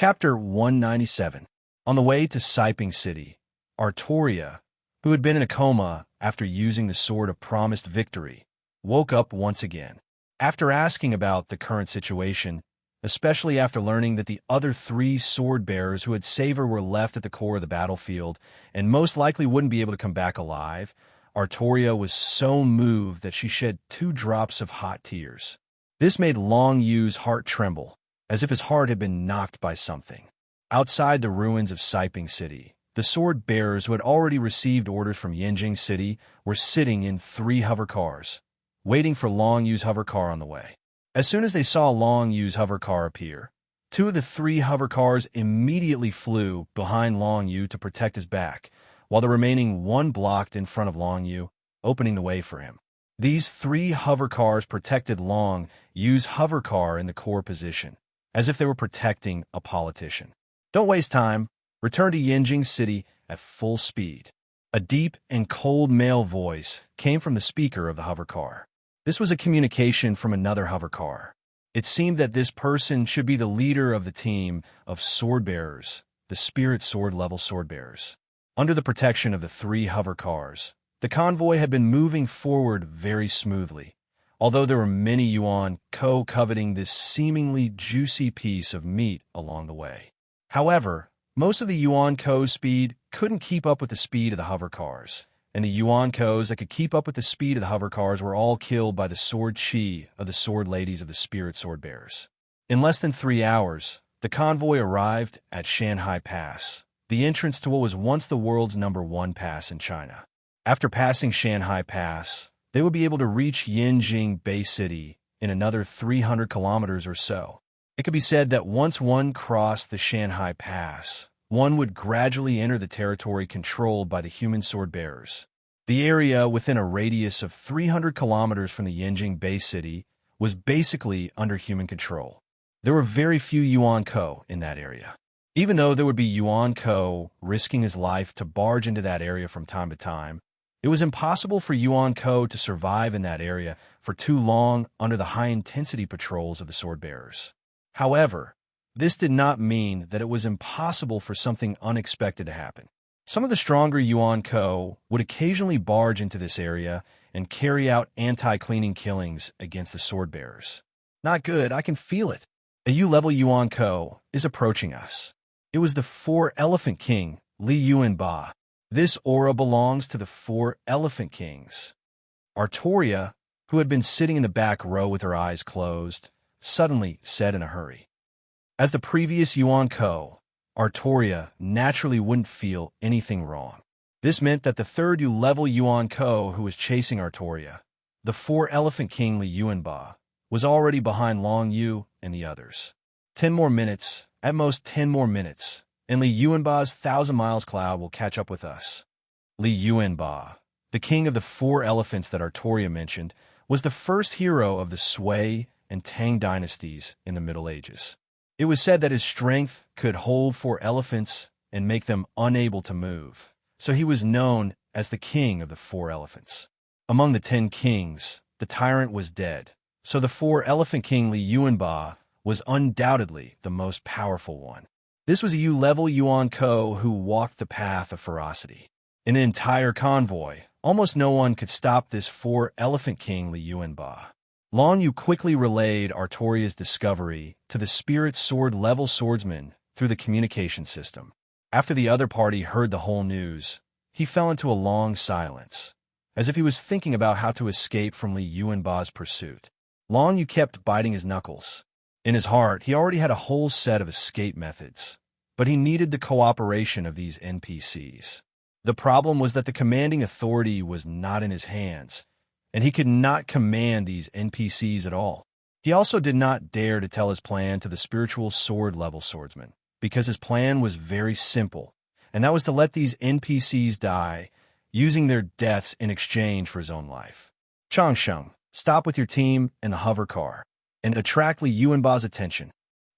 Chapter 197. On the way to Siping City, Artoria, who had been in a coma after using the Sword of Promised Victory, woke up once again. After asking about the current situation, especially after learning that the other three sword-bearers who had saved her were left at the core of the battlefield and most likely wouldn't be able to come back alive, Artoria was so moved that she shed 2 drops of hot tears. This made Long Yu's heart tremble, as if his heart had been knocked by something. Outside the ruins of Siping City, the sword-bearers who had already received orders from Yinjing City were sitting in 3 hover cars, waiting for Long Yu's hover car on the way. As soon as they saw Long Yu's hover car appear, 2 of the 3 hover cars immediately flew behind Long Yu to protect his back, while the remaining 1 blocked in front of Long Yu, opening the way for him. These 3 hover cars protected Long Yu's hover car in the core position, as if they were protecting a politician. Don't waste time. Return to Yinjing City at full speed. A deep and cold male voice came from the speaker of the hover car. This was a communication from another hover car. It seemed that this person should be the leader of the team of sword-bearers, the spirit sword-level sword-bearers. Under the protection of the 3 hover cars, the convoy had been moving forward very smoothly, although there were many Yuan coveting this seemingly juicy piece of meat along the way. However, most of the Yuan speed couldn't keep up with the speed of the hover cars, and the Yuan that could keep up with the speed of the hover cars were all killed by the sword chi of the sword ladies of the spirit sword-bearers. In less than 3 hours, the convoy arrived at Shanhai Pass, the entrance to what was once the world's #1 pass in China. After passing Shanhai Pass, they would be able to reach Yinjing Bay City in another 300 kilometers or so. It could be said that once one crossed the Shanhai Pass, one would gradually enter the territory controlled by the human sword-bearers. The area within a radius of 300 kilometers from the Yinjing Bay City was basically under human control. There were very few Yuan in that area. Even though there would be Yuan risking his life to barge into that area from time to time, it was impossible for Yuan to survive in that area for too long under the high-intensity patrols of the sword-bearers. However, this did not mean that it was impossible for something unexpected to happen. Some of the stronger Yuan would occasionally barge into this area and carry out anti-cleaning killings against the sword-bearers. Not good, I can feel it. A U-level Yuan is approaching us. It was the 4 Elephant King, Li Yuanba. This aura belongs to the 4 Elephant Kings. Artoria, who had been sitting in the back row with her eyes closed, suddenly said in a hurry. As the previous Yuan Artoria naturally wouldn't feel anything wrong. This meant that the 3rd level Yuan who was chasing Artoria, the 4 Elephant King Li Yuanba, was already behind Long Yu and the others. 10 more minutes, at most 10 more minutes, and Li Yuanba's 1,000 miles cloud will catch up with us. Li Yuanba, the king of the 4 elephants that Artoria mentioned, was the first hero of the Sui and Tang dynasties in the Middle Ages. It was said that his strength could hold 4 elephants and make them unable to move, so he was known as the king of the 4 elephants. Among the 10 kings, the tyrant was dead, so the 4 Elephant King Li Yuanba was undoubtedly the most powerful one. This was a U-level Yuan who walked the path of ferocity. In the entire convoy, almost no one could stop this 4 Elephant King Li Yuanba. Long Yu quickly relayed Artoria's discovery to the spirit sword-level swordsman through the communication system. After the other party heard the whole news, he fell into a long silence, as if he was thinking about how to escape from Li Yuanba's pursuit. Long Yu kept biting his knuckles. In his heart, he already had a whole set of escape methods, but he needed the cooperation of these NPCs. The problem was that the commanding authority was not in his hands, and he could not command these NPCs at all. He also did not dare to tell his plan to the spiritual sword-level swordsman, because his plan was very simple, and that was to let these NPCs die, using their deaths in exchange for his own life. Changsheng, stop with your team and the hover car, and attract Li Yuanba's attention.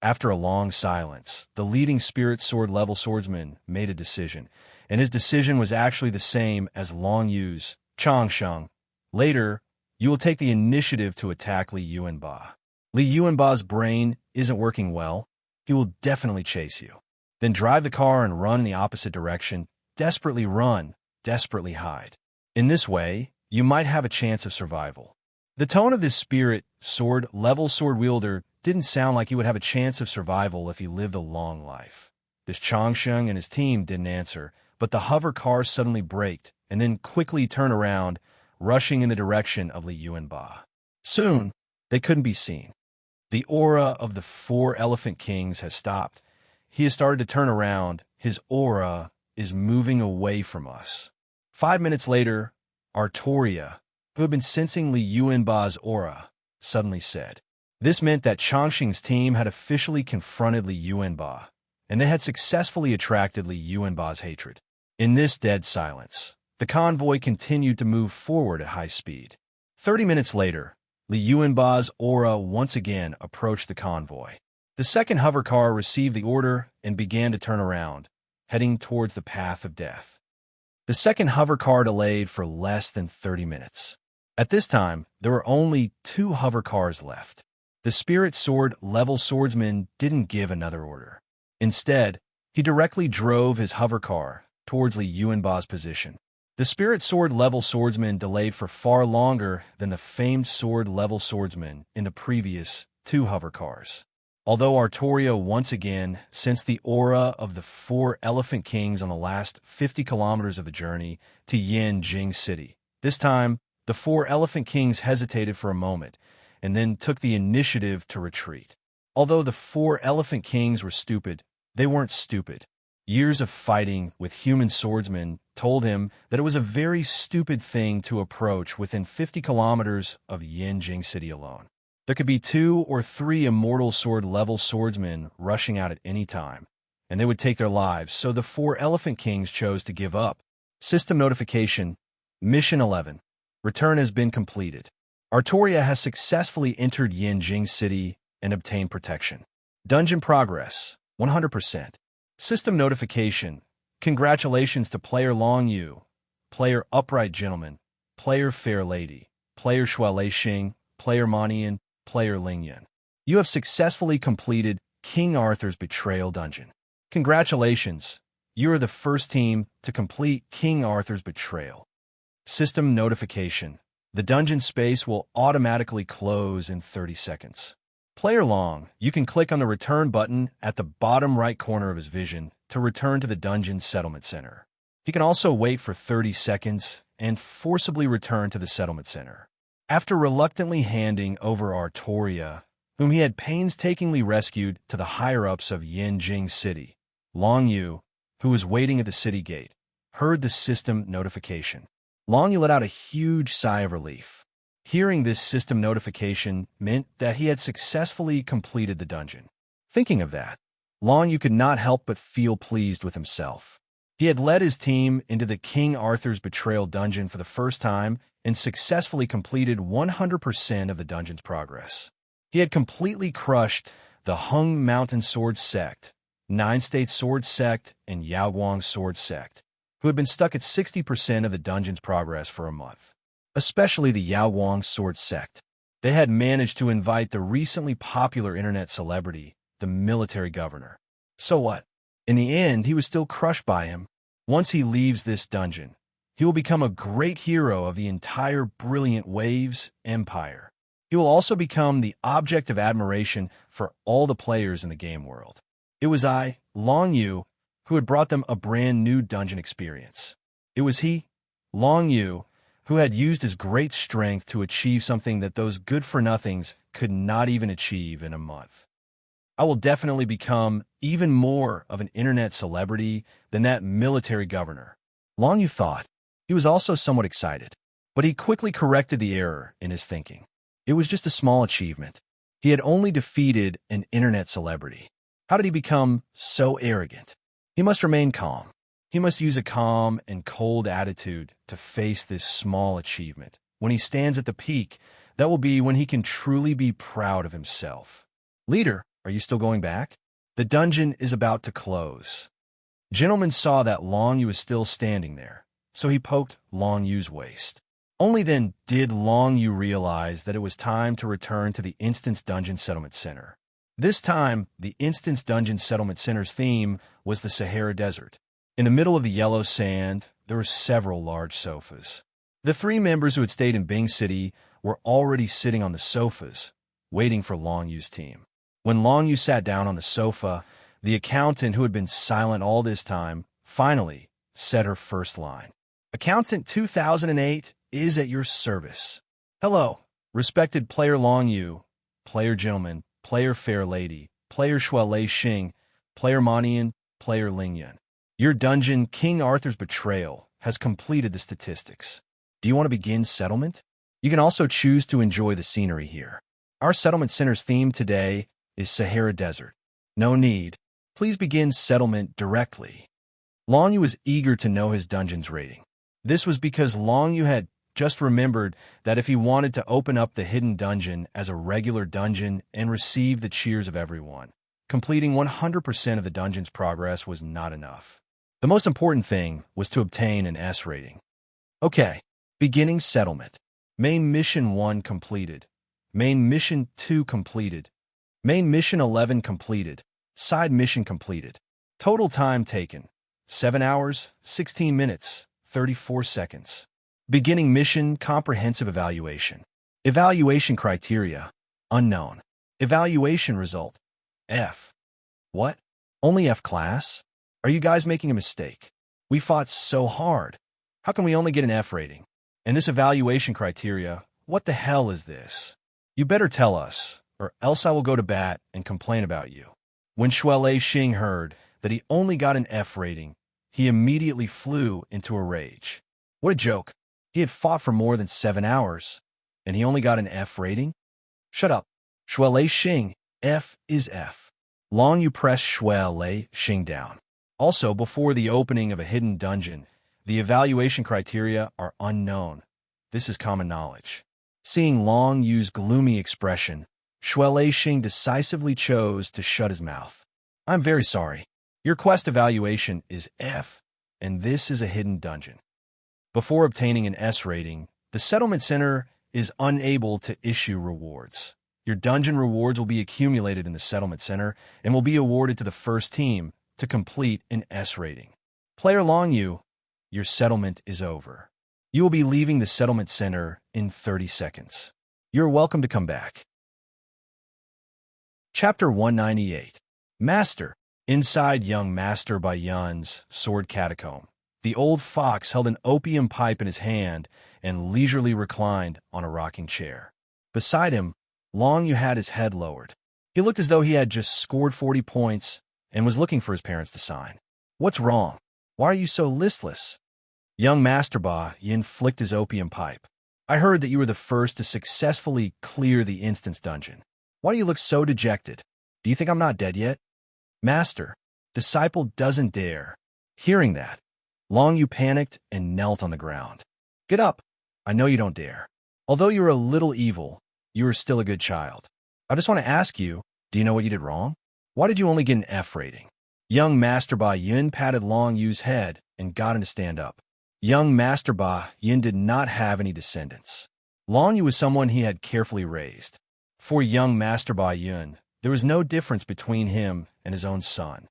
After a long silence, the leading spirit sword-level swordsman made a decision, and his decision was actually the same as Long Yu's. Changsheng, later, you will take the initiative to attack Li Yuanba. Li Yuanba's brain isn't working well, he will definitely chase you. Then drive the car and run in the opposite direction. Desperately run, desperately hide. In this way, you might have a chance of survival. The tone of this spirit level sword wielder didn't sound like he would have a chance of survival if he lived a long life. This Changsheng and his team didn't answer, but the hover car suddenly braked and then quickly turned around, rushing in the direction of Li Yuanba. Soon, they couldn't be seen. The aura of the 4 elephant kings has stopped. He has started to turn around. His aura is moving away from us. 5 minutes later, Artoria, who had been sensing Li Yuanba's aura, suddenly said. This meant that Changxing's team had officially confronted Li Yuanba, and they had successfully attracted Li Yuanba's hatred. In this dead silence, the convoy continued to move forward at high speed. 30 minutes later, Li Yuanba's aura once again approached the convoy. The second hover car received the order and began to turn around, heading towards the path of death. The second hover car delayed for less than 30 minutes. At this time, there were only 2 hover cars left. The spirit sword level swordsman didn't give another order. Instead, he directly drove his hover car towards Li Yuanba's position. The spirit sword level swordsman delayed for far longer than the famed sword level swordsman in the previous 2 hover cars. Although Artoria once again sensed the aura of the 4 elephant kings on the last 50 kilometers of the journey to Yanjing City, this time the 4 elephant kings hesitated for a moment and then took the initiative to retreat. Although the 4 elephant kings were stupid, they weren't stupid. Years of fighting with human swordsmen told him that it was a very stupid thing to approach within 50 kilometers of Yanjing City alone. There could be 2 or 3 immortal sword-level swordsmen rushing out at any time, and they would take their lives, so the 4 elephant kings chose to give up. System notification. Mission 11. Return has been completed. Artoria has successfully entered Yanjing City and obtained protection. Dungeon progress, 100%. System notification. Congratulations to player Long Yu, player Upright Gentleman, player Fair Lady, player Shuai Lei Xing, player Monian, player Lingyan. You have successfully completed King Arthur's Betrayal Dungeon. Congratulations, you are the first team to complete King Arthur's Betrayal. System notification. The dungeon space will automatically close in 30 seconds. Player Long, you can click on the return button at the bottom right corner of his vision to return to the dungeon settlement center. He can also wait for 30 seconds and forcibly return to the settlement center. After reluctantly handing over Artoria, whom he had painstakingly rescued to the higher-ups of Yanjing City, Long Yu, who was waiting at the city gate, heard the system notification. Long Yu let out a huge sigh of relief. Hearing this system notification meant that he had successfully completed the dungeon. Thinking of that, Long Yu could not help but feel pleased with himself. He had led his team into the King Arthur's Betrayal dungeon for the first time and successfully completed 100% of the dungeon's progress. He had completely crushed the Hung Mountain Sword Sect, Nine State Sword Sect, and Yaoguang Sword Sect, who had been stuck at 60% of the dungeon's progress for a month. Especially the Yaoguang Sword Sect. They had managed to invite the recently popular internet celebrity, the military governor. So what? In the end, he was still crushed by him. Once he leaves this dungeon, he will become a great hero of the entire Brilliant Waves Empire. He will also become the object of admiration for all the players in the game world. It was I, Long Yu, who had brought them a brand new dungeon experience. It was he, Long Yu, who had used his great strength to achieve something that those good-for-nothings could not even achieve in a month. I will definitely become even more of an internet celebrity than that military governor. Long Yu thought. He was also somewhat excited, but he quickly corrected the error in his thinking. It was just a small achievement. He had only defeated an internet celebrity. How did he become so arrogant? He must remain calm. He must use a calm and cold attitude to face this small achievement. When he stands at the peak, that will be when he can truly be proud of himself. Leader, are you still going back? The dungeon is about to close. Gentleman saw that Long Yu was still standing there, so he poked Long Yu's waist. Only then did Long Yu realize that it was time to return to the Instance Dungeon Settlement Center. This time, the Instance Dungeon Settlement Center's theme was the Sahara Desert. In the middle of the yellow sand, there were several large sofas. The three members who had stayed in Bing City were already sitting on the sofas, waiting for Long Yu's team. When Long Yu sat down on the sofa, the accountant who had been silent all this time finally said her first line. "Accountant 2008 is at your service." "Hello, respected player Long Yu, player gentleman, player fair lady, player Shuelei Xing, player Monian, player Lingyun. Your dungeon, King Arthur's Betrayal, has completed the statistics. Do you want to begin settlement? You can also choose to enjoy the scenery here. Our settlement center's theme today is Sahara Desert. No need. Please begin settlement directly." Long Yu was eager to know his dungeon's rating. This was because Long Yu had just remembered that if he wanted to open up the hidden dungeon as a regular dungeon and receive the cheers of everyone, completing 100% of the dungeon's progress was not enough. The most important thing was to obtain an S rating. Okay, beginning settlement. Main Mission 1 completed. Main Mission 2 completed. Main Mission 11 completed. Side Mission completed. Total time taken: 7 hours, 16 minutes, 34 seconds. Beginning mission comprehensive evaluation. Evaluation criteria: unknown. Evaluation result: F. What? Only F class? Are you guys making a mistake? We fought so hard. How can we only get an F rating? And this evaluation criteria, what the hell is this? You better tell us, or else I will go to bat and complain about you. When Shuelei Xing heard that he only got an F rating, he immediately flew into a rage. What a joke. He had fought for more than 7 hours, and he only got an F rating? Shut up. Shuelei Xing, F is F. Long Yu pressed Shuelei Xing down. Also, before the opening of a hidden dungeon, the evaluation criteria are unknown. This is common knowledge. Seeing Long Yu's gloomy expression, Shuelei Xing decisively chose to shut his mouth. "I'm very sorry. Your quest evaluation is F, and this is a hidden dungeon. Before obtaining an S rating, the Settlement Center is unable to issue rewards. Your dungeon rewards will be accumulated in the Settlement Center and will be awarded to the first team to complete an S rating. Player Long Yu, your settlement is over. You will be leaving the Settlement Center in 30 seconds. You're welcome to come back." Chapter 198. Master. Inside Young Master by Yun's Sword Catacomb, the old fox held an opium pipe in his hand and leisurely reclined on a rocking chair. Beside him, Long Yu had his head lowered. He looked as though he had just scored 40 points and was looking for his parents to sign. "What's wrong? Why are you so listless?" Young Master Ba Yin flicked his opium pipe. "I heard that you were the first to successfully clear the Instance Dungeon. Why do you look so dejected? Do you think I'm not dead yet?" "Master, disciple doesn't dare." Hearing that, Long Yu panicked and knelt on the ground. "Get up. I know you don't dare. Although you are a little evil, you are still a good child. I just want to ask you, do you know what you did wrong? Why did you only get an F rating?" Young Master Ba Yin patted Long Yu's head and got him to stand up. Young Master Ba Yin did not have any descendants. Long Yu was someone he had carefully raised. For young Master Ba Yin, there was no difference between him and his own son.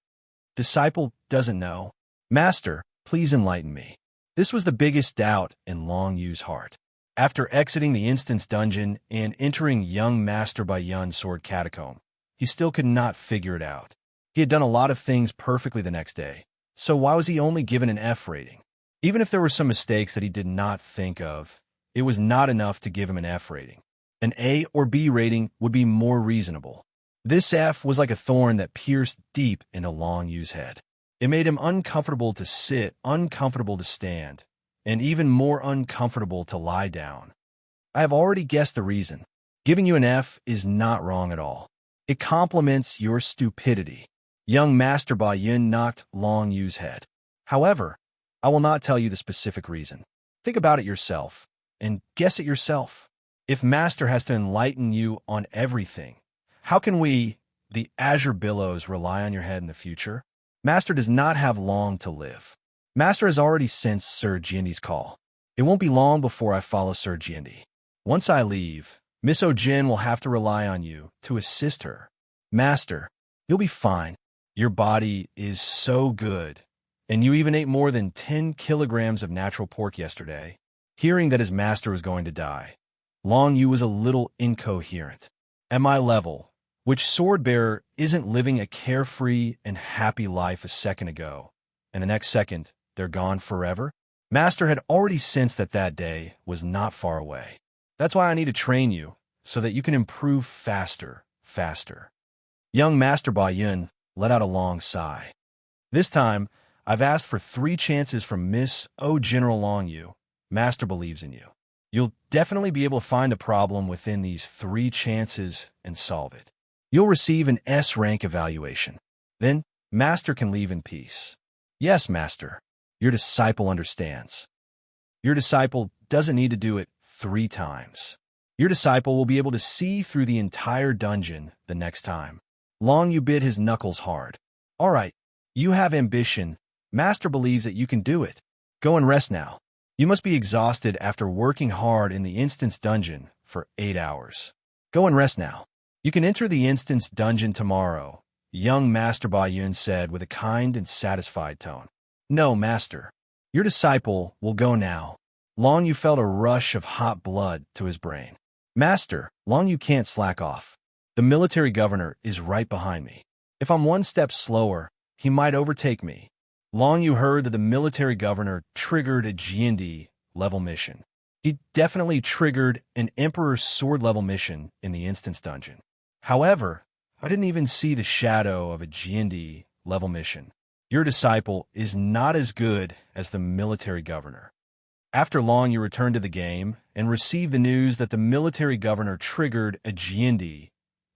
"Disciple doesn't know. Master, please enlighten me." This was the biggest doubt in Long Yu's heart. After exiting the Instance Dungeon and entering young Master Ba Yun's Sword Catacomb, he still could not figure it out. He had done a lot of things perfectly the next day, so why was he only given an F rating? Even if there were some mistakes that he did not think of, it was not enough to give him an F rating. An A or B rating would be more reasonable. This F was like a thorn that pierced deep into Long Yu's head. It made him uncomfortable to sit, uncomfortable to stand, and even more uncomfortable to lie down. I have already guessed the reason. Giving you an F is not wrong at all. It complements your stupidity. Young Master Ba Yin knocked Long Yu's head. However, I will not tell you the specific reason. Think about it yourself, and guess it yourself. If Master has to enlighten you on everything, how can we, the Azure Billows, rely on your head in the future? Master does not have long to live. Master has already sensed Sir Jiandi's call. It won't be long before I follow Sir Jiandi. Once I leave, Miss O'Jin will have to rely on you to assist her. Master, you'll be fine. Your body is so good. And you even ate more than 10 kilograms of natural pork yesterday. Hearing that his master was going to die, Long Yu was a little incoherent. At my level, which sword-bearer isn't living a carefree and happy life a second ago, and the next second, they're gone forever? Master had already sensed that that day was not far away. That's why I need to train you, so that you can improve faster. Young Master Ba Yun let out a long sigh. This time, I've asked for 3 chances from Miss O General Long Yu. Master believes in you. You'll definitely be able to find the problem within these 3 chances and solve it. You'll receive an S rank evaluation. Then, Master can leave in peace. Yes, Master. Your disciple understands. Your disciple doesn't need to do it 3 times. Your disciple will be able to see through the entire dungeon the next time. Long Yu bit his knuckles hard. All right, you have ambition. Master believes that you can do it. Go and rest now. You must be exhausted after working hard in the instance dungeon for 8 hours. Go and rest now. You can enter the instance dungeon tomorrow, young Master Ba Yun said with a kind and satisfied tone. No, Master. Your disciple will go now. Long Yu felt a rush of hot blood to his brain. Master, Long Yu can't slack off. The military governor is right behind me. If I'm 1 step slower, he might overtake me. Long Yu heard that the military governor triggered a G&D level mission. He definitely triggered an Emperor's Sword level mission in the instance dungeon. However, I didn't even see the shadow of a G&D level mission. Your disciple is not as good as the military governor. After Long Yu returned to the game and received the news that the military governor triggered a G&D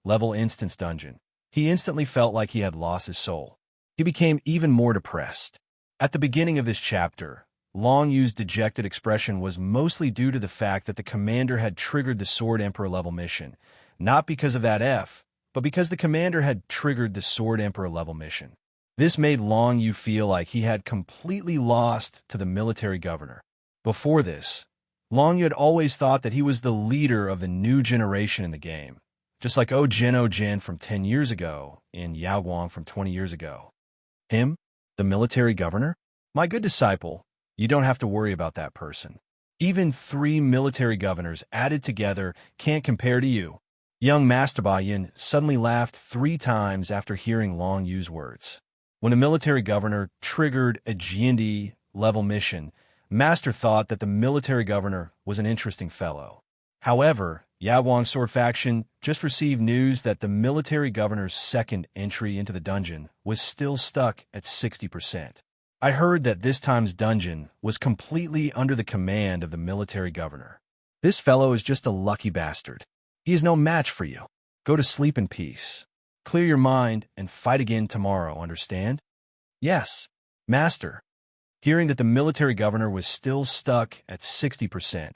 level instance dungeon, he instantly felt like he had lost his soul. He became even more depressed. At the beginning of this chapter, Long Yu's dejected expression was mostly due to the fact that the commander had triggered the Sword Emperor level mission, not because of that F, but because the commander had triggered the Sword Emperor level mission. This made Long Yu feel like he had completely lost to the military governor. Before this, Long Yu had always thought that he was the leader of the new generation in the game, just like O Jin from 10 years ago and Yao Guang from 20 years ago. Him? The military governor? My good disciple, you don't have to worry about that person. Even 3 military governors added together can't compare to you. Young Master Ba Yun suddenly laughed 3 times after hearing Long Yu's words. When a military governor triggered a G&D level mission, Master thought that the military governor was an interesting fellow. However, Yao Guang's sword faction just received news that the military governor's second entry into the dungeon was still stuck at 60%. I heard that this time's dungeon was completely under the command of the military governor. This fellow is just a lucky bastard. He is no match for you. Go to sleep in peace. Clear your mind and fight again tomorrow, understand? Yes, Master. Hearing that the military governor was still stuck at 60%,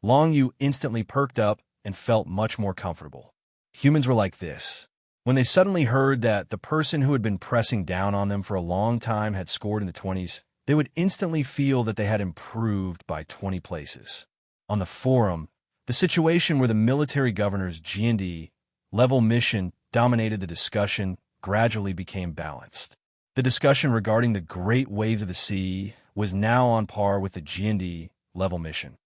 Long Yu instantly perked up and felt much more comfortable. Humans were like this. When they suddenly heard that the person who had been pressing down on them for a long time had scored in the 20s, they would instantly feel that they had improved by 20 places. On the forum, the situation where the military governor's G&D level mission dominated the discussion gradually became balanced. The discussion regarding the great waves of the sea was now on par with the G&D level mission.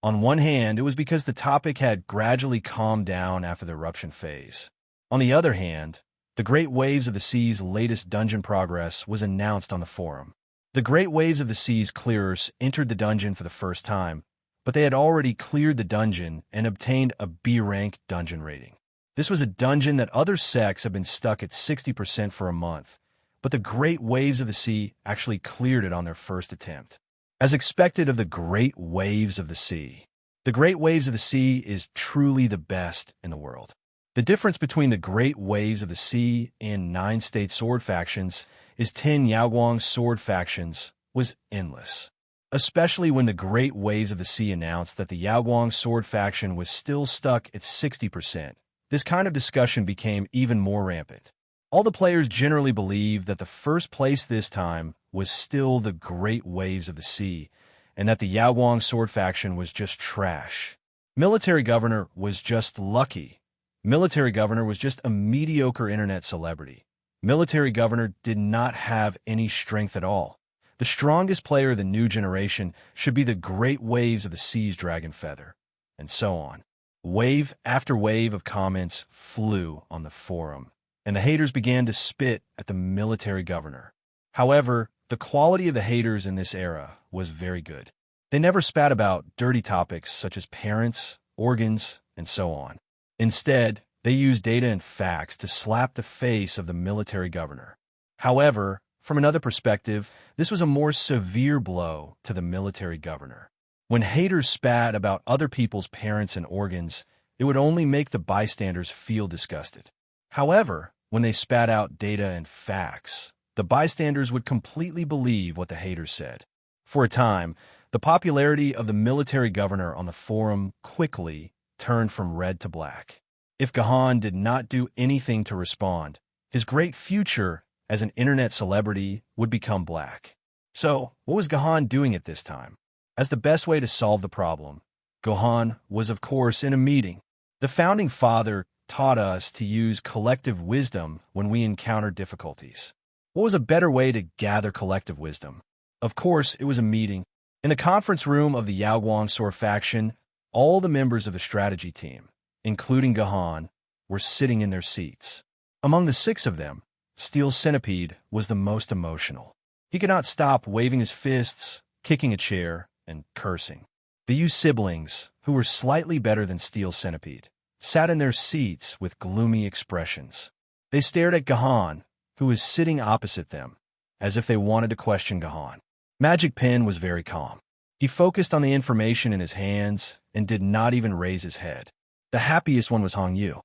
On one hand, it was because the topic had gradually calmed down after the eruption phase. On the other hand, the Great Waves of the Sea's latest dungeon progress was announced on the forum. The Great Waves of the Sea's clearers entered the dungeon for the first time, but they had already cleared the dungeon and obtained a B-rank dungeon rating. This was a dungeon that other sects have been stuck at 60% for a month, but the Great Waves of the Sea actually cleared it on their first attempt. As expected of the Great Waves of the Sea, the Great Waves of the Sea is truly the best in the world. The difference between the Great Waves of the Sea and 9 state sword factions is 10 Yaoguang sword factions was endless. Especially when the Great Waves of the Sea announced that the Yaoguang sword faction was still stuck at 60%. This kind of discussion became even more rampant. All the players generally believed that the first place this time was still the Great Waves of the Sea, and that the Yaoguang sword faction was just trash. Military Governor was just lucky Military Governor was just a mediocre internet celebrity. Military Governor did not have any strength at all. The strongest player of the new generation should be the great waves of the sea's dragon feather, and so on. Wave after wave of comments flew on the forum, and the haters began to spit at the military governor. However, the quality of the haters in this era was very good. They never spat about dirty topics such as parents, organs, and so on. Instead, they used data and facts to slap the face of the military governor. However, from another perspective, this was a more severe blow to the military governor. When haters spat about other people's parents and organs, it would only make the bystanders feel disgusted. However, when they spat out data and facts, the bystanders would completely believe what the haters said. For a time, the popularity of the military governor on the forum quickly turned from red to black. If Gahan did not do anything to respond, his great future as an internet celebrity would become black. So, what was Gahan doing at this time? As the best way to solve the problem, Gahan was, of course, in a meeting. The founding father taught us to use collective wisdom when we encounter difficulties. What was a better way to gather collective wisdom? Of course, it was a meeting. In the conference room of the Yaoguang Sword faction, all the members of the strategy team, including Gahan, were sitting in their seats. Among the 6 of them, Steel Centipede was the most emotional. He could not stop waving his fists, kicking a chair, and cursing. The Yu siblings, who were slightly better than Steel Centipede, sat in their seats with gloomy expressions. They stared at Gahan, who was sitting opposite them, as if they wanted to question Gahan. Magic Pen was very calm. He focused on the information in his hands and did not even raise his head. The happiest one was Hong Yu.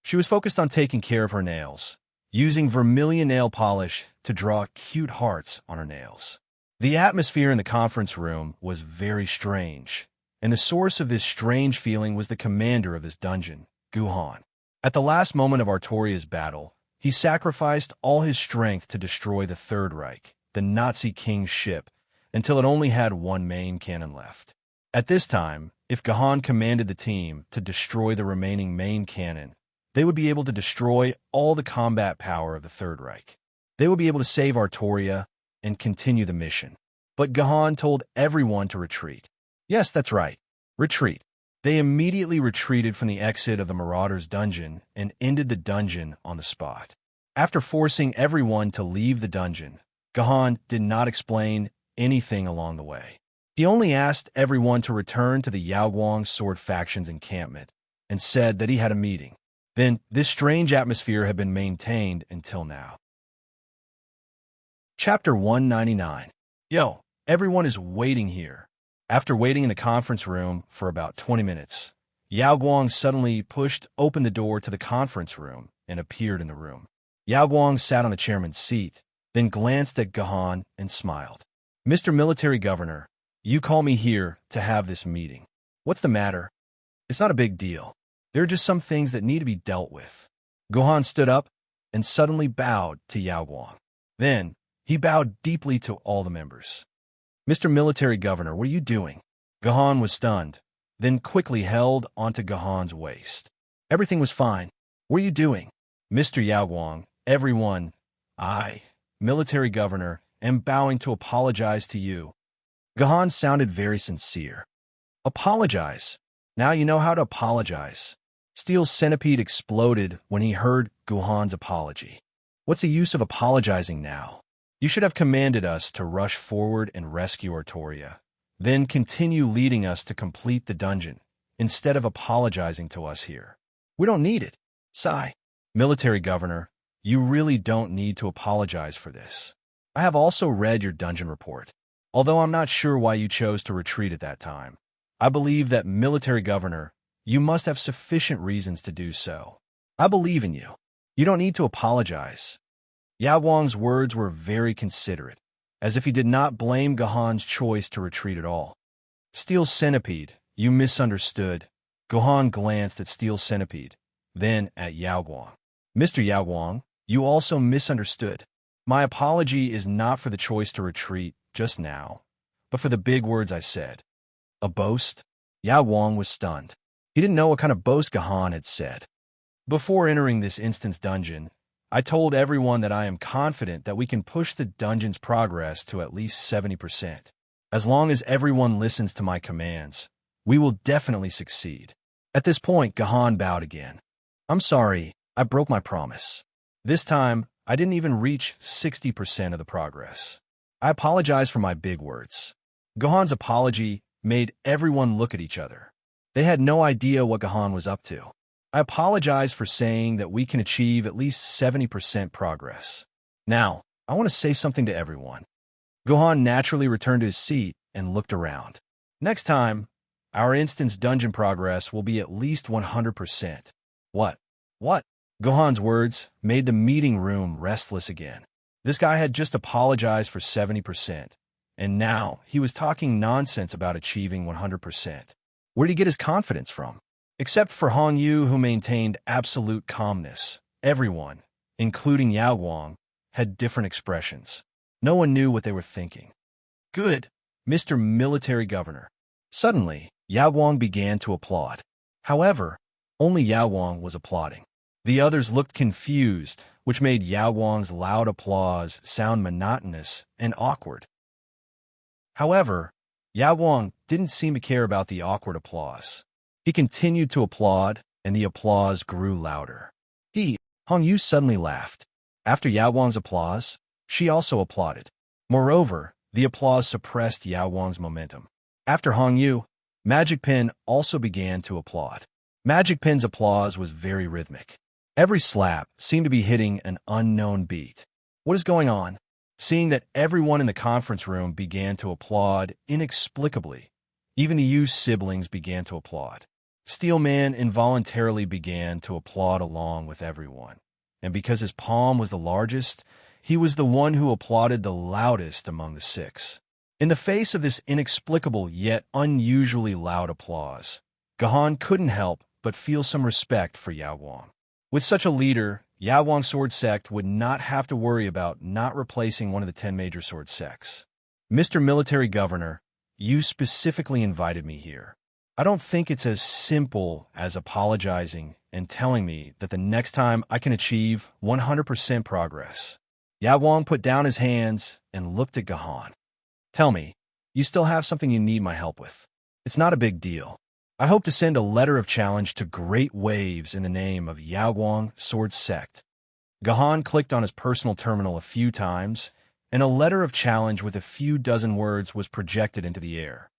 She was focused on taking care of her nails, using vermilion nail polish to draw cute hearts on her nails. The atmosphere in the conference room was very strange, and the source of this strange feeling was the commander of this dungeon, Guhan. At the last moment of Artoria's battle, he sacrificed all his strength to destroy the Third Reich, the Nazi king's ship, until it only had one main cannon left. At this time, if Gahan commanded the team to destroy the remaining main cannon, they would be able to destroy all the combat power of the Third Reich. They would be able to save Artoria and continue the mission. But Gahan told everyone to retreat. Yes, that's right. Retreat. They immediately retreated from the exit of the Marauder's dungeon and ended the dungeon on the spot. After forcing everyone to leave the dungeon, Gahan did not explain anything along the way. He only asked everyone to return to the Yaoguang Sword faction's encampment and said that he had a meeting. Then, this strange atmosphere had been maintained until now. Chapter 199. Yo, everyone is waiting here. After waiting in the conference room for about 20 minutes, Yaoguang suddenly pushed open the door to the conference room and appeared in the room. Yaoguang sat on the chairman's seat, then glanced at Gahan and smiled. Mr. Military Governor, you call me here to have this meeting. What's the matter? It's not a big deal. There are just some things that need to be dealt with. Gahan stood up and suddenly bowed to Yaoguang. Then, he bowed deeply to all the members. Mr. Military Governor, what are you doing? Gahan was stunned, then quickly held onto Gahan's waist. Everything was fine. What are you doing? Mr. Yaoguang, everyone, I, Military Governor, am bowing to apologize to you. Gahan sounded very sincere. Apologize? Now you know how to apologize. Steel Centipede exploded when he heard Gahan's apology. What's the use of apologizing now? You should have commanded us to rush forward and rescue Artoria, then continue leading us to complete the dungeon, instead of apologizing to us here. We don't need it. Sigh. Military Governor, you really don't need to apologize for this. I have also read your dungeon report. Although I'm not sure why you chose to retreat at that time, I believe that, Military Governor, you must have sufficient reasons to do so. I believe in you. You don't need to apologize. Yaoguang's words were very considerate, as if he did not blame Gahan's choice to retreat at all. Steel Centipede, you misunderstood. Gahan glanced at Steel Centipede, then at Yaoguang. Mr. Yaoguang, you also misunderstood. My apology is not for the choice to retreat just now, but for the big words I said. A boast? Yaoguang was stunned. He didn't know what kind of boast Gahan had said. Before entering this instance dungeon, I told everyone that I am confident that we can push the dungeon's progress to at least 70%. As long as everyone listens to my commands, we will definitely succeed. At this point, Gahan bowed again. I'm sorry, I broke my promise. This time, I didn't even reach 60% of the progress. I apologize for my big words. Gahan's apology made everyone look at each other. They had no idea what Gahan was up to. I apologize for saying that we can achieve at least 70% progress. Now, I want to say something to everyone. Gahan naturally returned to his seat and looked around. Next time, our instance dungeon progress will be at least 100%. What? What? Gahan's words made the meeting room restless again. This guy had just apologized for 70%, and now he was talking nonsense about achieving 100%. Where did he get his confidence from? Except for Hong Yu, who maintained absolute calmness, everyone, including Yao Guang, had different expressions. No one knew what they were thinking. Good, Mr. Military Governor. Suddenly, Yao Guang began to applaud. However, only Yao Guang was applauding. The others looked confused, which made Yao Guang's loud applause sound monotonous and awkward. However, Yao Guang didn't seem to care about the awkward applause. He continued to applaud, and the applause grew louder. Hong Yu suddenly laughed. After Yao Guang's applause, she also applauded. Moreover, the applause suppressed Yao Guang's momentum. After Hong Yu, Magic Pen also began to applaud. Magic Pen's applause was very rhythmic. Every slap seemed to be hitting an unknown beat. What is going on? Seeing that everyone in the conference room began to applaud inexplicably, even the Yu siblings began to applaud. Steelman involuntarily began to applaud along with everyone, and because his palm was the largest, he was the one who applauded the loudest among the six. In the face of this inexplicable yet unusually loud applause, Gahan couldn't help but feel some respect for Yao Guang. With such a leader, Yao Guang's sword sect would not have to worry about not replacing one of the 10 major sword sects. Mr. Military Governor, you specifically invited me here. I don't think it's as simple as apologizing and telling me that the next time I can achieve 100% progress. Yao Guang put down his hands and looked at Gahan. Tell me, you still have something you need my help with. It's not a big deal. I hope to send a letter of challenge to Great Waves in the name of Yao Guang Sword Sect. Gahan clicked on his personal terminal a few times, and a letter of challenge with a few dozen words was projected into the air.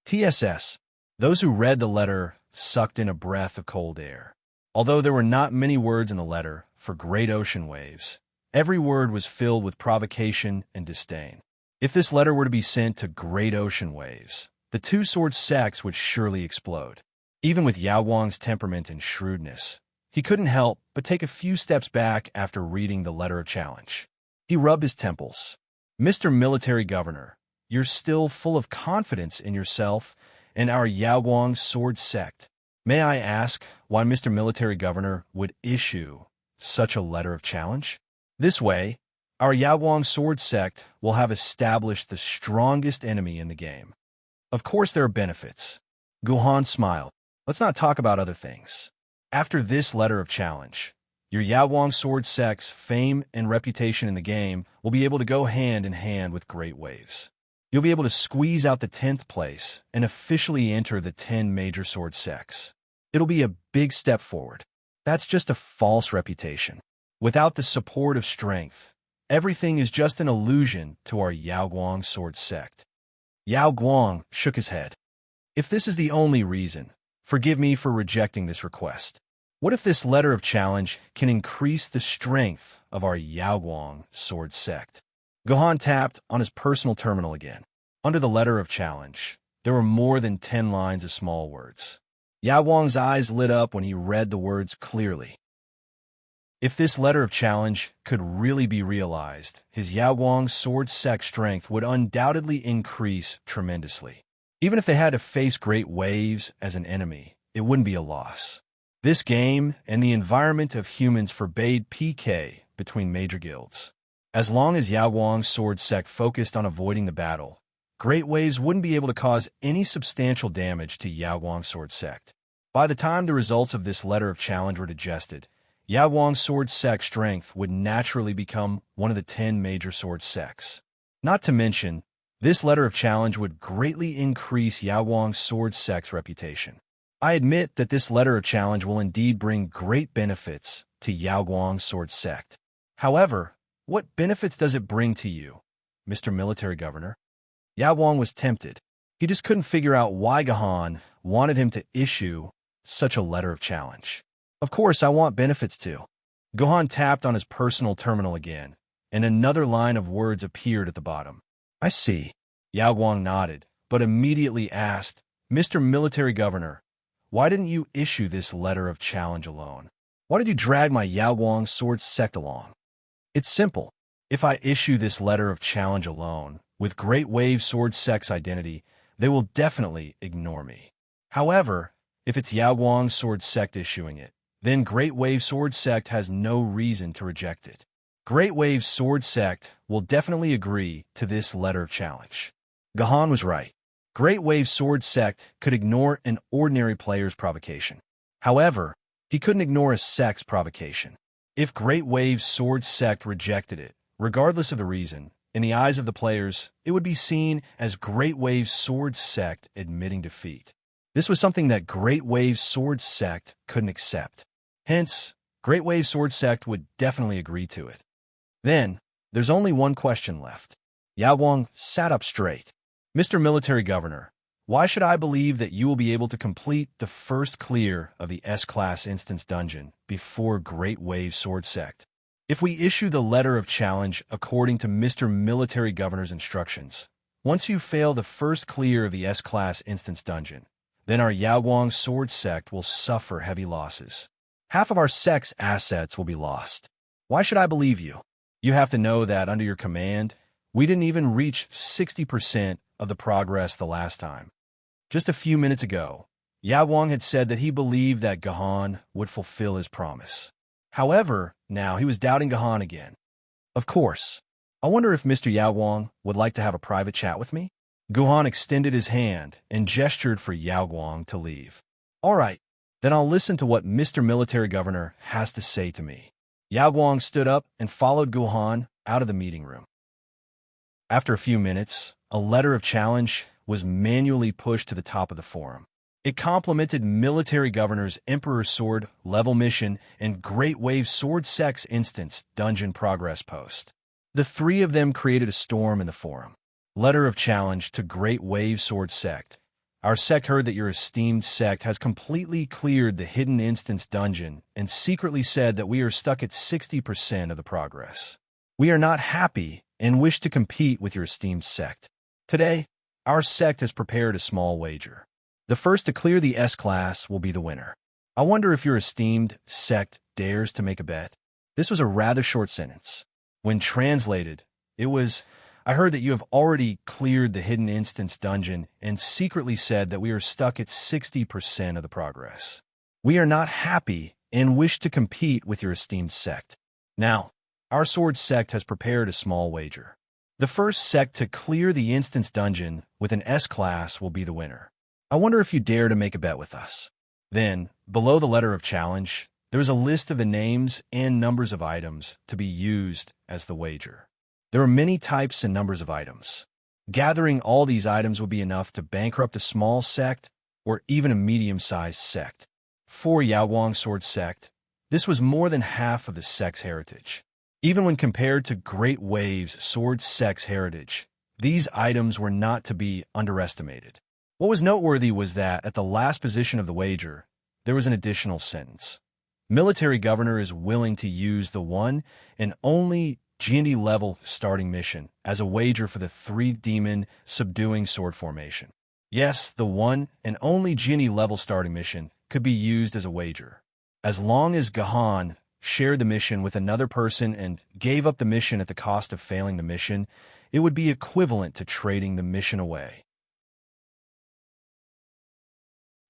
TSS. Those who read the letter sucked in a breath of cold air. Although there were not many words in the letter for Great Ocean Waves, every word was filled with provocation and disdain. If this letter were to be sent to Great Ocean Waves, the two sword sects would surely explode. Even with Yao Guang's temperament and shrewdness, he couldn't help but take a few steps back after reading the letter of challenge. He rubbed his temples. Mr. Military Governor, you're still full of confidence in yourself and our Yao Guang sword sect. May I ask why Mr. Military Governor would issue such a letter of challenge? This way, our Yao Guang sword sect will have established the strongest enemy in the game. Of course there are benefits. Gahan smiled. Let's not talk about other things. After this letter of challenge, your Yao Guang sword sect's fame and reputation in the game will be able to go hand in hand with Great Waves. You'll be able to squeeze out the 10th place and officially enter the 10 major sword sects. It'll be a big step forward. That's just a false reputation. Without the support of strength, everything is just an illusion to our Yao Guang sword sect. Yao Guang shook his head. If this is the only reason, forgive me for rejecting this request. What if this letter of challenge can increase the strength of our Yao Guang sword sect? Gahan tapped on his personal terminal again. Under the letter of challenge, there were more than 10 lines of small words. Yao Guang's eyes lit up when he read the words clearly. If this letter of challenge could really be realized, his Yao Guang sword sect strength would undoubtedly increase tremendously. Even if they had to face Great Waves as an enemy, it wouldn't be a loss. This game and the environment of humans forbade PK between major guilds. As long as Yao Guang's sword sect focused on avoiding the battle, Great Waves wouldn't be able to cause any substantial damage to Yao Guang's sword sect. By the time the results of this letter of challenge were digested, Yao Guang's sword sect strength would naturally become one of the 10 major sword sects. Not to mention, this letter of challenge would greatly increase Yao Guang's sword sect's reputation. I admit that this letter of challenge will indeed bring great benefits to Yao Guang's sword sect. However, what benefits does it bring to you, Mr. Military Governor? Yao Guang was tempted. He just couldn't figure out why Gahan wanted him to issue such a letter of challenge. Of course, I want benefits too. Gohan tapped on his personal terminal again, and another line of words appeared at the bottom. I see. Yao Guang nodded, but immediately asked, Mr. Military Governor, why didn't you issue this letter of challenge alone? Why did you drag my Yao Guang sword sect along? It's simple. If I issue this letter of challenge alone, with Great Wave Sword Sect's identity, they will definitely ignore me. However, if it's Yao Guang's sword sect issuing it, then Great Wave Sword Sect has no reason to reject it. Great Wave Sword Sect will definitely agree to this letter of challenge. Gahan was right. Great Wave Sword Sect could ignore an ordinary player's provocation. However, he couldn't ignore a sect's provocation. If Great Wave Sword Sect rejected it, regardless of the reason, in the eyes of the players, it would be seen as Great Wave Sword Sect admitting defeat. This was something that Great Wave Sword Sect couldn't accept. Hence, Great Wave Sword Sect would definitely agree to it. Then, there's only one question left. Yao Guang sat up straight. Mr. Military Governor, why should I believe that you will be able to complete the first clear of the S-Class Instance Dungeon before Great Wave Sword Sect? If we issue the letter of challenge according to Mr. Military Governor's instructions, once you fail the first clear of the S-Class Instance Dungeon, then our Yao Guang Sword Sect will suffer heavy losses. Half of our sect's assets will be lost. Why should I believe you? You have to know that under your command, we didn't even reach 60% of the progress the last time. Just a few minutes ago, Yao Guang had said that he believed that Gahan would fulfill his promise. However, now he was doubting Gahan again. Of course. I wonder if Mr. Yao Guang would like to have a private chat with me? Gahan extended his hand and gestured for Yao Guang to leave. All right. Then I'll listen to what Mr. Military Governor has to say to me. Yao Guang stood up and followed Guhan out of the meeting room. After a few minutes, a letter of challenge was manually pushed to the top of the forum. It complimented Military Governor's Emperor Sword level mission and Great Wave Sword Sect's Instance Dungeon Progress Post. The three of them created a storm in the forum. Letter of challenge to Great Wave Sword Sect. Our sect heard that your esteemed sect has completely cleared the Hidden Instance Dungeon and secretly said that we are stuck at 60% of the progress. We are not happy and wish to compete with your esteemed sect. Today, our sect has prepared a small wager. The first to clear the S-Class will be the winner. I wonder if your esteemed sect dares to make a bet. This was a rather short sentence. When translated, it was, I heard that you have already cleared the Hidden Instance Dungeon and secretly said that we are stuck at 60% of the progress. We are not happy and wish to compete with your esteemed sect. Now, our sword sect has prepared a small wager. The first sect to clear the Instance Dungeon with an S-Class will be the winner. I wonder if you dare to make a bet with us. Then, below the letter of challenge, there is a list of the names and numbers of items to be used as the wager. There are many types and numbers of items. Gathering all these items would be enough to bankrupt a small sect or even a medium-sized sect. For Yao Guang Sword Sect, this was more than half of the sect's heritage. Even when compared to Great Wave's Sword Sect's heritage, these items were not to be underestimated. What was noteworthy was that at the last position of the wager, there was an additional sentence. Military Governor is willing to use the one and only G&D level starting mission as a wager for the 3-demon subduing sword formation. Yes, the one and only G&D level starting mission could be used as a wager. As long as Gahan shared the mission with another person and gave up the mission at the cost of failing the mission, it would be equivalent to trading the mission away.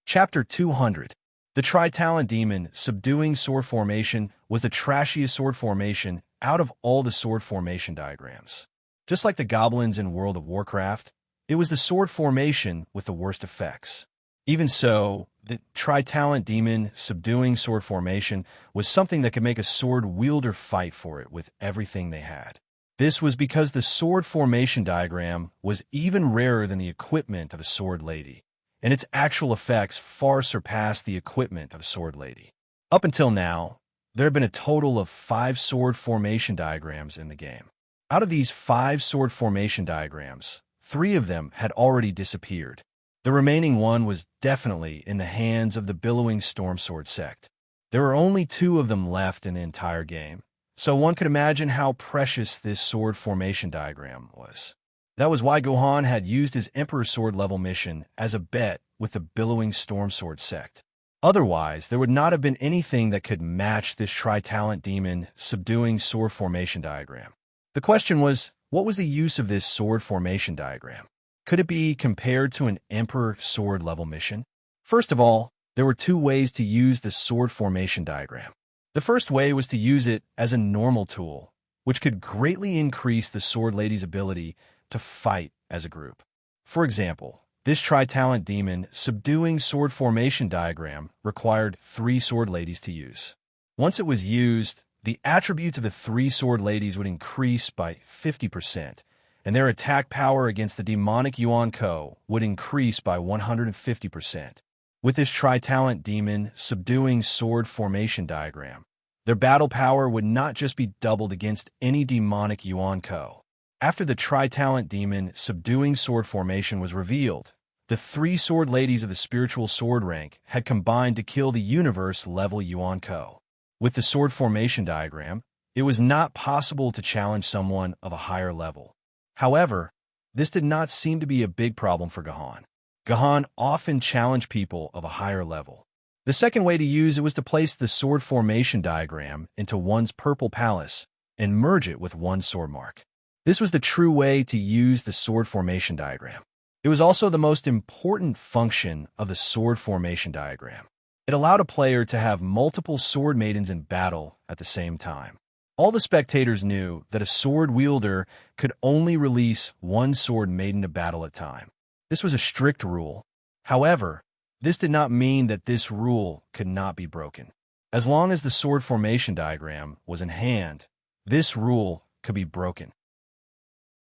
Chapter 200. The Tri-Talent Demon subduing sword formation was the trashiest sword formation out of all the sword formation diagrams. Just like the goblins in World of Warcraft, it was the sword formation with the worst effects. Even so, The tri-talent demon subduing sword formation was something that could make a sword wielder fight for it with everything they had. This was because the sword formation diagram was even rarer than the equipment of a sword lady, and its actual effects far surpassed the equipment of a sword lady. Up until now, there have been a total of 5 sword formation diagrams in the game. Out of these 5 sword formation diagrams, 3 of them had already disappeared. The remaining one was definitely in the hands of the billowing storm sword sect. There were only 2 of them left in the entire game, so one could imagine how precious this sword formation diagram was. That was why Gohan had used his Emperor Sword level mission as a bet with the billowing storm sword sect. Otherwise, there would not have been anything that could match this tri-talent demon subduing sword formation diagram. The question was, what was the use of this sword formation diagram? Could it be compared to an Emperor Sword level mission? First of all, there were 2 ways to use the sword formation diagram. The first way was to use it as a normal tool, which could greatly increase the sword lady's ability to fight as a group. For example, this tri-talent demon subduing sword formation diagram required 3 sword ladies to use. Once it was used, the attributes of the 3 sword ladies would increase by 50%, and their attack power against the demonic Yuan Ko would increase by 150%. With this tri-talent demon subduing sword formation diagram, their battle power would not just be doubled against any demonic Yuan Ko. After the tri-talent demon subduing sword formation was revealed, the 3 sword ladies of the spiritual sword rank had combined to kill the universe level Yuan Ko. With the sword formation diagram, it was not possible to challenge someone of a higher level. However, this did not seem to be a big problem for Gohan. Gohan often challenged people of a higher level. The second way to use it was to place the sword formation diagram into one's purple palace and merge it with one's sword mark. This was the true way to use the sword formation diagram. It was also the most important function of the sword formation diagram. It allowed a player to have multiple sword maidens in battle at the same time. All the spectators knew that a sword wielder could only release 1 sword maiden to battle at a time. This was a strict rule. However, this did not mean that this rule could not be broken. As long as the sword formation diagram was in hand, this rule could be broken.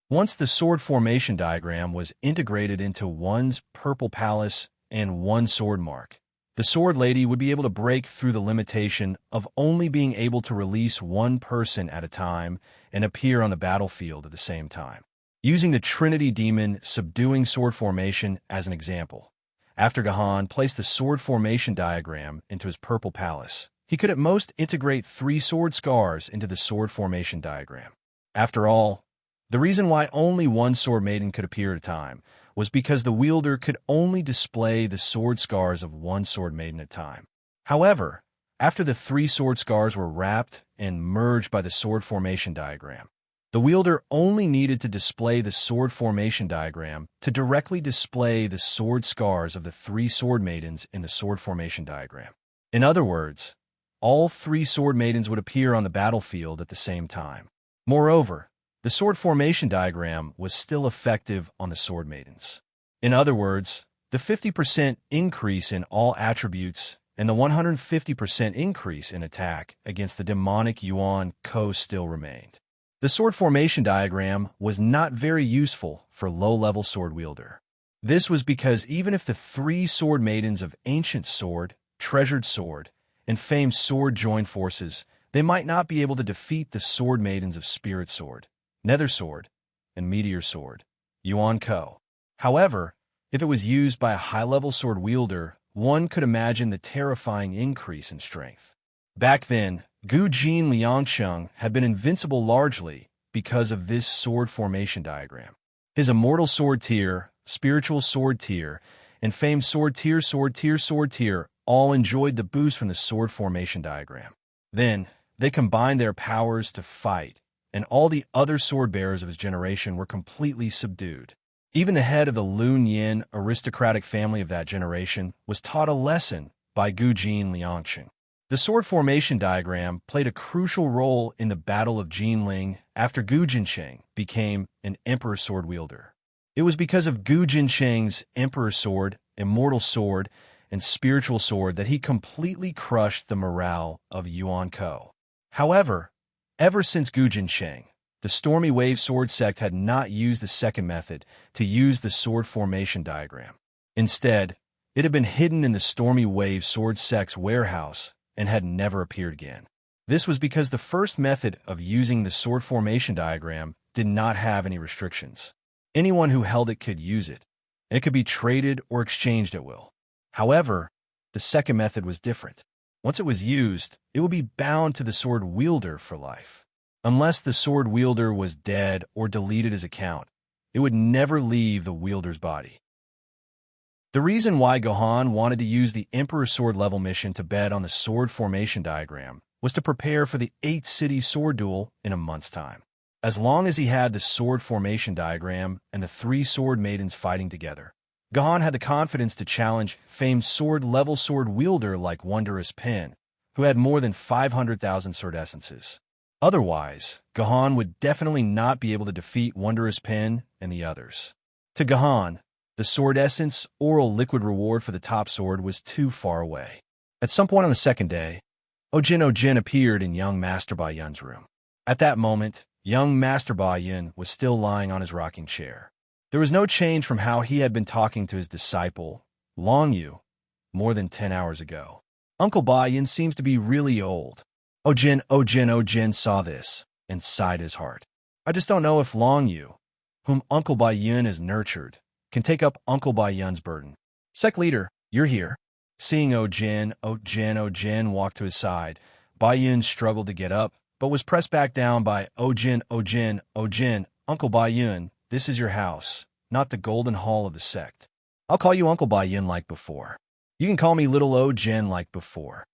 Once the sword formation diagram was integrated into one's purple palace and 1 sword mark, the sword lady would be able to break through the limitation of only being able to release 1 person at a time and appear on the battlefield at the same time. Using the Trinity Demon subduing sword formation as an example, after Gohan placed the sword formation diagram into his purple palace, he could at most integrate 3 sword scars into the sword formation diagram. After all, the reason why only 1 sword maiden could appear at a time was because the wielder could only display the sword scars of 1 sword maiden at a time. However, after the 3 sword scars were wrapped and merged by the sword formation diagram, the wielder only needed to display the sword formation diagram to directly display the sword scars of the 3 sword maidens in the sword formation diagram. In other words, all 3 sword maidens would appear on the battlefield at the same time. Moreover, the sword formation diagram was still effective on the sword maidens. In other words, the 50% increase in all attributes and the 150% increase in attack against the demonic Yuan Ko still remained. The sword formation diagram was not very useful for low-level sword wielder. This was because even if the 3 sword maidens of Ancient Sword, Treasured Sword, and Famed Sword joined forces, they might not be able to defeat the sword maidens of Spirit Sword, Nether Sword, and Meteor Sword, Yuan Ko. However, if it was used by a high-level sword wielder, one could imagine the terrifying increase in strength. Back then, Gu Jin Liangsheng had been invincible largely because of this sword formation diagram. His Immortal Sword Tier, Spiritual Sword Tier, and Famed Sword Tier all enjoyed the boost from the sword formation diagram. Then, they combined their powers to fight, and all the other sword bearers of his generation were completely subdued. Even the head of the Lun Yin aristocratic family of that generation was taught a lesson by Gu Jin Liangsheng. The sword formation diagram played a crucial role in the Battle of Jinling after Gu Jinsheng became an Emperor Sword wielder. It was because of Gu Jinsheng's Emperor Sword, Immortal Sword, and spiritual sword that he completely crushed the morale of Yuan Ko. However, ever since Gujin Sheng, the Stormy Wave Sword sect had not used the second method to use the sword formation diagram. Instead, it had been hidden in the Stormy Wave Sword sect's warehouse and had never appeared again. This was because the first method of using the sword formation diagram did not have any restrictions. Anyone who held it could use it, and it could be traded or exchanged at will. However, the second method was different. Once it was used, it would be bound to the sword wielder for life. Unless the sword wielder was dead or deleted his account, it would never leave the wielder's body. The reason why Gohan wanted to use the Emperor Sword level mission to bet on the sword formation diagram was to prepare for the 8-city sword duel in a month's time. As long as he had the sword formation diagram and the 3 sword maidens fighting together, Gohan had the confidence to challenge famed sword-level sword wielder like Wondrous Pen, who had more than 500,000 sword essences. Otherwise, Gohan would definitely not be able to defeat Wondrous Pen and the others. To Gohan, the sword essence oral liquid reward for the top sword was too far away. At some point on the second day, Ojin appeared in young Master Ba Yun's room. At that moment, young Master Ba Yun was still lying on his rocking chair. There was no change from how he had been talking to his disciple, Long Yu, more than 10 hours ago. Uncle Ba Yun seems to be really old. Ojin saw this and sighed his heart. I just don't know if Long Yu, whom Uncle Ba Yun has nurtured, can take up Uncle Ba Yun's burden. Sect leader, you're here. Seeing Ojin walk to his side, Ba Yun struggled to get up, but was pressed back down by Ojin. Uncle Ba Yun, this is your house, not the golden hall of the sect. I'll call you Uncle Ba Yun like before. You can call me Little Ojin like before.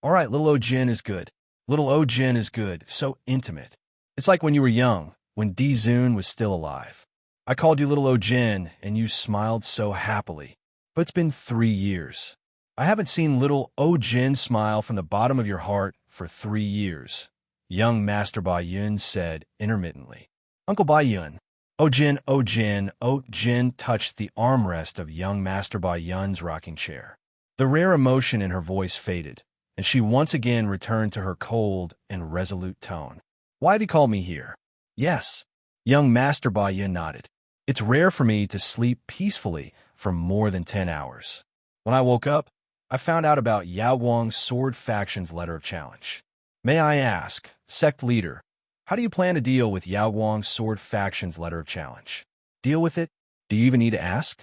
All right, Little Ojin is good. Little Ojin is good, so intimate. It's like when you were young, when D-Zun was still alive. I called you Little Ojin, and you smiled so happily. But it's been 3 years. I haven't seen Little Ojin smile from the bottom of your heart for 3 years, young Master Ba Yun said intermittently. Uncle Ba Yun. Ojin touched the armrest of young Master Ba Yun's rocking chair. The rare emotion in her voice faded, and she once again returned to her cold and resolute tone. Why have you called me here? Yes. Young Master Ba Yun nodded. It's rare for me to sleep peacefully for more than 10 hours. When I woke up, I found out about Yao Guang's Sword Faction's letter of challenge. May I ask, sect leader, how do you plan to deal with Yao Guang's Sword Faction's letter of challenge? Deal with it? Do you even need to ask?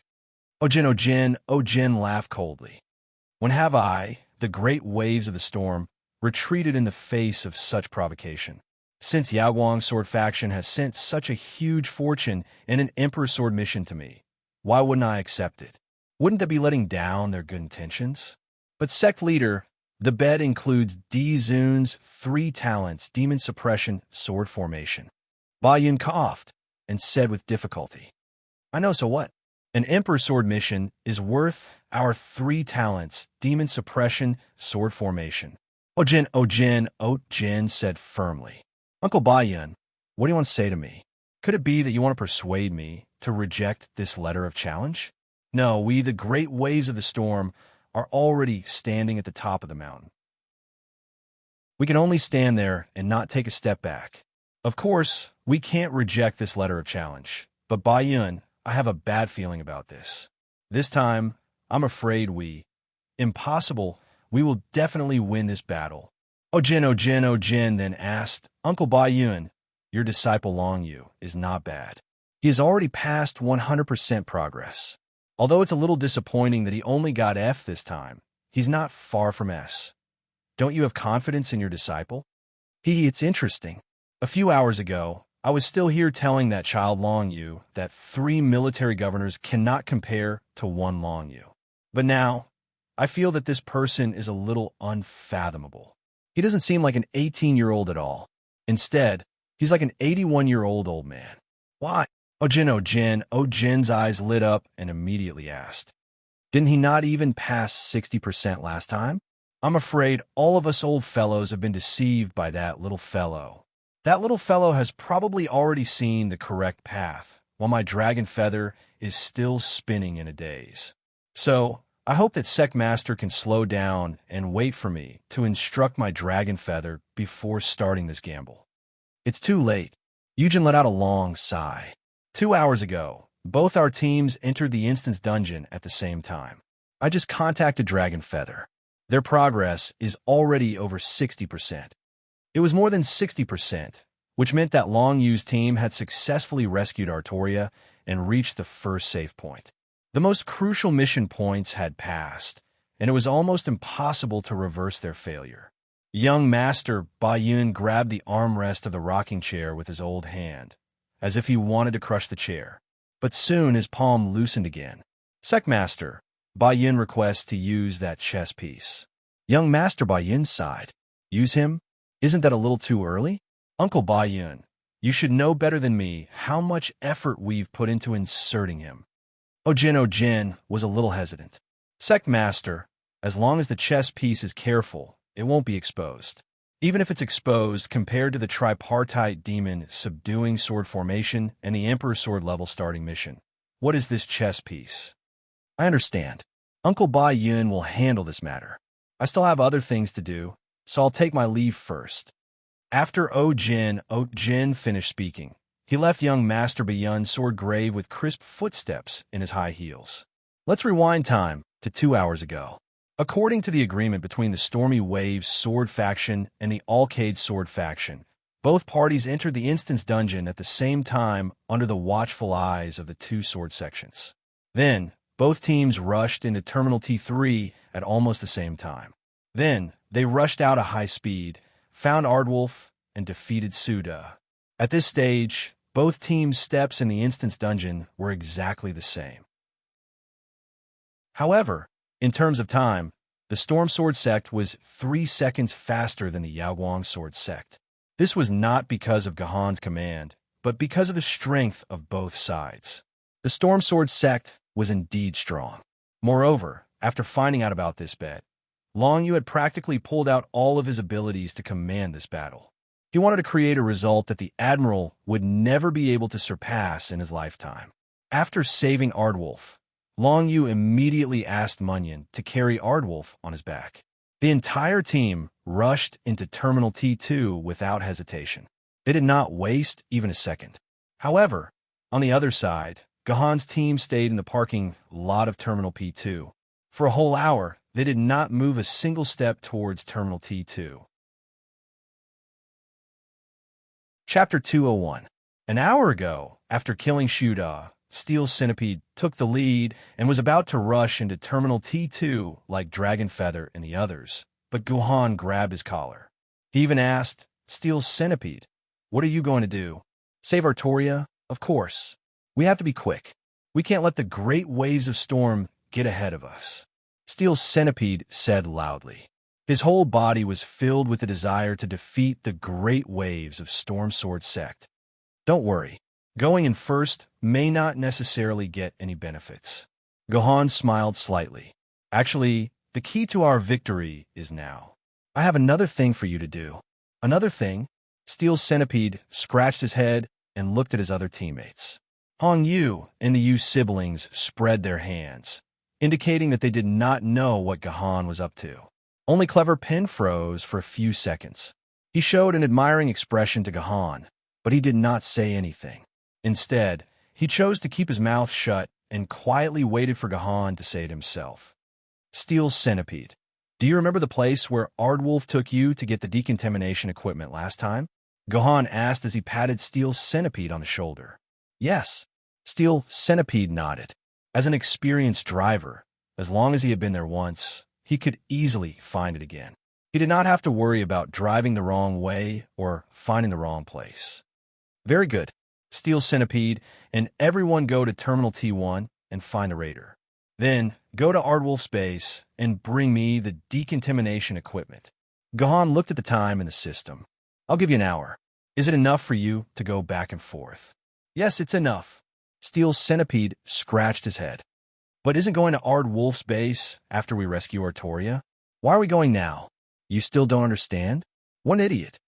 Ojin laughed coldly. When have I, the great waves of the storm, retreated in the face of such provocation? Since Yao Guang's Sword Faction has sent such a huge fortune in an Emperor Sword mission to me, why wouldn't I accept it? Wouldn't that be letting down their good intentions? But sect leader, the bet includes D-Zun's 3 talents, Demon Suppression, Sword Formation. Ba Yun coughed and said with difficulty, I know, so what? An Emperor Sword mission is worth our 3 talents, Demon Suppression, Sword Formation. Ojin said firmly. Uncle Ba Yun, what do you want to say to me? Could it be that you want to persuade me to reject this letter of challenge? No, we, the great waves of the storm, are already standing at the top of the mountain. We can only stand there and not take a step back. Of course, we can't reject this letter of challenge, but Ba Yun, I have a bad feeling about this. This time, I'm afraid impossible, we will definitely win this battle. Ojin then asked, Uncle Ba Yun, your disciple Long Yu is not bad. He has already passed 100% progress. Although it's a little disappointing that he only got F this time, he's not far from S. Don't you have confidence in your disciple? It's interesting. A few hours ago, I was still here telling that child Long Yu that 3 military governors cannot compare to one Long Yu. But now, I feel that this person is a little unfathomable. He doesn't seem like an 18-year-old at all. Instead, he's like an 81-year-old old man. Why? Ojin's eyes lit up and immediately asked, didn't he not even pass 60% last time? I'm afraid all of us old fellows have been deceived by that little fellow. That little fellow has probably already seen the correct path, while my dragon feather is still spinning in a daze. So, I hope that Sec Master can slow down and wait for me to instruct my dragon feather before starting this gamble. It's too late. Eugen let out a long sigh. 2 hours ago, both our teams entered the instance dungeon at the same time. I just contacted Dragon Feather. Their progress is already over 60%. It was more than 60%, which meant that Long Yu's team had successfully rescued Artoria and reached the first save point. The most crucial mission points had passed, and it was almost impossible to reverse their failure. Young Master Ba Yun grabbed the armrest of the rocking chair with his old hand, as if he wanted to crush the chair. But soon his palm loosened again. Sec Master Ba Yun requests to use that chess piece. Young Master Ba Yun sighed. Use him? Isn't that a little too early? Uncle Ba Yun, you should know better than me how much effort we've put into inserting him. Ojin was a little hesitant. Sec Master, as long as the chess piece is careful, it won't be exposed. Even if it's exposed compared to the tripartite demon subduing sword formation and the Emperor sword level starting mission. What is this chess piece? I understand. Uncle Ba Yun will handle this matter. I still have other things to do, so I'll take my leave first. After Ojin finished speaking, he left young Master Ba Yun's sword grave with crisp footsteps in his high heels. Let's rewind time to 2 hours ago. According to the agreement between the Stormy Waves sword faction and the Alcade sword faction, both parties entered the instance dungeon at the same time under the watchful eyes of the two sword sections. Then, both teams rushed into Terminal T3 at almost the same time. Then, they rushed out at high speed, found Ardwolf, and defeated Suda. At this stage, both teams' steps in the instance dungeon were exactly the same. However, in terms of time, the Storm Sword sect was 3 seconds faster than the Yaoguang Sword sect. This was not because of Gahan's command, but because of the strength of both sides. The Storm Sword sect was indeed strong. Moreover, after finding out about this bet, Long Yu had practically pulled out all of his abilities to command this battle. He wanted to create a result that the Admiral would never be able to surpass in his lifetime. After saving Ardwolf, Long Yu immediately asked Munyon to carry Ardwolf on his back. The entire team rushed into Terminal T2 without hesitation. They did not waste even a second. However, on the other side, Gahan's team stayed in the parking lot of Terminal P2. For a whole hour, they did not move a single step towards Terminal T2. Chapter 201. An hour ago, after killing Shuda, Steel Centipede took the lead and was about to rush into Terminal T2 like Dragon Feather and the others, but Guhan grabbed his collar. He even asked, Steel Centipede, what are you going to do? Save Artoria? Of course. We have to be quick. We can't let the great waves of storm get ahead of us. Steel Centipede said loudly. His whole body was filled with the desire to defeat the great waves of Storm Sword sect. Don't worry. Going in first may not necessarily get any benefits. Gohan smiled slightly. Actually, the key to our victory is now. I have another thing for you to do. Another thing? Steel Centipede scratched his head and looked at his other teammates. Hong Yu and the Yu siblings spread their hands, indicating that they did not know what Gahan was up to. Only Clever Pen froze for a few seconds. He showed an admiring expression to Gahan, but he did not say anything. Instead, he chose to keep his mouth shut and quietly waited for Gahan to say it himself. Steel Centipede, do you remember the place where Ardwolf took you to get the decontamination equipment last time? Gahan asked as he patted Steel Centipede on the shoulder. Yes. Steel Centipede nodded. As an experienced driver, as long as he had been there once, he could easily find it again. He did not have to worry about driving the wrong way or finding the wrong place. Very good. Steel Centipede, and everyone go to Terminal T1 and find the raider. Then, go to Ardwolf's base and bring me the decontamination equipment. Gahan looked at the time in the system. I'll give you an hour. Is it enough for you to go back and forth? Yes, it's enough. Steel Centipede scratched his head. But isn't going to Ardwolf's base after we rescue Artoria? Why are we going now? You still don't understand? What an idiot.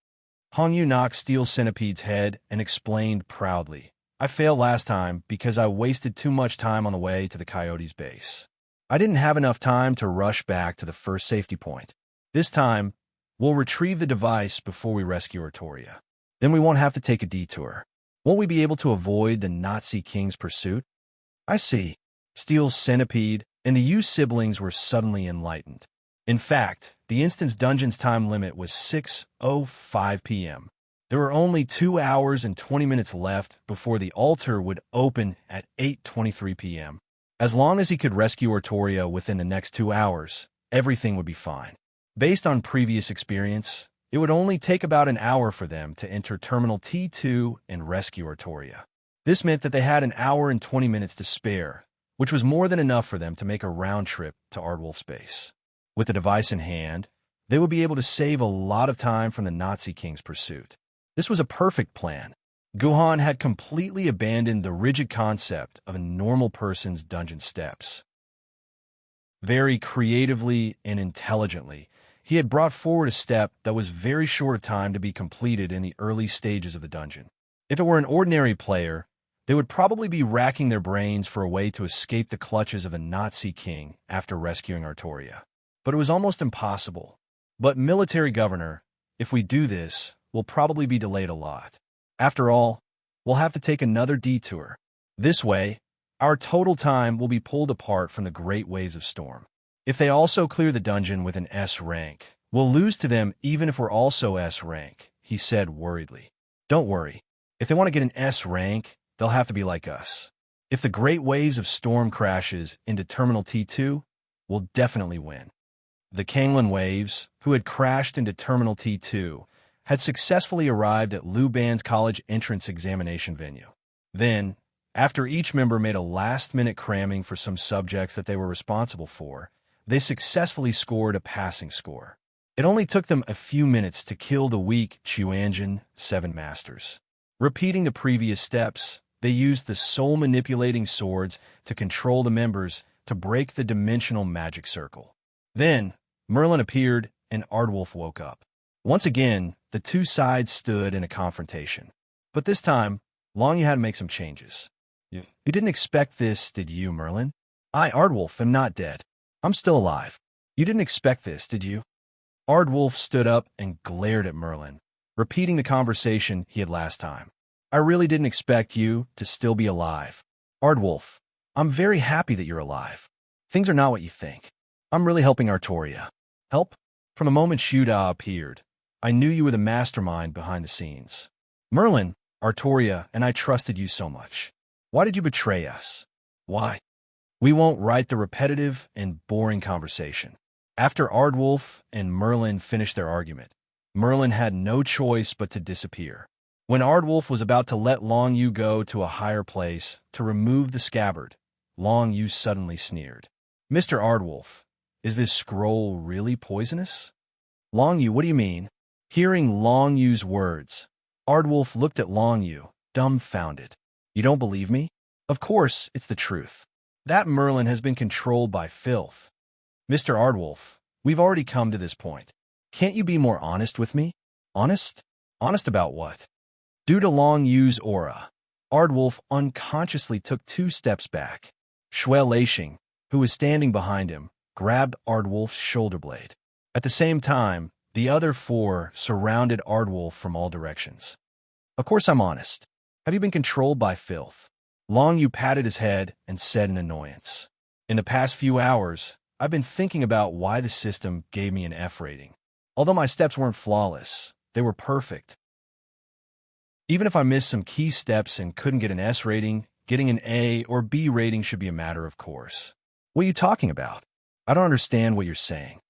Hong Yu knocked Steel Centipede's head and explained proudly. I failed last time because I wasted too much time on the way to the Coyote's base. I didn't have enough time to rush back to the first safety point. This time, we'll retrieve the device before we rescue Artoria. Then we won't have to take a detour. Won't we be able to avoid the Nazi king's pursuit? I see. Steele's centipede and the Yu siblings were suddenly enlightened. In fact, the instant's dungeon's time limit was 6:05 p.m. There were only 2 hours and 20 minutes left before the altar would open at 8:23 p.m. As long as he could rescue Artoria within the next 2 hours, everything would be fine. Based on previous experience, it would only take about an hour for them to enter Terminal T2 and rescue Artoria. This meant that they had an hour and 20 minutes to spare, which was more than enough for them to make a round trip to Ardwolf's base. With the device in hand, they would be able to save a lot of time from the Nazi king's pursuit. This was a perfect plan. Guhan had completely abandoned the rigid concept of a normal person's dungeon steps. Very creatively and intelligently, he had brought forward a step that was very short of time to be completed in the early stages of the dungeon. If it were an ordinary player, they would probably be racking their brains for a way to escape the clutches of a Nazi king after rescuing Artoria. But it was almost impossible. But military governor, if we do this, we'll probably be delayed a lot. After all, we'll have to take another detour. This way, our total time will be pulled apart from the great waves of storm. If they also clear the dungeon with an S rank, we'll lose to them even if we're also S rank, he said worriedly. Don't worry. If they want to get an S rank, they'll have to be like us. If the great waves of storm crashes into Terminal T2, we'll definitely win. The Kanglan waves, who had crashed into Terminal T2, had successfully arrived at Luban's college entrance examination venue. Then, after each member made a last-minute cramming for some subjects that they were responsible for, they successfully scored a passing score. It only took them a few minutes to kill the weak Chuanjin 7 masters. Repeating the previous steps, they used the soul-manipulating swords to control the members to break the dimensional magic circle. Then, Merlin appeared and Ardwolf woke up. Once again, the two sides stood in a confrontation. But this time, Longyu had to make some changes. You didn't expect this, did you, Merlin? I, Ardwolf, am not dead. I'm still alive. You didn't expect this, did you? Ardwolf stood up and glared at Merlin, repeating the conversation he had last time. I really didn't expect you to still be alive. Ardwolf, I'm very happy that you're alive. Things are not what you think. I'm really helping Artoria. Help? From the moment Shuda appeared, I knew you were the mastermind behind the scenes. Merlin, Artoria, and I trusted you so much. Why did you betray us? Why? We won't write the repetitive and boring conversation. After Ardwolf and Merlin finished their argument, Merlin had no choice but to disappear. When Ardwolf was about to let Longyu go to a higher place to remove the scabbard, Longyu suddenly sneered. Mr. Ardwolf, is this scroll really poisonous? Longyu, what do you mean? Hearing Longyu's words, Ardwolf looked at Longyu, dumbfounded. You don't believe me? Of course, it's the truth. That Merlin has been controlled by filth. Mr. Ardwolf, we've already come to this point. Can't you be more honest with me? Honest? Honest about what? Due to Longyu's aura, Ardwolf unconsciously took 2 steps back. Shui Leishing, who was standing behind him, grabbed Ardwolf's shoulder blade. At the same time, the other 4 surrounded Ardwolf from all directions. Of course I'm honest. Have you been controlled by filth? Longyu patted his head and said in annoyance. In the past few hours, I've been thinking about why the system gave me an F rating. Although my steps weren't flawless, they were perfect. Even if I missed some key steps and couldn't get an S rating, getting an A or B rating should be a matter of course. What are you talking about? I don't understand what you're saying.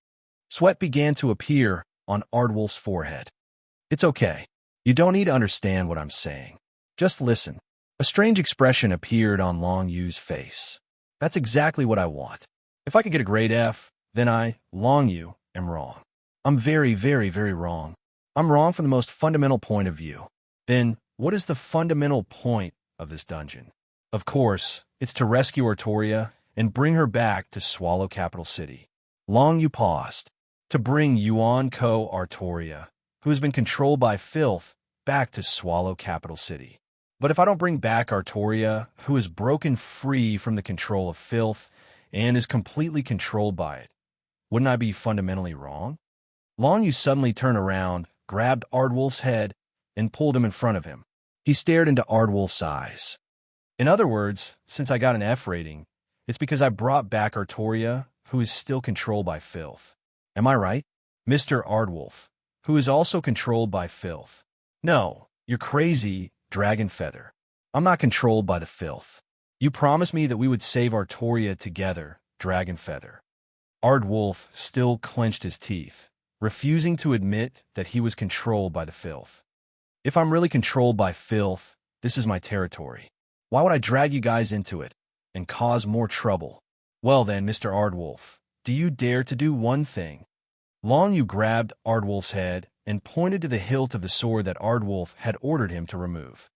Sweat began to appear on Ardwolf's forehead. It's okay. You don't need to understand what I'm saying. Just listen. A strange expression appeared on Longyu's face. That's exactly what I want. If I could get a grade F, then I, Longyu, am wrong. I'm very, very, very wrong. I'm wrong from the most fundamental point of view. Then, what is the fundamental point of this dungeon? Of course, it's to rescue Artoria and bring her back to Swallow Capital City. Longyu paused. To bring Yuan-Ko Artoria, who has been controlled by filth, back to Swallow Capital City. But if I don't bring back Artoria, who is broken free from the control of filth, and is completely controlled by it, wouldn't I be fundamentally wrong? Long Yu suddenly turned around, grabbed Ardwolf's head, and pulled him in front of him. He stared into Ardwolf's eyes. In other words, since I got an F rating, it's because I brought back Artoria, who is still controlled by filth. Am I right? Mr. Ardwolf, who is also controlled by filth. No, you're crazy, Dragon Feather. I'm not controlled by the filth. You promised me that we would save Artoria together, Dragon Feather. Ardwolf still clenched his teeth, refusing to admit that he was controlled by the filth. If I'm really controlled by filth, this is my territory. Why would I drag you guys into it and cause more trouble? Well then, Mr. Ardwolf, do you dare to do one thing? Long Yu grabbed Ardwolf's head and pointed to the hilt of the sword that Ardwolf had ordered him to remove.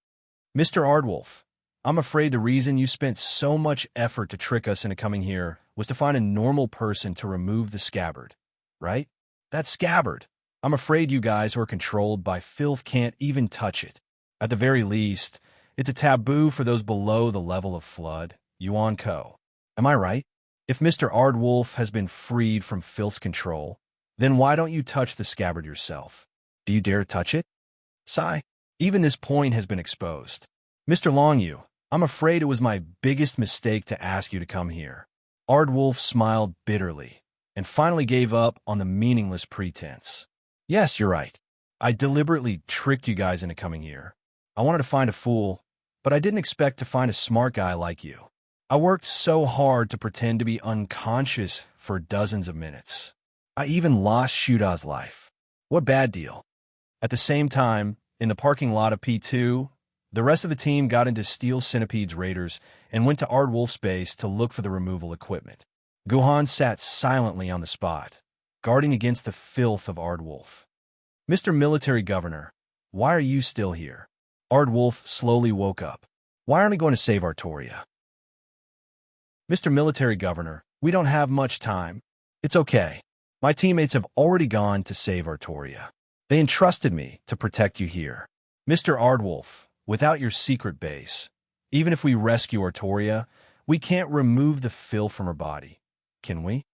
Mr. Ardwolf, I'm afraid the reason you spent so much effort to trick us into coming here was to find a normal person to remove the scabbard, right? That scabbard. I'm afraid you guys who are controlled by filth can't even touch it. At the very least, it's a taboo for those below the level of flood, Yuan Ko. Am I right? If Mr. Ardwolf has been freed from filth's control, then why don't you touch the scabbard yourself? Do you dare touch it? Sigh. Even this point has been exposed. Mr. Longyu, I'm afraid it was my biggest mistake to ask you to come here. Ardwolf smiled bitterly and finally gave up on the meaningless pretense. Yes, you're right. I deliberately tricked you guys into coming here. I wanted to find a fool, but I didn't expect to find a smart guy like you. I worked so hard to pretend to be unconscious for dozens of minutes. I even lost Shuda's life. What bad deal. At the same time, in the parking lot of P2, the rest of the team got into Steel Centipede's raiders and went to Ardwolf's base to look for the removal equipment. Guhan sat silently on the spot, guarding against the filth of Ardwolf. Mr. Military Governor, why are you still here? Ardwolf slowly woke up. Why aren't we going to save Artoria? Mr. Military Governor, we don't have much time. It's okay. My teammates have already gone to save Artoria. They entrusted me to protect you here. Mr. Ardwolf, without your secret base, even if we rescue Artoria, we can't remove the filth from her body, can we?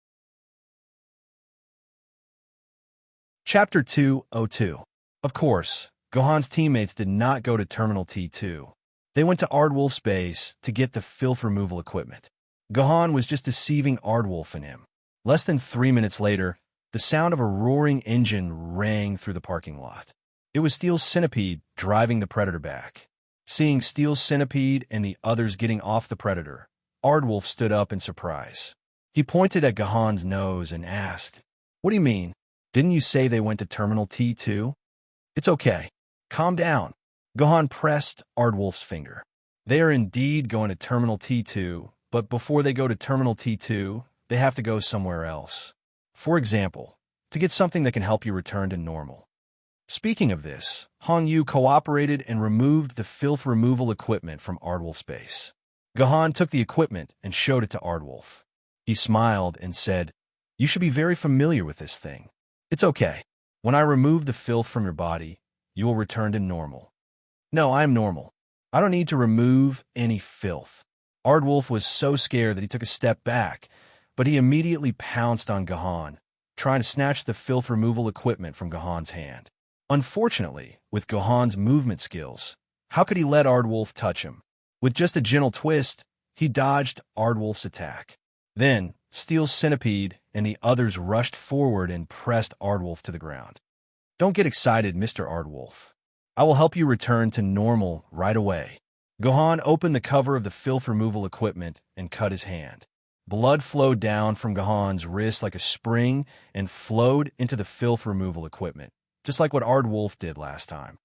Chapter 202. Of course, Gohan's teammates did not go to Terminal T2. They went to Ardwolf's base to get the filth removal equipment. Gohan was just deceiving Ardwolf and him. Less than 3 minutes later, the sound of a roaring engine rang through the parking lot. It was Steel Centipede driving the Predator back. Seeing Steel Centipede and the others getting off the Predator, Ardwolf stood up in surprise. He pointed at Gohan's nose and asked, "What do you mean? Didn't you say they went to Terminal T2? It's okay. Calm down." Gohan pressed Ardwolf's finger. They are indeed going to Terminal T2, but before they go to Terminal T2, they have to go somewhere else. For example, to get something that can help you return to normal. Speaking of this, Han Yu cooperated and removed the filth removal equipment from Ardwolf's base. Gohan took the equipment and showed it to Ardwolf. He smiled and said, "You should be very familiar with this thing. It's okay. When I remove the filth from your body, you will return to normal." "No, I am normal. I don't need to remove any filth." Ardwolf was so scared that he took a step back, but he immediately pounced on Gohan, trying to snatch the filth removal equipment from Gohan's hand. Unfortunately, with Gohan's movement skills, how could he let Ardwolf touch him? With just a gentle twist, he dodged Ardwolf's attack. Then, Steel Centipede and the others rushed forward and pressed Ardwolf to the ground. "Don't get excited, Mr. Ardwolf. I will help you return to normal right away." Gohan opened the cover of the filth removal equipment and cut his hand. Blood flowed down from Gohan's wrist like a spring and flowed into the filth removal equipment, just like what Ardwolf did last time.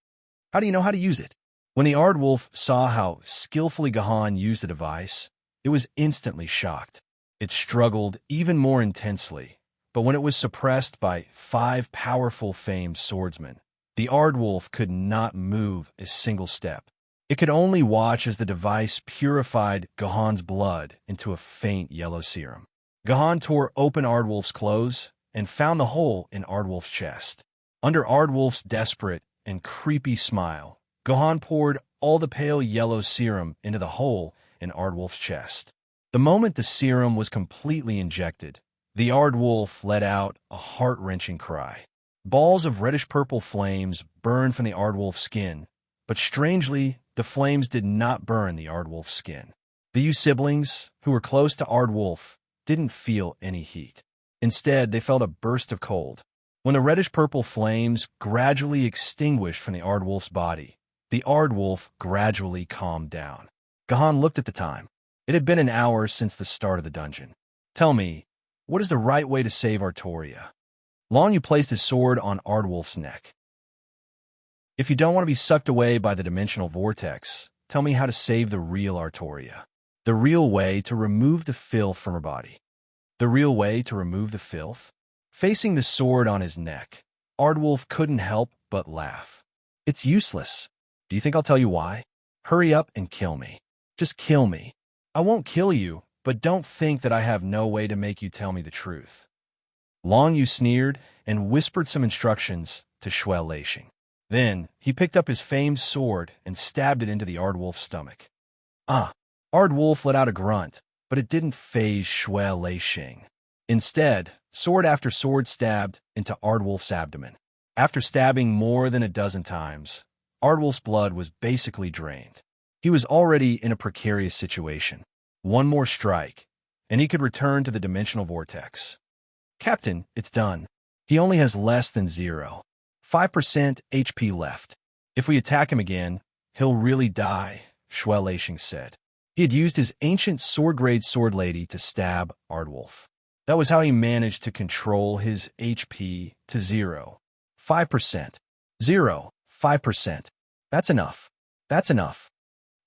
"How do you know how to use it?" When the Ardwolf saw how skillfully Gohan used the device, it was instantly shocked. It struggled even more intensely, but when it was suppressed by 5 powerful famed swordsmen, the Ardwolf could not move a single step. It could only watch as the device purified Gohan's blood into a faint yellow serum. Gohan tore open Ardwolf's clothes and found the hole in Ardwolf's chest. Under Ardwolf's desperate and creepy smile, Gohan poured all the pale yellow serum into the hole in Ardwolf's chest. The moment the serum was completely injected, the Aardwolf let out a heart-wrenching cry. Balls of reddish-purple flames burned from the Aardwolf's skin, but strangely, the flames did not burn the Aardwolf's skin. The Yu siblings, who were close to Aardwolf, didn't feel any heat. Instead, they felt a burst of cold. When the reddish-purple flames gradually extinguished from the Aardwolf's body, the Aardwolf gradually calmed down. Gahan looked at the time. It had been an hour since the start of the dungeon. Tell me, what is the right way to save Artoria? Long Yu placed his sword on Aardwolf's neck. If you don't want to be sucked away by the dimensional vortex, tell me how to save the real Artoria. The real way to remove the filth from her body. The real way to remove the filth? Facing the sword on his neck, Aardwolf couldn't help but laugh. It's useless. Do you think I'll tell you why? Hurry up and kill me. Just kill me. I won't kill you, but don't think that I have no way to make you tell me the truth. Long Yu sneered and whispered some instructions to Shui Leixing. Then, he picked up his famed sword and stabbed it into the Aardwolf's stomach. Aardwolf let out a grunt, but it didn't faze Shui Leixing. Instead, sword after sword stabbed into Aardwolf's abdomen. After stabbing more than a dozen times, Aardwolf's blood was basically drained. He was already in a precarious situation. One more strike, and he could return to the dimensional vortex. Captain, it's done. He only has less than 0.5% HP left. If we attack him again, he'll really die, Shui Leixing said. He had used his ancient sword-grade sword lady to stab Aardwolf. That was how he managed to control his HP to 0.5%. 0.5%. That's enough. That's enough.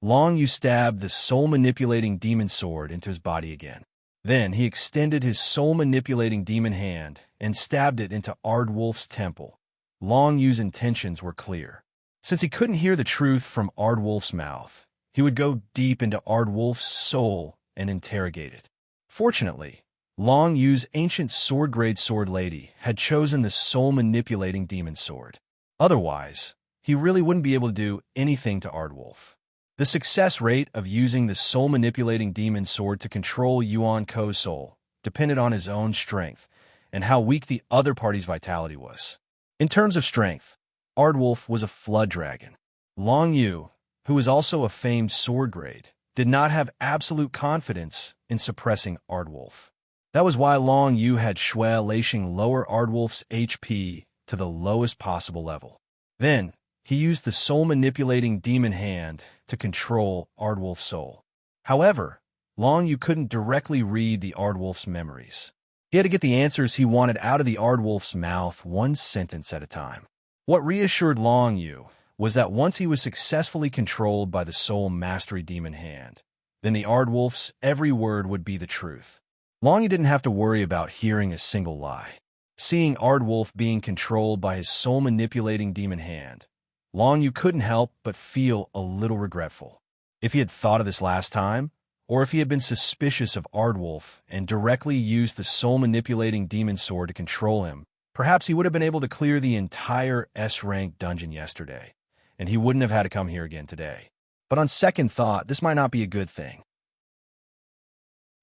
Long Yu stabbed the soul-manipulating demon sword into his body again. Then he extended his soul-manipulating demon hand and stabbed it into Aardwolf's temple. Long Yu's intentions were clear. Since he couldn't hear the truth from Aardwolf's mouth, he would go deep into Aardwolf's soul and interrogate it. Fortunately, Long Yu's ancient sword-grade sword lady had chosen the soul-manipulating demon sword. Otherwise, he really wouldn't be able to do anything to Aardwolf. The success rate of using the soul-manipulating demon sword to control Yuan Ko's soul depended on his own strength and how weak the other party's vitality was. In terms of strength, Aardwolf was a flood dragon. Long Yu, who was also a famed sword grade, did not have absolute confidence in suppressing Aardwolf. That was why Long Yu had Shui Leixing lower Aardwolf's HP to the lowest possible level. Then, he used the soul-manipulating demon hand to control Aardwolf's soul. However, Long Yu couldn't directly read the Aardwolf's memories. He had to get the answers he wanted out of the Aardwolf's mouth one sentence at a time. What reassured Long Yu was that once he was successfully controlled by the soul mastery demon hand, then the Aardwolf's every word would be the truth. Long Yu didn't have to worry about hearing a single lie. Seeing Aardwolf being controlled by his soul-manipulating demon hand, Long Yu couldn't help but feel a little regretful. If he had thought of this last time, or if he had been suspicious of Aardwolf and directly used the soul-manipulating demon sword to control him, perhaps he would have been able to clear the entire S-rank dungeon yesterday, and he wouldn't have had to come here again today. But on second thought, this might not be a good thing.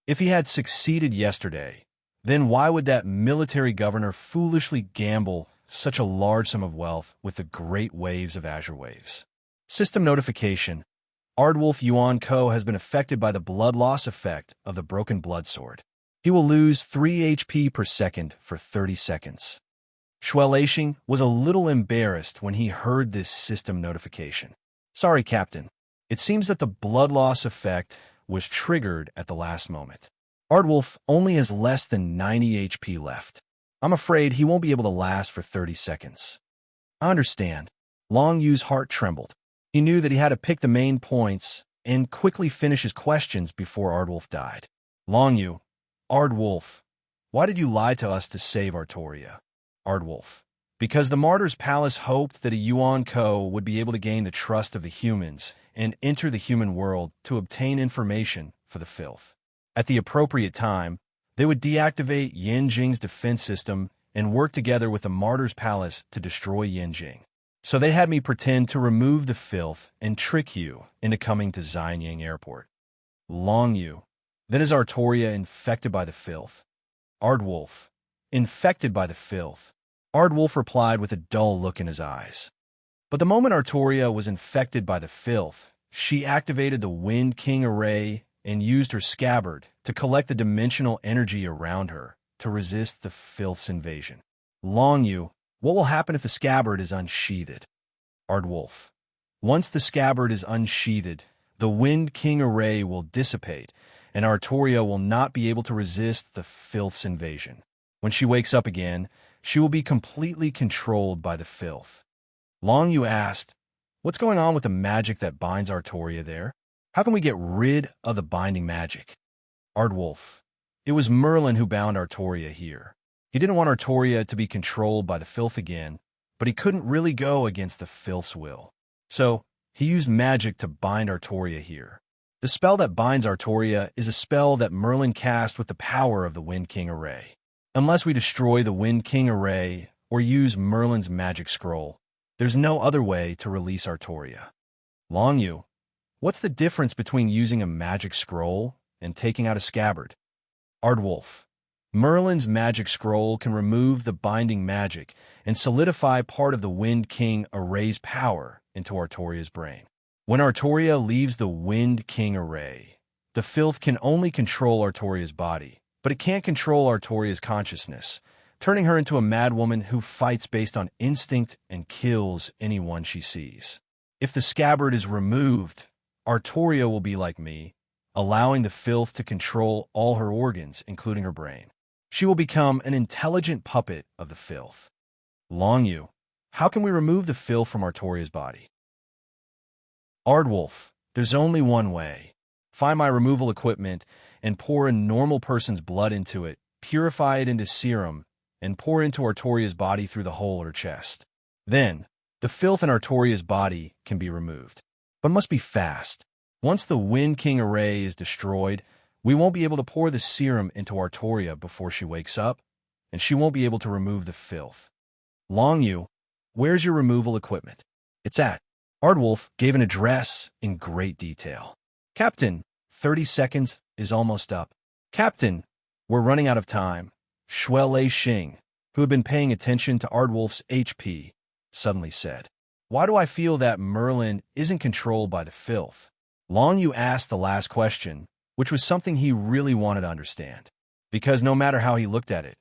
If he had succeeded yesterday, then why would that military governor foolishly gamble such a large sum of wealth with the great waves of Azure Waves? System notification. Aardwolf Yuan Ko has been affected by the blood loss effect of the broken blood sword. He will lose 3 HP per second for 30 seconds. Shui Leixing was a little embarrassed when he heard this system notification. Sorry, Captain. It seems that the blood loss effect was triggered at the last moment. Aardwolf only has less than 90 HP left. I'm afraid he won't be able to last for 30 seconds. I understand. Long Yu's heart trembled. He knew that he had to pick the main points and quickly finish his questions before Aardwolf died. Long Yu, Aardwolf, why did you lie to us to save Artoria? Aardwolf, because the Martyr's Palace hoped that a Yuan Ko would be able to gain the trust of the humans and enter the human world to obtain information for the filth. At the appropriate time, they would deactivate Yanjing's defense system and work together with the Martyr's Palace to destroy Yanjing. So they had me pretend to remove the filth and trick you into coming to Xianyang Airport. Long Yu, Then is Artoria infected by the filth? Ardwolf. Infected by the filth. Ardwolf replied with a dull look in his eyes. But the moment Artoria was infected by the filth, she activated the Wind King array and used her scabbard to collect the dimensional energy around her to resist the filth's invasion. Longyu, what will happen if the scabbard is unsheathed? Ardwolf. Once the scabbard is unsheathed, the Wind King array will dissipate, and Artoria will not be able to resist the filth's invasion. When she wakes up again, she will be completely controlled by the filth. Longyu asked, what's going on with the magic that binds Artoria there? How can we get rid of the binding magic? Ardwolf. It was Merlin who bound Artoria here. He didn't want Artoria to be controlled by the filth again, but he couldn't really go against the filth's will. So, he used magic to bind Artoria here. The spell that binds Artoria is a spell that Merlin cast with the power of the Wind King array. Unless we destroy the Wind King array or use Merlin's magic scroll, there's no other way to release Artoria. Longyu, what's the difference between using a magic scroll and taking out a scabbard? Ardwolf. Merlin's magic scroll can remove the binding magic and solidify part of the Wind King array's power into Artoria's brain. When Artoria leaves the Wind King array, the filth can only control Artoria's body, but it can't control Artoria's consciousness, turning her into a madwoman who fights based on instinct and kills anyone she sees. If the scabbard is removed, Artoria will be like me, allowing the filth to control all her organs, including her brain. She will become an intelligent puppet of the filth. Longyu, how can we remove the filth from Artoria's body? Ardwolf, there's only one way. Find my removal equipment and pour a normal person's blood into it, purify it into serum, and pour into Artoria's body through the hole in her chest. Then, the filth in Artoria's body can be removed. But must be fast. Once the Wind King array is destroyed, we won't be able to pour the serum into Artoria before she wakes up, and she won't be able to remove the filth. Longyu, where's your removal equipment? It's at. Ardwolf gave an address in great detail. Captain, 30 seconds is almost up. Captain, we're running out of time. Shuelei Xing, who had been paying attention to Ardwolf's HP, suddenly said, why do I feel that Merlin isn't controlled by the filth? Longyu asked the last question, which was something he really wanted to understand. Because no matter how he looked at it,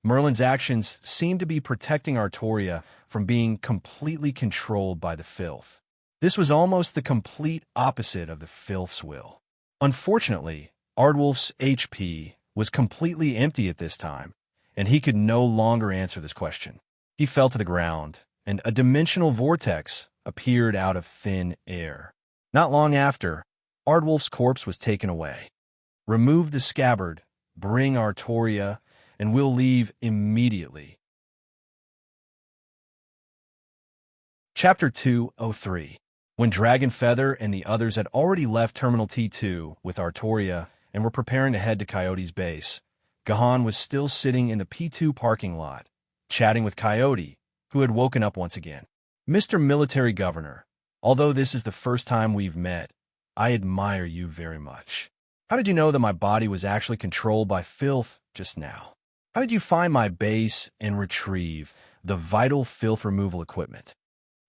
Merlin's actions seemed to be protecting Artoria from being completely controlled by the filth. This was almost the complete opposite of the filth's will. Unfortunately, Ardwolf's HP was completely empty at this time, and he could no longer answer this question. He fell to the ground, and a dimensional vortex appeared out of thin air. Not long after, Ardwolf's corpse was taken away. Remove the scabbard, bring Artoria, and we'll leave immediately. Chapter 203. When Dragonfeather and the others had already left Terminal T2 with Artoria and were preparing to head to Coyote's base, Gahan was still sitting in the P2 parking lot, chatting with Coyote, who had woken up once again. Mr. Military Governor, although this is the first time we've met, I admire you very much. How did you know that my body was actually controlled by filth just now? How did you find my base and retrieve the vital filth removal equipment?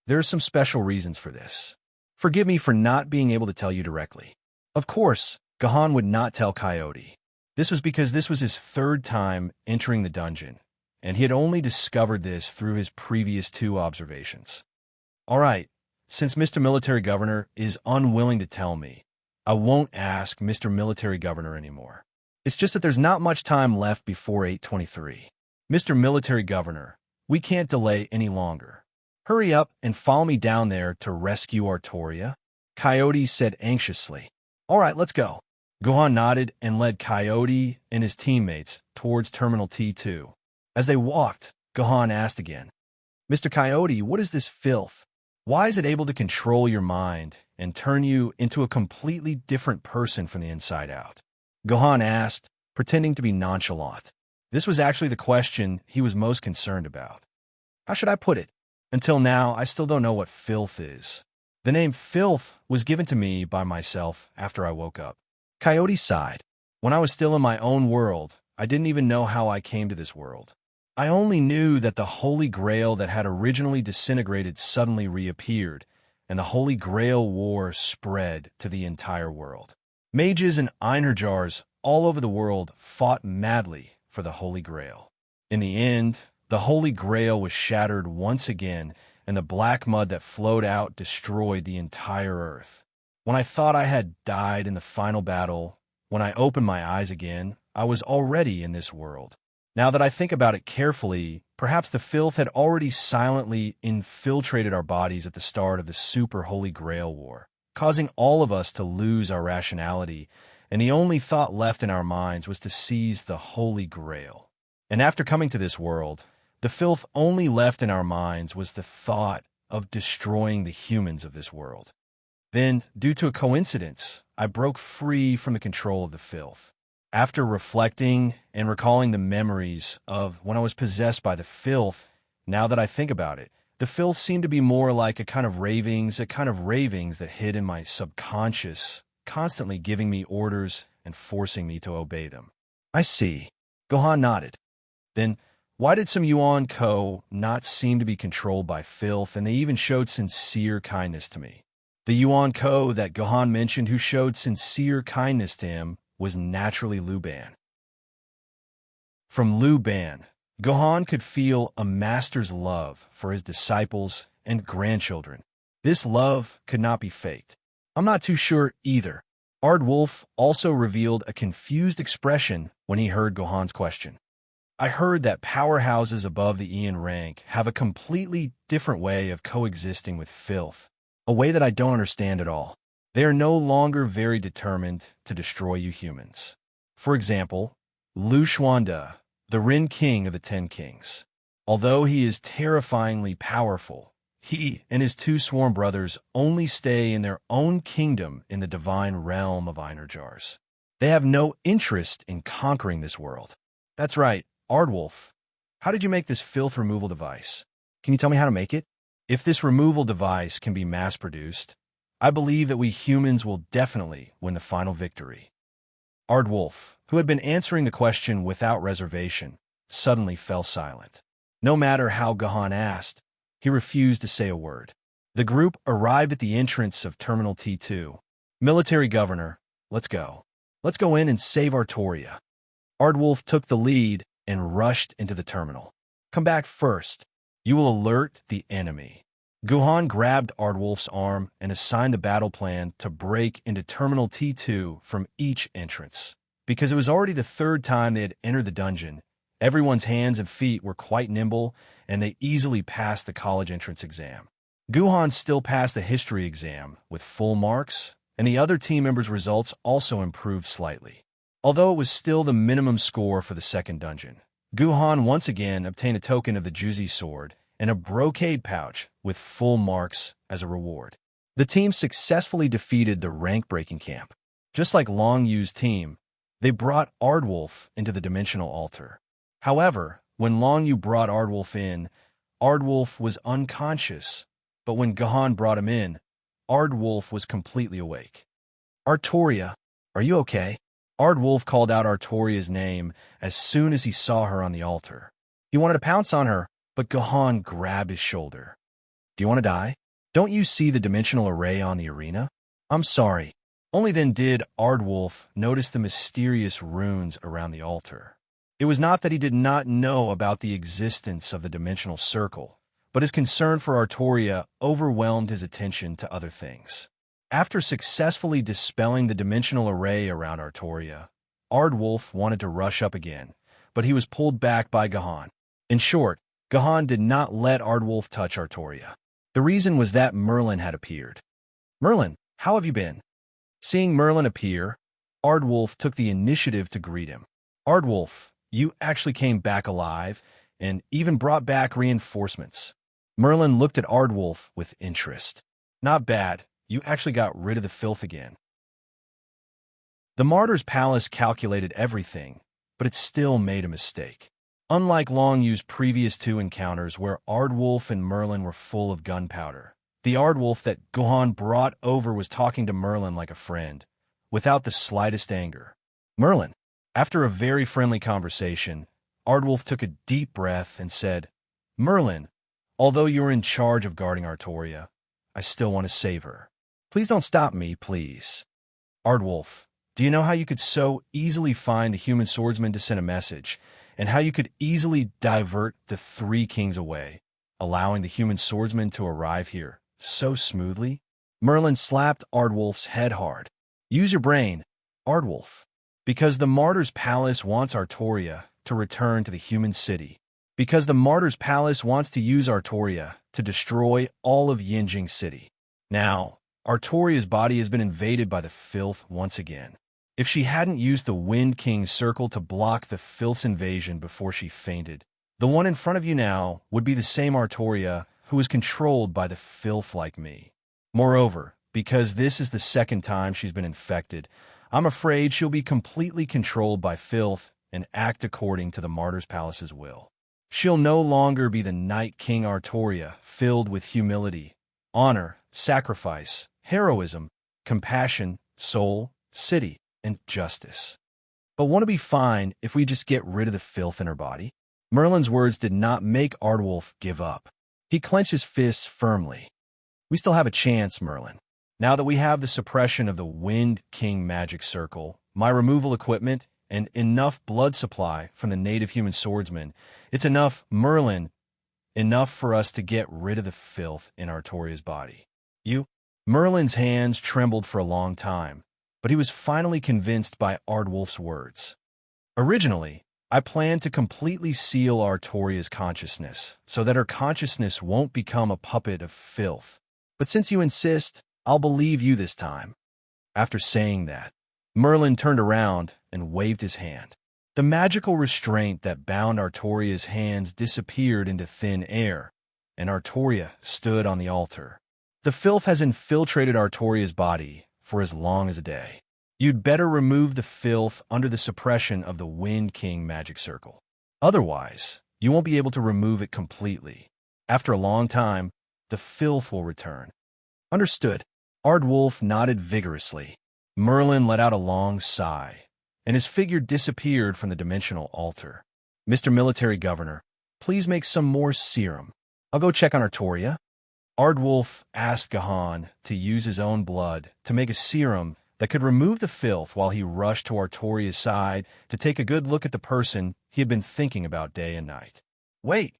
There are some special reasons for this. Forgive me for not being able to tell you directly. Of course, Gahan would not tell Coyote. This was because this was his third time entering the dungeon, and he had only discovered this through his previous 2 observations. All right, since Mr. Military Governor is unwilling to tell me, I won't ask Mr. Military Governor anymore. It's just that there's not much time left before 8:23. Mr. Military Governor, we can't delay any longer. Hurry up and follow me down there to rescue Artoria, Coyote said anxiously. All right, let's go. Gohan nodded and led Coyote and his teammates towards Terminal T2. As they walked, Gohan asked again, Mr. Coyote, what is this filth? Why is it able to control your mind and turn you into a completely different person from the inside out? Gohan asked, pretending to be nonchalant. This was actually the question he was most concerned about. How should I put it? Until now, I still don't know what filth is. The name filth was given to me by myself after I woke up. Coyote sighed. When I was still in my own world, I didn't even know how I came to this world. I only knew that the Holy Grail that had originally disintegrated suddenly reappeared, and the Holy Grail War spread to the entire world. Mages and Einherjars all over the world fought madly for the Holy Grail. In the end, the Holy Grail was shattered once again, and the black mud that flowed out destroyed the entire earth. When I thought I had died in the final battle, when I opened my eyes again, I was already in this world. Now that I think about it carefully, perhaps the filth had already silently infiltrated our bodies at the start of the Super Holy Grail War, causing all of us to lose our rationality, and the only thought left in our minds was to seize the Holy Grail. And after coming to this world, the filth only left in our minds was the thought of destroying the humans of this world. Then, due to a coincidence, I broke free from the control of the filth. After reflecting and recalling the memories of when I was possessed by the filth, now that I think about it, the filth seemed to be more like a kind of ravings that hid in my subconscious, constantly giving me orders and forcing me to obey them. I see. Gohan nodded. Then, why did some Yuan Ko not seem to be controlled by filth, and they even showed sincere kindness to me? The Yuan Ko that Gohan mentioned who showed sincere kindness to him was naturally Liu Ban. From Liu Ban, Gohan could feel a master's love for his disciples and grandchildren. This love could not be faked. I'm not too sure either. Ardwolf also revealed a confused expression when he heard Gohan's question. I heard that powerhouses above the Ian rank have a completely different way of coexisting with filth, a way that I don't understand at all. They are no longer very determined to destroy you humans. For example, Lu Xuande, the Rin King of the Ten Kings. Although he is terrifyingly powerful, he and his two sworn brothers only stay in their own kingdom in the divine realm of Einherjars. They have no interest in conquering this world. That's right, Ardwolf. How did you make this filth removal device? Can you tell me how to make it? If this removal device can be mass-produced, I believe that we humans will definitely win the final victory. Ardwolf, who had been answering the question without reservation, suddenly fell silent. No matter how Gohan asked, he refused to say a word. The group arrived at the entrance of Terminal T2. Military Governor, let's go. Let's go in and save Artoria. Ardwolf took the lead and rushed into the terminal. Come back first. You will alert the enemy. Gohan grabbed Ardwolf's arm and assigned the battle plan to break into Terminal T2 from each entrance. Because it was already the third time they had entered the dungeon, everyone's hands and feet were quite nimble, and they easily passed the college entrance exam. Gohan still passed the history exam with full marks, and the other team members' results also improved slightly. Although it was still the minimum score for the second dungeon, Gohan once again obtained a token of the Juzi sword and a brocade pouch with full marks as a reward. The team successfully defeated the rank-breaking camp. Just like Long Yu's team, they brought Ardwolf into the dimensional altar. However, when Long Yu brought Ardwolf in, Ardwolf was unconscious, but when Gohan brought him in, Ardwolf was completely awake. Artoria, are you okay? Ardwolf called out Artoria's name as soon as he saw her on the altar. He wanted to pounce on her, but Gohan grabbed his shoulder. Do you want to die? Don't you see the dimensional array on the arena? I'm sorry. Only then did Ardwolf notice the mysterious runes around the altar. It was not that he did not know about the existence of the dimensional circle, but his concern for Artoria overwhelmed his attention to other things. After successfully dispelling the dimensional array around Artoria, Ardwolf wanted to rush up again, but he was pulled back by Gohan. In short, Gohan did not let Ardwolf touch Artoria. The reason was that Merlin had appeared. Merlin, how have you been? Seeing Merlin appear, Ardwolf took the initiative to greet him. Ardwolf, you actually came back alive and even brought back reinforcements. Merlin looked at Ardwolf with interest. Not bad. You actually got rid of the filth again. The Martyr's Palace calculated everything, but it still made a mistake. Unlike Long Yu's previous two encounters where Ardwolf and Merlin were full of gunpowder, the Ardwolf that Gohan brought over was talking to Merlin like a friend, without the slightest anger. Merlin. After a very friendly conversation, Ardwolf took a deep breath and said, Merlin, although you're in charge of guarding Artoria, I still want to save her. Please don't stop me, please. Ardwolf, do you know how you could so easily find the human swordsman to send a message, and how you could easily divert the three kings away, allowing the human swordsman to arrive here so smoothly? Merlin slapped Ardwolf's head hard. Use your brain, Ardwolf. Because the Martyr's Palace wants Artoria to return to the human city. Because the Martyr's Palace wants to use Artoria to destroy all of Yinjing City. Now, Artoria's body has been invaded by the filth once again. If she hadn't used the Wind King's circle to block the filth's invasion before she fainted, the one in front of you now would be the same Artoria who was controlled by the filth like me. Moreover, because this is the second time she's been infected, I'm afraid she'll be completely controlled by filth and act according to the Martyr's Palace's will. She'll no longer be the Night King Artoria, filled with humility, honor, sacrifice, heroism, compassion, soul, city, and justice. But won't it be fine if we just get rid of the filth in her body? Merlin's words did not make Ardwolf give up. He clenched his fists firmly. We still have a chance, Merlin. Now that we have the suppression of the Wind King magic circle, my removal equipment, and enough blood supply from the native human swordsman, it's enough, Merlin, enough for us to get rid of the filth in Artoria's body. You? Merlin's hands trembled for a long time, but he was finally convinced by Ardwolf's words. Originally, I planned to completely seal Artoria's consciousness, so that her consciousness won't become a puppet of filth. But since you insist, I'll believe you this time. After saying that, Merlin turned around and waved his hand. The magical restraint that bound Artoria's hands disappeared into thin air, and Artoria stood on the altar. The filth has infiltrated Artoria's body for as long as a day. You'd better remove the filth under the suppression of the Wind King magic circle. Otherwise, you won't be able to remove it completely. After a long time, the filth will return. Understood. Ardwolf nodded vigorously. Merlin let out a long sigh, and his figure disappeared from the dimensional altar. Mr. Military Governor, please make some more serum. I'll go check on Artoria. Ardwolf asked Gahan to use his own blood to make a serum that could remove the filth while he rushed to Artoria's side to take a good look at the person he had been thinking about day and night. Wait!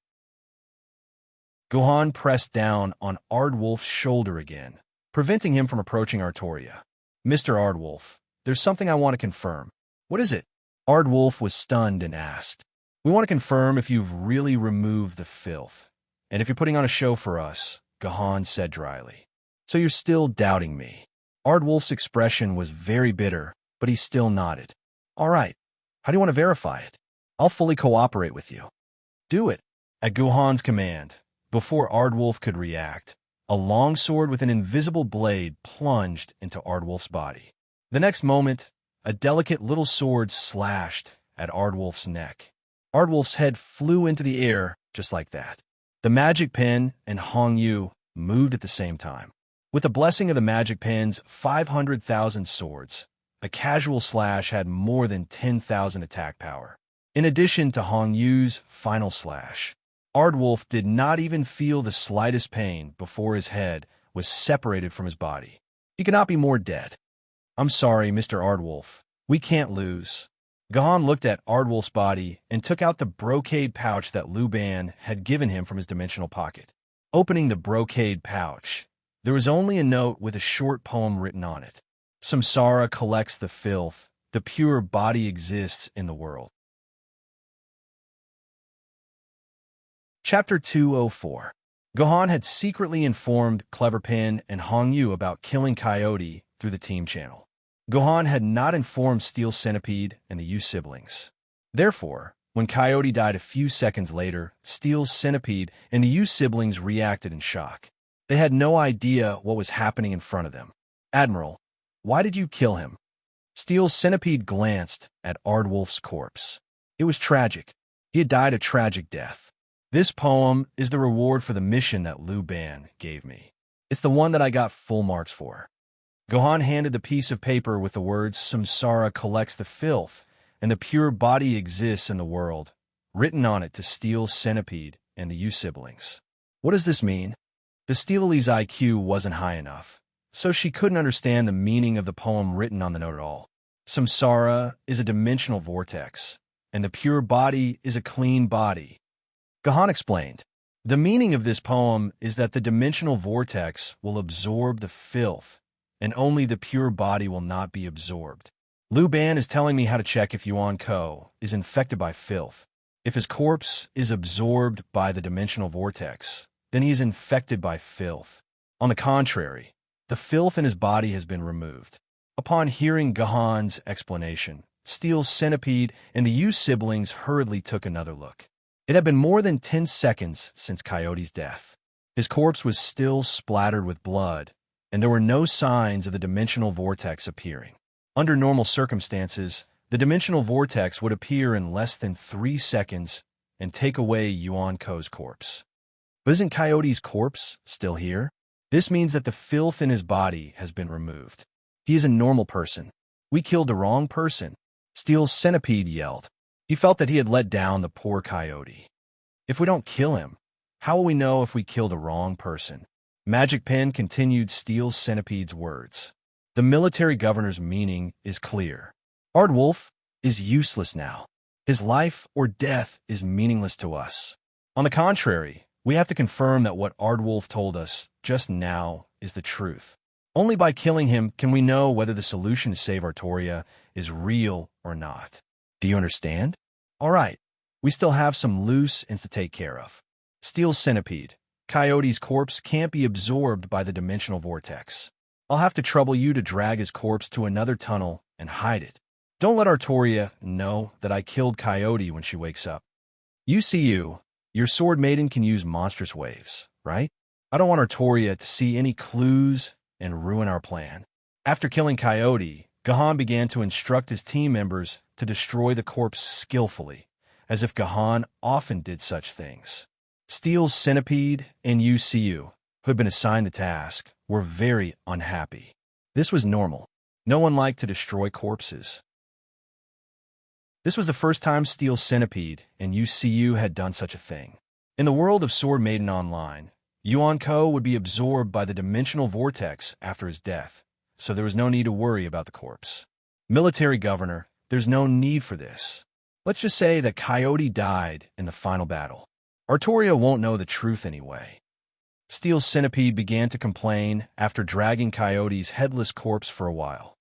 Gahan pressed down on Ardwolf's shoulder again, preventing him from approaching Artoria. Mr. Ardwolf, there's something I want to confirm. What is it? Ardwolf was stunned and asked. We want to confirm if you've really removed the filth, and if you're putting on a show for us, Gahan said dryly. So you're still doubting me. Ardwolf's expression was very bitter, but he still nodded. All right. How do you want to verify it? I'll fully cooperate with you. Do it. At Gahan's command, before Ardwolf could react, a long sword with an invisible blade plunged into Ardwolf's body. The next moment, a delicate little sword slashed at Ardwolf's neck. Ardwolf's head flew into the air just like that. The magic pen and Hong Yu moved at the same time. With the blessing of the magic pen's 500,000 swords, a casual slash had more than 10,000 attack power. In addition to Hong Yu's final slash, Ardwolf did not even feel the slightest pain before his head was separated from his body. He could not be more dead. I'm sorry, Mr. Ardwolf. We can't lose. Gahan looked at Ardwolf's body and took out the brocade pouch that Liu Ban had given him from his dimensional pocket. Opening the brocade pouch, there was only a note with a short poem written on it. Samsara collects the filth. The pure body exists in the world. Chapter 204. Gahan had secretly informed Clever Pen and Hong Yu about killing Coyote through the team channel. Gahan had not informed Steel Centipede and the Yu siblings. Therefore, when Coyote died a few seconds later, Steel Centipede and the Yu siblings reacted in shock. They had no idea what was happening in front of them. Admiral, why did you kill him? Steel Centipede glanced at Ardwolf's corpse. It was tragic. He had died a tragic death. This poem is the reward for the mission that Liu Ban gave me. It's the one that I got full marks for. Gohan handed the piece of paper with the words, "Samsara collects the filth, and the pure body exists in the world," written on it to Steel Centipede and the U siblings. What does this mean? The Steely's IQ wasn't high enough, so she couldn't understand the meaning of the poem written on the note at all. Samsara is a dimensional vortex, and the pure body is a clean body. Gohan explained, the meaning of this poem is that the dimensional vortex will absorb the filth, and only the pure body will not be absorbed. Liu Ban is telling me how to check if Yuan Ko is infected by filth. If his corpse is absorbed by the dimensional vortex, then he is infected by filth. On the contrary, the filth in his body has been removed. Upon hearing Gohan's explanation, Steel Centipede and the U siblings hurriedly took another look. It had been more than 10 seconds since Coyote's death. His corpse was still splattered with blood, and there were no signs of the dimensional vortex appearing. Under normal circumstances, the dimensional vortex would appear in less than 3 seconds and take away Yuan Ko's corpse. But isn't Coyote's corpse still here? This means that the filth in his body has been removed. He is a normal person. We killed the wrong person, Steel Centipede yelled. He felt that he had let down the poor Coyote. If we don't kill him, how will we know if we kill the wrong person? Magic Pen continued Steel Centipede's words. The military governor's meaning is clear. Ardwolf is useless now. His life or death is meaningless to us. On the contrary, we have to confirm that what Ardwolf told us just now is the truth. Only by killing him can we know whether the solution to save Artoria is real or not. Do you understand? All right, we still have some loose ends to take care of. Steel Centipede, Coyote's corpse can't be absorbed by the dimensional vortex. I'll have to trouble you to drag his corpse to another tunnel and hide it. Don't let Artoria know that I killed Coyote when she wakes up. You, your sword maiden can use monstrous waves, right? I don't want Artoria to see any clues and ruin our plan. After killing Coyote, Gohan began to instruct his team members to destroy the corpse skillfully, as if Gohan often did such things. Steel Centipede and UCU, who had been assigned the task, were very unhappy. This was normal. No one liked to destroy corpses. This was the first time Steel Centipede and UCU had done such a thing. In the world of Sword Maiden Online, Yuan Ko would be absorbed by the dimensional vortex after his death, so there was no need to worry about the corpse. Military Governor, there's no need for this. Let's just say that Coyote died in the final battle. Artoria won't know the truth anyway. Steel Centipede began to complain after dragging Coyote's headless corpse for a while.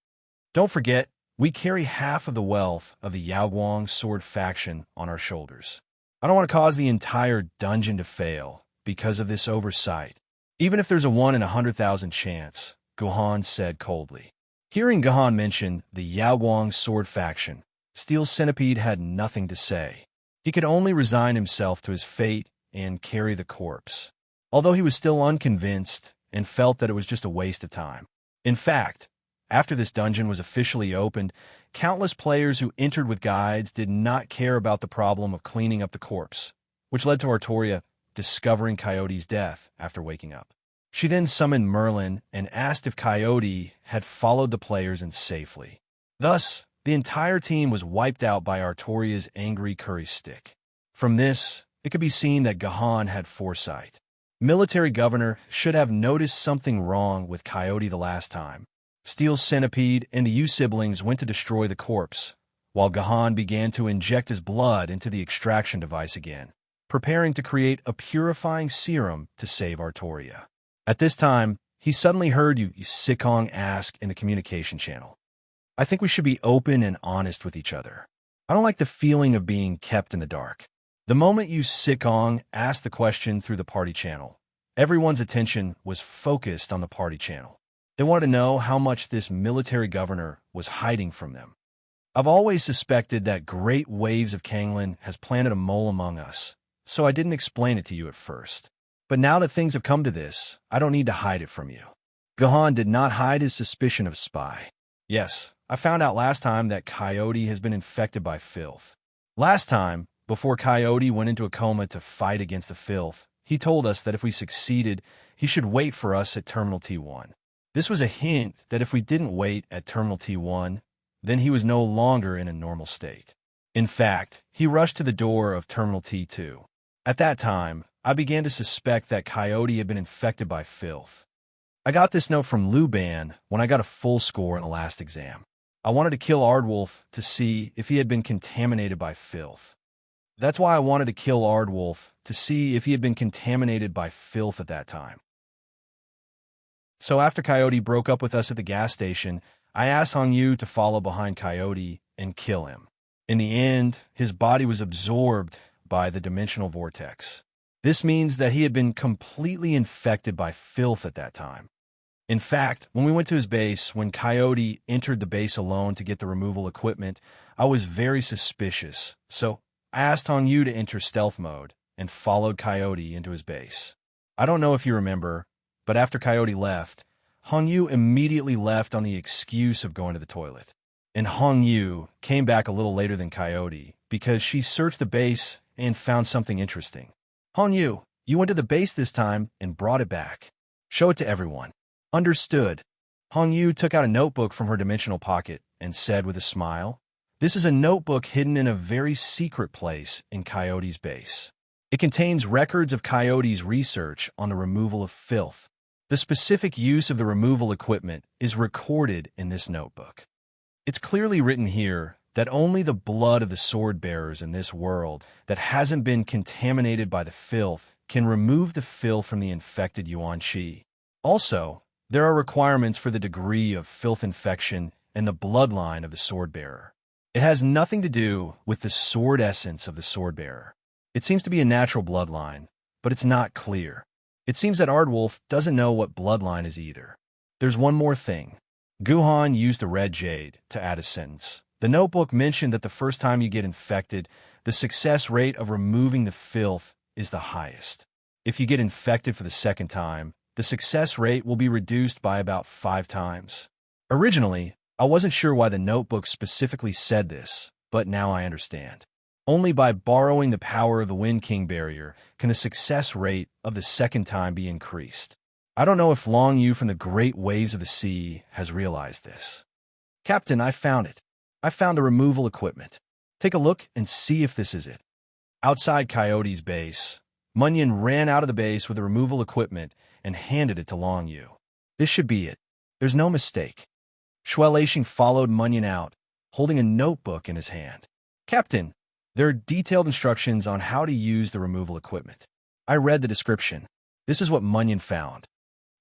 Don't forget, we carry half of the wealth of the Yaoguang sword faction on our shoulders. I don't want to cause the entire dungeon to fail because of this oversight. Even if there's a 1 in 100,000 chance, Gohan said coldly. Hearing Gohan mention the Yaoguang sword faction, Steel Centipede had nothing to say. He could only resign himself to his fate and carry the corpse, although he was still unconvinced and felt that it was just a waste of time. In fact, after this dungeon was officially opened, countless players who entered with guides did not care about the problem of cleaning up the corpse, which led to Artoria discovering Coyote's death after waking up. She then summoned Merlin and asked if Coyote had followed the players in safely. Thus, the entire team was wiped out by Artoria's angry curry stick. From this, it could be seen that Gohan had foresight. Military Governor should have noticed something wrong with Coyote the last time. Steel Centipede and the U siblings went to destroy the corpse, while Gohan began to inject his blood into the extraction device again, preparing to create a purifying serum to save Artoria. At this time, he suddenly heard you Sikong ask in the communication channel. I think we should be open and honest with each other. I don't like the feeling of being kept in the dark. The moment you Sikong asked the question through the party channel, everyone's attention was focused on the party channel. They wanted to know how much this military governor was hiding from them. I've always suspected that great waves of Kanglin has planted a mole among us, so I didn't explain it to you at first. But now that things have come to this, I don't need to hide it from you. Gohan did not hide his suspicion of spy. Yes, I found out last time that Coyote has been infected by filth. Last time, before Coyote went into a coma to fight against the filth, he told us that if we succeeded, he should wait for us at Terminal T1. This was a hint that if we didn't wait at Terminal T1, then he was no longer in a normal state. In fact, he rushed to the door of Terminal T2. At that time, I began to suspect that Coyote had been infected by filth. I got this note from Luban when I got a full score in the last exam. I wanted to kill Aardwolf to see if he had been contaminated by filth. That's why I wanted to kill Aardwolf, to see if he had been contaminated by filth at that time. So after Coyote broke up with us at the gas station, I asked Hong Yu to follow behind Coyote and kill him. In the end, his body was absorbed by the dimensional vortex. This means that he had been completely infected by filth at that time. In fact, when we went to his base, when Coyote entered the base alone to get the removal equipment, I was very suspicious, so I asked Hong Yu to enter stealth mode and followed Coyote into his base. I don't know if you remember, but after Coyote left, Hong Yu immediately left on the excuse of going to the toilet. And Hong Yu came back a little later than Coyote because she searched the base and found something interesting. Hong Yu, you went to the base this time and brought it back. Show it to everyone. Understood. Hong Yu took out a notebook from her dimensional pocket and said with a smile, "This is a notebook hidden in a very secret place in Coyote's base. It contains records of Coyote's research on the removal of filth. The specific use of the removal equipment is recorded in this notebook. It's clearly written here that only the blood of the sword bearers in this world that hasn't been contaminated by the filth can remove the filth from the infected Yuan Qi. Also, there are requirements for the degree of filth infection and the bloodline of the sword bearer. It has nothing to do with the sword essence of the sword bearer. It seems to be a natural bloodline, but it's not clear. It seems that Aardwolf doesn't know what bloodline is either. There's one more thing. Guhan used the red jade to add a sentence. The notebook mentioned that the first time you get infected, the success rate of removing the filth is the highest. If you get infected for the second time, the success rate will be reduced by about 5 times. Originally, I wasn't sure why the notebook specifically said this, but now I understand. Only by borrowing the power of the Wind King barrier can the success rate of the second time be increased. I don't know if Long Yu from the great waves of the sea has realized this. Captain, I found it. I found the removal equipment. Take a look and see if this is it. Outside Coyote's base, Munyon ran out of the base with the removal equipment and handed it to Long Yu. This should be it. There's no mistake. Shuelashing followed Munyon out, holding a notebook in his hand. Captain, there are detailed instructions on how to use the removal equipment. I read the description. This is what Munyon found.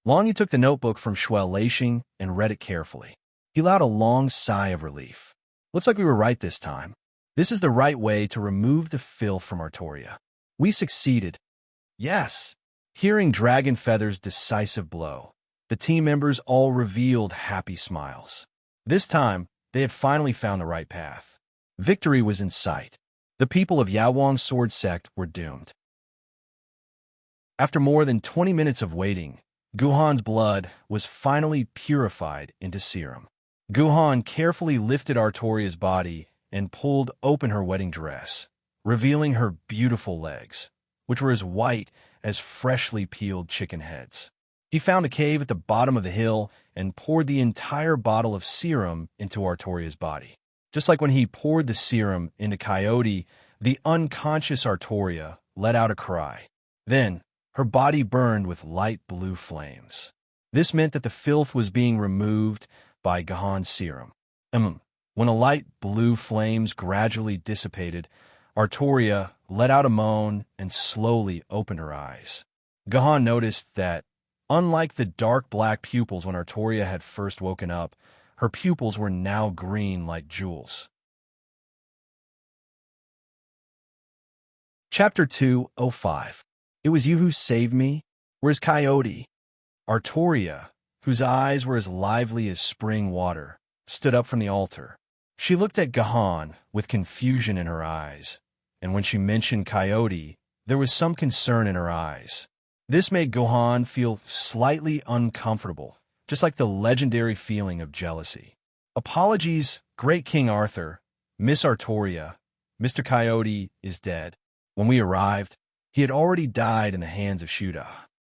Long Yu took the notebook from Shuelashing and read it carefully. He allowed a long sigh of relief. Looks like we were right this time. This is the right way to remove the filth from Artoria. We succeeded. Yes. Hearing Dragon Feather's decisive blow, the team members all revealed happy smiles. This time, they had finally found the right path. Victory was in sight. The people of Yawang's sword sect were doomed. After more than 20 minutes of waiting, Guhan's blood was finally purified into serum. Guhan carefully lifted Artoria's body and pulled open her wedding dress, revealing her beautiful legs, which were as white as freshly peeled chicken heads. He found a cave at the bottom of the hill and poured the entire bottle of serum into Artoria's body. Just like when he poured the serum into Coyote, the unconscious Artoria let out a cry. Then, her body burned with light blue flames. This meant that the filth was being removed by Guhan's serum. When the light blue flames gradually dissipated, Artoria let out a moan and slowly opened her eyes. Guhan noticed that, unlike the dark black pupils when Artoria had first woken up, her pupils were now green like jewels. Chapter 2:05. It was you who saved me? Where's Coyote? Artoria, whose eyes were as lively as spring water, stood up from the altar. She looked at Guhan with confusion in her eyes, and when she mentioned Coyote, there was some concern in her eyes. This made Guhan feel slightly uncomfortable, just like the legendary feeling of jealousy. Apologies, Great King Arthur, Miss Artoria, Mr. Coyote is dead. When we arrived, he had already died in the hands of Shuda.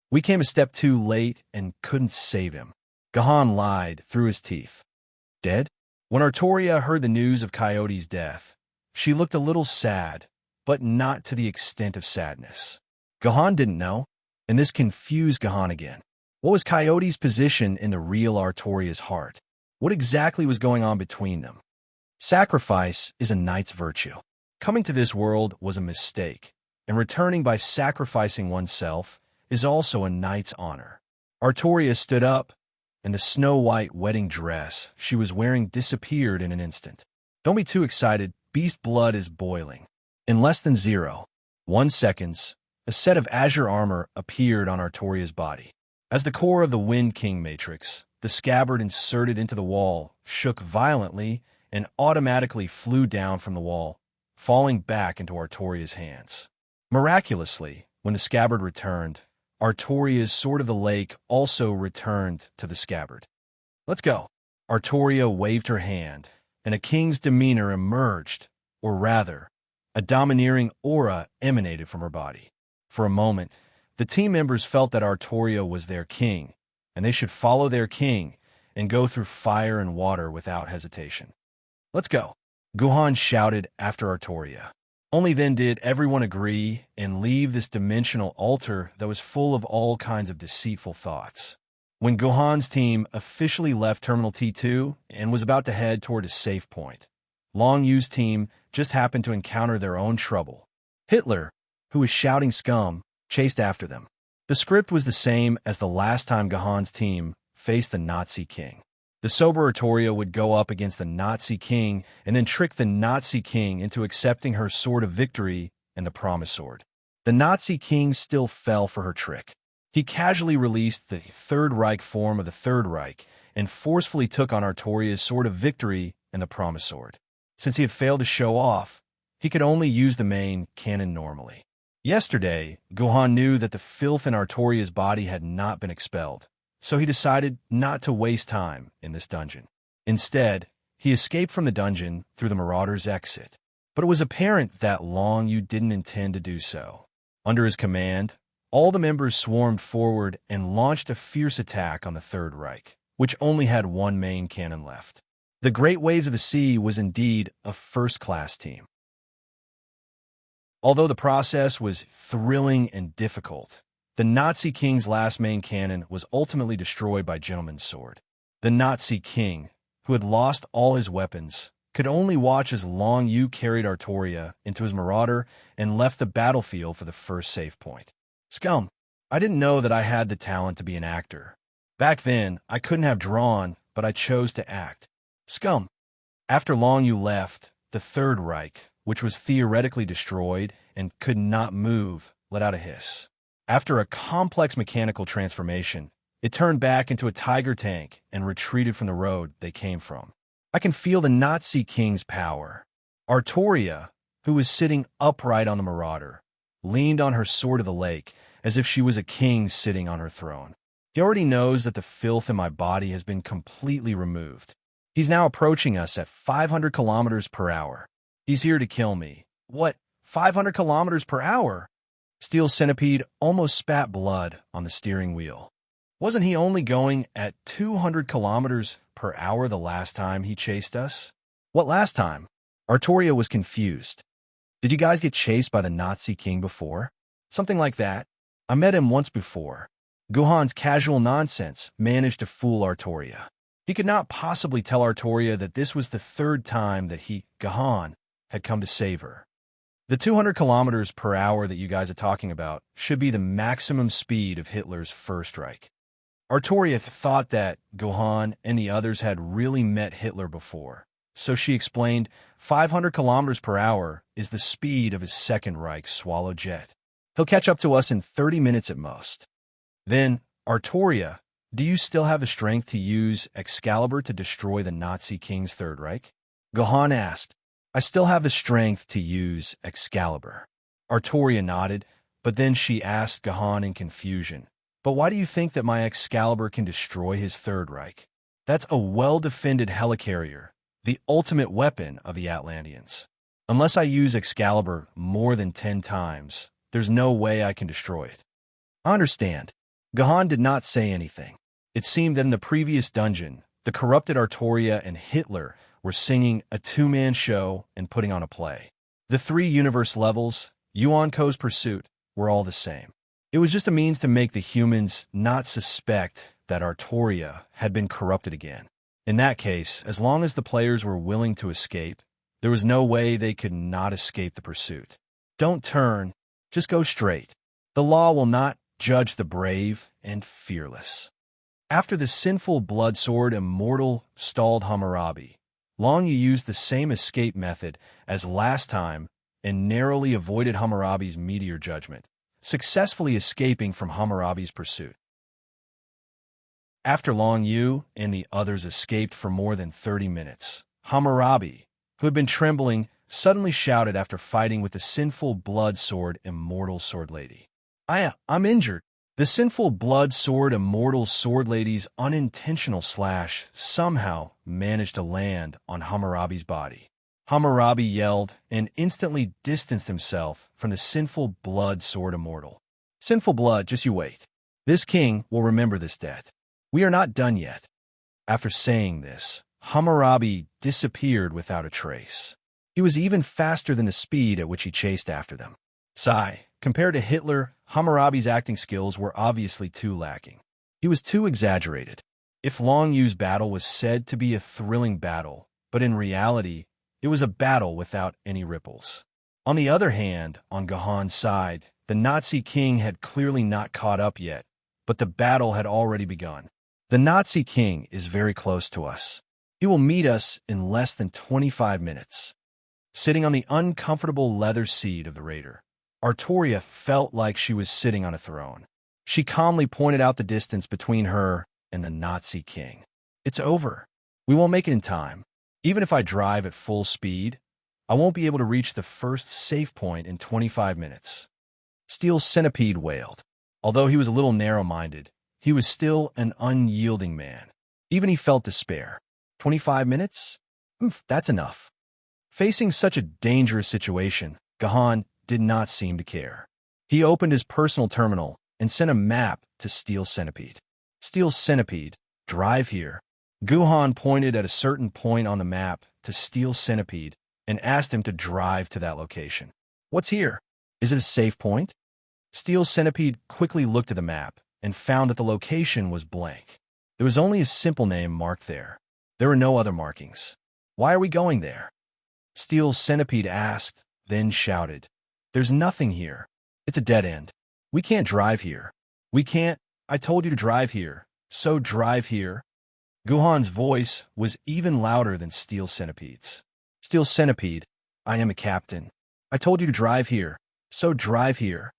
We came a step too late and couldn't save him. Gahan lied through his teeth. Dead? When Artoria heard the news of Coyote's death, she looked a little sad, but not to the extent of sadness. Gahan didn't know, and this confused Gahan again. What was Coyote's position in the real Artoria's heart? What exactly was going on between them? Sacrifice is a knight's virtue. Coming to this world was a mistake, and returning by sacrificing oneself is also a knight's honor. Artoria stood up, and the snow-white wedding dress she was wearing disappeared in an instant. Don't be too excited, beast blood is boiling. In less than 0.1 seconds, a set of azure armor appeared on Artoria's body. As the core of the Wind King matrix, the scabbard inserted into the wall shook violently and automatically flew down from the wall, falling back into Artoria's hands. Miraculously, when the scabbard returned, Artoria's Sword of the Lake also returned to the scabbard. Let's go. Artoria waved her hand, and a king's demeanor emerged, or rather, a domineering aura emanated from her body. For a moment, the team members felt that Artoria was their king, and they should follow their king and go through fire and water without hesitation. Let's go, Guhan shouted after Artoria. Only then did everyone agree and leave this dimensional altar that was full of all kinds of deceitful thoughts. When Guhan's team officially left Terminal T2 and was about to head toward a safe point, Long Yu's team just happened to encounter their own trouble. Hitler, who was shouting scum, chased after them. The script was the same as the last time Gahan's team faced the Nazi king. The sober Artoria would go up against the Nazi king and then trick the Nazi king into accepting her sword of victory and the promised sword. The Nazi king still fell for her trick. He casually released the Third Reich form of the Third Reich and forcefully took on Artoria's sword of victory and the promised sword. Since he had failed to show off, he could only use the main cannon normally. Yesterday, Guhan knew that the filth in Artoria's body had not been expelled, so he decided not to waste time in this dungeon. Instead, he escaped from the dungeon through the Marauder's exit. But it was apparent that Long Yu didn't intend to do so. Under his command, all the members swarmed forward and launched a fierce attack on the Third Reich, which only had one main cannon left. The Great Waves of the Sea was indeed a first-class team. Although the process was thrilling and difficult, the Nazi king's last main cannon was ultimately destroyed by Gentleman's Sword. The Nazi king, who had lost all his weapons, could only watch as Long Yu carried Artoria into his Marauder and left the battlefield for the first save point. Scum, I didn't know that I had the talent to be an actor. Back then, I couldn't have drawn, but I chose to act. Scum. After Long Yu left, the Third Reich, which was theoretically destroyed and could not move, let out a hiss. After a complex mechanical transformation, it turned back into a tiger tank and retreated from the road they came from. I can feel the Nazi king's power. Artoria, who was sitting upright on the Marauder, leaned on her Sword of the Lake as if she was a king sitting on her throne. He already knows that the filth in my body has been completely removed. He's now approaching us at 500 kilometers per hour. He's here to kill me. What? 500 kilometers per hour? Steel Centipede almost spat blood on the steering wheel. Wasn't he only going at 200 kilometers per hour the last time he chased us? What last time? Artoria was confused. Did you guys get chased by the Nazi king before? Something like that. I met him once before. Guhan's casual nonsense managed to fool Artoria. He could not possibly tell Artoria that this was the third time that he, Guhan, had come to save her. The 200 kilometers per hour that you guys are talking about should be the maximum speed of Hitler's First Reich. Artoria thought that Guhan and the others had really met Hitler before, so she explained 500 kilometers per hour is the speed of his Second Reich Swallow jet. He'll catch up to us in 30 minutes at most. Then, Artoria, do you still have the strength to use Excalibur to destroy the Nazi king's Third Reich? Guhan asked. I still have the strength to use Excalibur. Artoria nodded, but then she asked Guhan in confusion. But why do you think that my Excalibur can destroy his Third Reich? That's a well-defended helicarrier, the ultimate weapon of the Atlanteans. Unless I use Excalibur more than 10 times, there's no way I can destroy it. I understand. Guhan did not say anything. It seemed that in the previous dungeon, the corrupted Artoria and Hitler were singing a two-man show and putting on a play. The three universe levels, Yuanko's pursuit, were all the same. It was just a means to make the humans not suspect that Artoria had been corrupted again. In that case, as long as the players were willing to escape, there was no way they could not escape the pursuit. Don't turn, just go straight. The law will not judge the brave and fearless. After the sinful blood sword immortal stalled Hammurabi, Long Yu used the same escape method as last time and narrowly avoided Hammurabi's meteor judgment, successfully escaping from Hammurabi's pursuit. After Long Yu and the others escaped for more than 30 minutes, Hammurabi, who had been trembling, suddenly shouted after fighting with the sinful blood sword immortal sword lady. I'm injured. The sinful blood sword immortal sword lady's unintentional slash somehow managed to land on Hammurabi's body. Hammurabi yelled and instantly distanced himself from the sinful blood sword immortal. Sinful blood, just you wait. This king will remember this debt. We are not done yet. After saying this, Hammurabi disappeared without a trace. He was even faster than the speed at which he chased after them. Sigh. Compared to Hitler, Hammurabi's acting skills were obviously too lacking. He was too exaggerated. If Long Yu's battle was said to be a thrilling battle, but in reality, it was a battle without any ripples. On the other hand, on Gahan's side, the Nazi king had clearly not caught up yet, but the battle had already begun. The Nazi king is very close to us. He will meet us in less than 25 minutes. Sitting on the uncomfortable leather seat of the raider, Artoria felt like she was sitting on a throne. She calmly pointed out the distance between her and the Nazi king. It's over. We won't make it in time. Even if I drive at full speed, I won't be able to reach the first safe point in 25 minutes. Steel Centipede wailed. Although he was a little narrow-minded, he was still an unyielding man. Even he felt despair. 25 minutes? That's enough. Facing such a dangerous situation, Gahan did not seem to care. He opened his personal terminal and sent a map to Steel Centipede. Steel Centipede, drive here. Guhan pointed at a certain point on the map to Steel Centipede and asked him to drive to that location. What's here? Is it a safe point? Steel Centipede quickly looked at the map and found that the location was blank. There was only a simple name marked there. There were no other markings. Why are we going there? Steel Centipede asked, then shouted. There's nothing here. It's a dead end. We can't drive here. We can't. I told you to drive here. So drive here. Guhan's voice was even louder than Steel Centipede's. Steel Centipede, I am a captain. I told you to drive here. So drive here.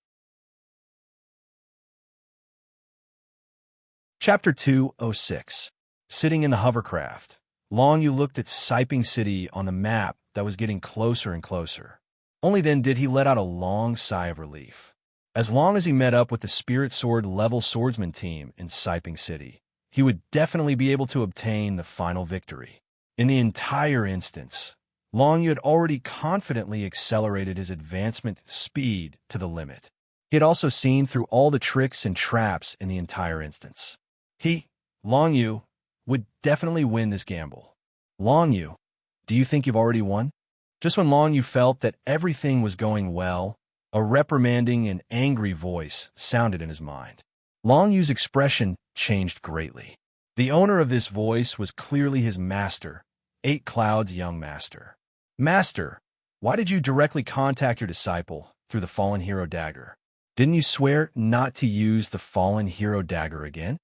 Chapter 206. Sitting in the hovercraft, Long Yu looked at Siping City on the map that was getting closer and closer. Only then did he let out a long sigh of relief. As long as he met up with the Spirit Sword level swordsman team in Siping City, he would definitely be able to obtain the final victory. In the entire instance, Long Yu had already confidently accelerated his advancement speed to the limit. He had also seen through all the tricks and traps in the entire instance. He, Long Yu, would definitely win this gamble. Long Yu, do you think you've already won? Just when Long Yu felt that everything was going well, a reprimanding and angry voice sounded in his mind. Long Yu's expression changed greatly. The owner of this voice was clearly his master, Eight Cloud's young master. Master, why did you directly contact your disciple through the fallen hero dagger? Didn't you swear not to use the fallen hero dagger again?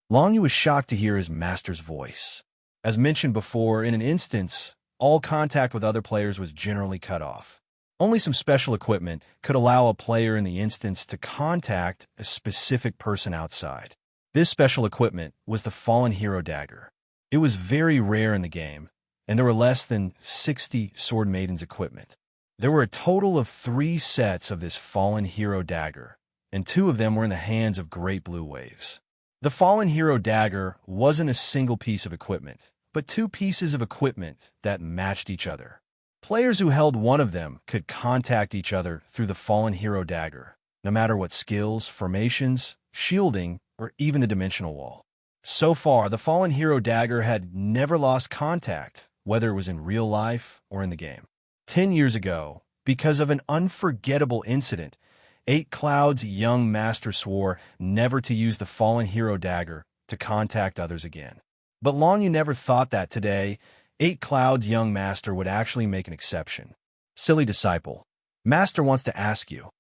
Long Yu was shocked to hear his master's voice. As mentioned before, in an instance, all contact with other players was generally cut off. Only some special equipment could allow a player in the instance to contact a specific person outside. This special equipment was the Fallen Hero Dagger. It was very rare in the game, and there were less than 60 Sword Maiden's equipment. There were a total of 3 sets of this Fallen Hero Dagger, and 2 of them were in the hands of Great Blue Waves. The Fallen Hero Dagger wasn't a single piece of equipment, but 2 pieces of equipment that matched each other. Players who held one of them could contact each other through the Fallen Hero Dagger, no matter what skills, formations, shielding, or even the dimensional wall. So far, the fallen hero dagger had never lost contact, whether it was in real life or in the game. 10 years ago, because of an unforgettable incident, Eight Cloud's young master swore never to use the fallen hero dagger to contact others again. But Long Yu never thought that today, Eight Cloud's young master would actually make an exception. Silly disciple, Master wants to ask you,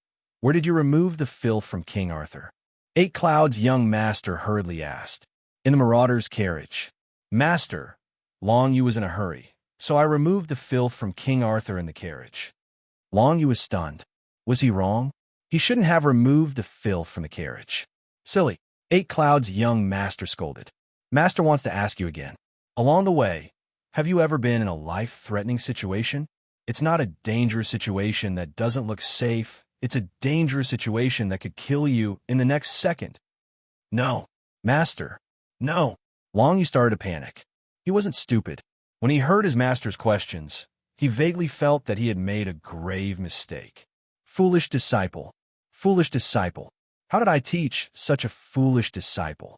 where did you remove the filth from King Arthur? Eight Cloud's young master hurriedly asked. In the marauder's carriage. Master, Long Yu was in a hurry, so I removed the filth from King Arthur in the carriage. Long Yu was stunned. Was he wrong? He shouldn't have removed the filth from the carriage. Silly, Eight Cloud's young master scolded. Master wants to ask you again. Along the way, have you ever been in a life-threatening situation? It's not a dangerous situation that doesn't look safe. It's a dangerous situation that could kill you in the next second. No, Master, no. Long Yu started to panic. He wasn't stupid. When he heard his master's questions, he vaguely felt that he had made a grave mistake. Foolish disciple. Foolish disciple. How did I teach such a foolish disciple?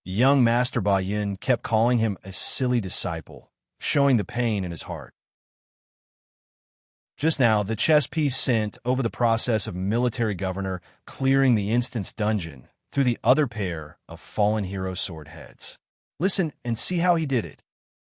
Young Master Ba Yin kept calling him a silly disciple, showing the pain in his heart. Just now, the chess piece sent over the process of military governor clearing the instance dungeon through the other pair of fallen hero sword heads. Listen and see how he did it.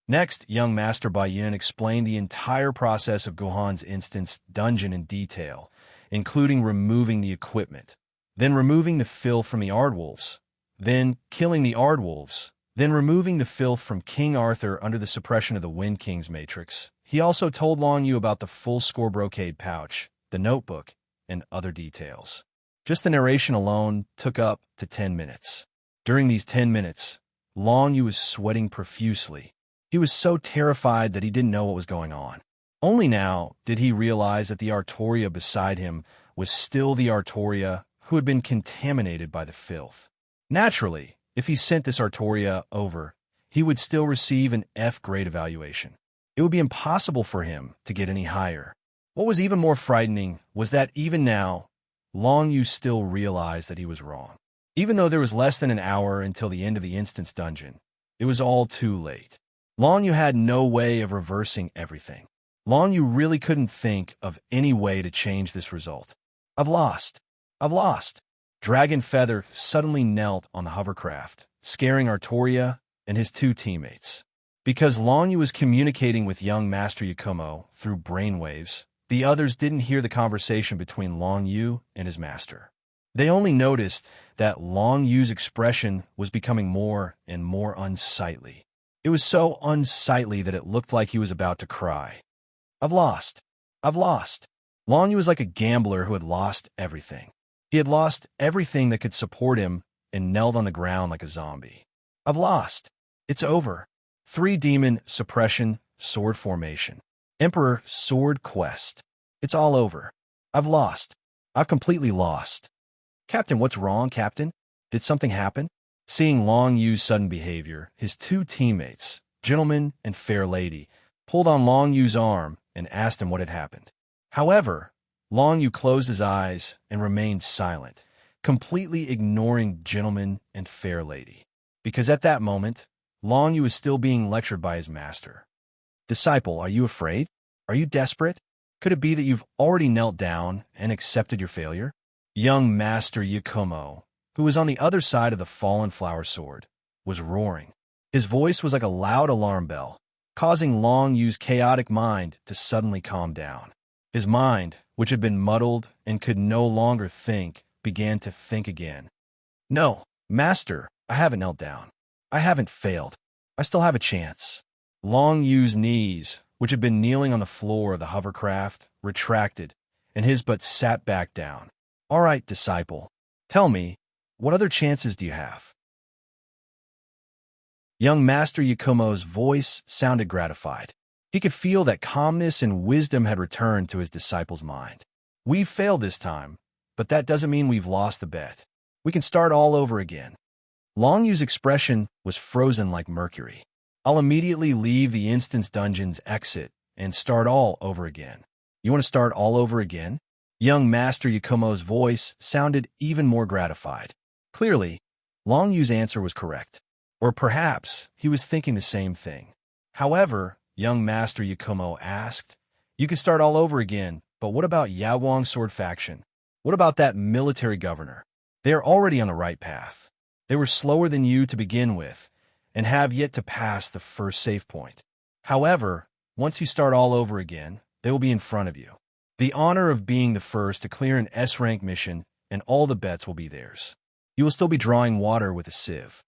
Next, young Master Ba Yin explained the entire process of Gohan's instance dungeon in detail, including removing the equipment, then removing the filth from the Ardwolves, then killing the Ardwolves, then removing the filth from King Arthur under the suppression of the Wind King's matrix. He also told Long Yu about the full score brocade pouch, the notebook, and other details. Just the narration alone took up to 10 minutes. During these 10 minutes, Long Yu was sweating profusely. He was so terrified that he didn't know what was going on. Only now did he realize that the Artoria beside him was still the Artoria who had been contaminated by the filth. Naturally, if he sent this Artoria over, he would still receive an F-grade evaluation. It would be impossible for him to get any higher. What was even more frightening was that even now, Long Yu still realized that he was wrong. Even though there was less than an hour until the end of the instance dungeon, it was all too late. Long Yu had no way of reversing everything. Long Yu really couldn't think of any way to change this result. I've lost. I've lost. Dragon Feather suddenly knelt on the hovercraft, scaring Artoria and his two teammates. Because Long Yu was communicating with young Master Yakumo through brainwaves, the others didn't hear the conversation between Long Yu and his master. They only noticed that Long Yu's expression was becoming more and more unsightly. It was so unsightly that it looked like he was about to cry. I've lost. I've lost. Long Yu was like a gambler who had lost everything. He had lost everything that could support him and knelt on the ground like a zombie. I've lost. It's over. 3 Demon Suppression Sword Formation. Emperor Sword Quest. It's all over. I've lost. I've completely lost. Captain, what's wrong, Captain? Did something happen? Seeing Long Yu's sudden behavior, his 2 teammates, Gentleman and Fair Lady, pulled on Long Yu's arm and asked him what had happened. However, Long Yu closed his eyes and remained silent, completely ignoring Gentleman and Fair Lady. Because at that moment, Long Yu was still being lectured by his master. Disciple, are you afraid? Are you desperate? Could it be that you've already knelt down and accepted your failure? Young Master Yakumo, who was on the other side of the fallen flower sword, was roaring. His voice was like a loud alarm bell, causing Long Yu's chaotic mind to suddenly calm down. His mind, which had been muddled and could no longer think, began to think again. No, Master, I haven't knelt down. I haven't failed. I still have a chance. Long Yu's knees, which had been kneeling on the floor of the hovercraft, retracted, and his butt sat back down. All right, disciple. Tell me, what other chances do you have? Young Master Yakumo's voice sounded gratified. He could feel that calmness and wisdom had returned to his disciple's mind. We've failed this time, but that doesn't mean we've lost the bet. We can start all over again. Long Yu's expression was frozen like mercury. I'll immediately leave the instance dungeon's exit and start all over again. You want to start all over again? Young Master Yakumo's voice sounded even more gratified. Clearly, Long Yu's answer was correct. Or perhaps he was thinking the same thing. However, young Master Yakumo asked, "You can start all over again, but what about Yawang Sword Faction? What about that military governor? They are already on the right path. They were slower than you to begin with, and have yet to pass the first save point. However, once you start all over again, they will be in front of you. The honor of being the first to clear an S-rank mission, and all the bets will be theirs. You will still be drawing water with a sieve."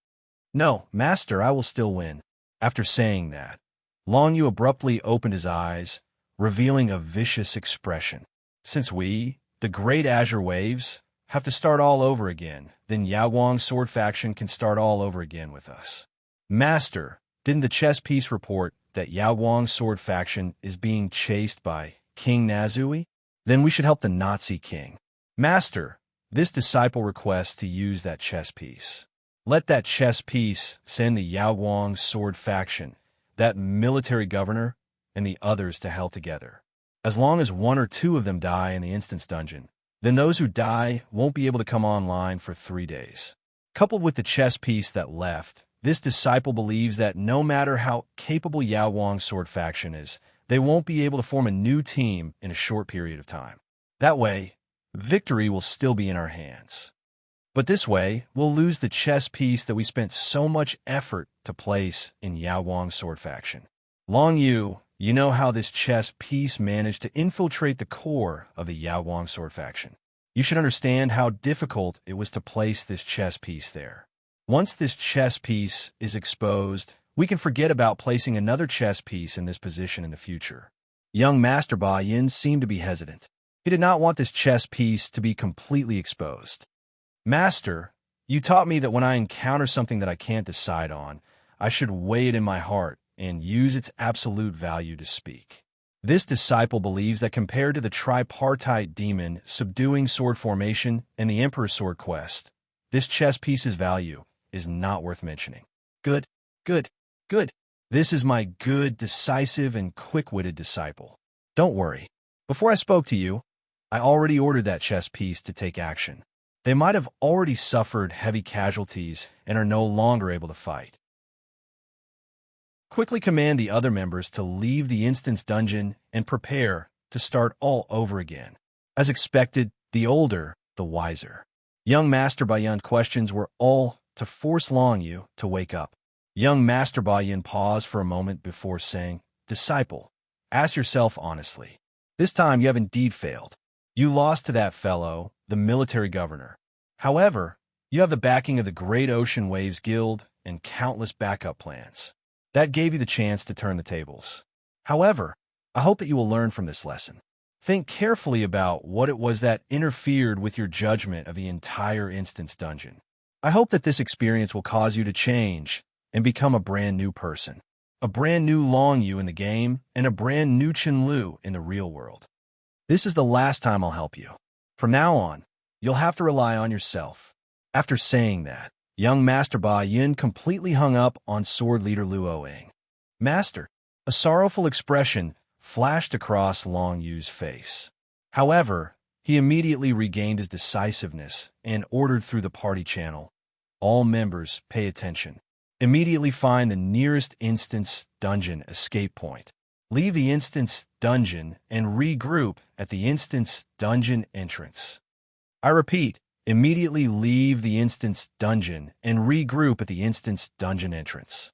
"No, Master, I will still win." After saying that, Long Yu abruptly opened his eyes, revealing a vicious expression. "Since we, the Great Azure Waves, have to start all over again, then Yawang Sword Faction can start all over again with us." "Master, didn't the chess piece report that Yawang Sword Faction is being chased by King Nazui? Then we should help the Nazi king." "Master, this disciple requests to use that chess piece. Let that chess piece send the Yawang Sword Faction, that military governor, and the others to hell together. As long as one or two of them die in the instance dungeon, then those who die won't be able to come online for 3 days. Coupled with the chess piece that left, this disciple believes that no matter how capable Yawang Sword Faction is, they won't be able to form a new team in a short period of time. That way, victory will still be in our hands. But this way, we'll lose the chess piece that we spent so much effort to place in Yawang Sword Faction. Long Yu, you know how this chess piece managed to infiltrate the core of the Yawang Sword Faction. You should understand how difficult it was to place this chess piece there. Once this chess piece is exposed, we can forget about placing another chess piece in this position in the future." Young Master Ba Yin seemed to be hesitant. He did not want this chess piece to be completely exposed. "Master, you taught me that when I encounter something that I can't decide on, I should weigh it in my heart and use its absolute value to speak. This disciple believes that compared to the tripartite demon subduing sword formation and the Emperor's sword quest, this chess piece's value is not worth mentioning." Good, good, good. This is my good, decisive, and quick-witted disciple. Don't worry. Before I spoke to you, I already ordered that chess piece to take action. They might have already suffered heavy casualties and are no longer able to fight. Quickly command the other members to leave the instance dungeon and prepare to start all over again. As expected, the older, the wiser. Young Master Bayan's questions were all to force Long Yu to wake up. Young Master Bayan paused for a moment before saying, "Disciple, ask yourself honestly. This time you have indeed failed. You lost to that fellow, the military governor. However, you have the backing of the Great Ocean Waves Guild and countless backup plans. That gave you the chance to turn the tables. However, I hope that you will learn from this lesson. Think carefully about what it was that interfered with your judgment of the entire instance dungeon. I hope that this experience will cause you to change and become a brand new person. A brand new Long Yu in the game and a brand new Chen Lu in the real world. This is the last time I'll help you. From now on, you'll have to rely on yourself." After saying that, young Master Ba Yin completely hung up on Sword Leader Luo Ying. "Master," a sorrowful expression flashed across Long Yu's face. However, he immediately regained his decisiveness and ordered through the party channel, "All members, pay attention. Immediately find the nearest instance dungeon escape point. Leave the instance dungeon and regroup at the instance dungeon entrance. I repeat, immediately leave the instance dungeon and regroup at the instance dungeon entrance."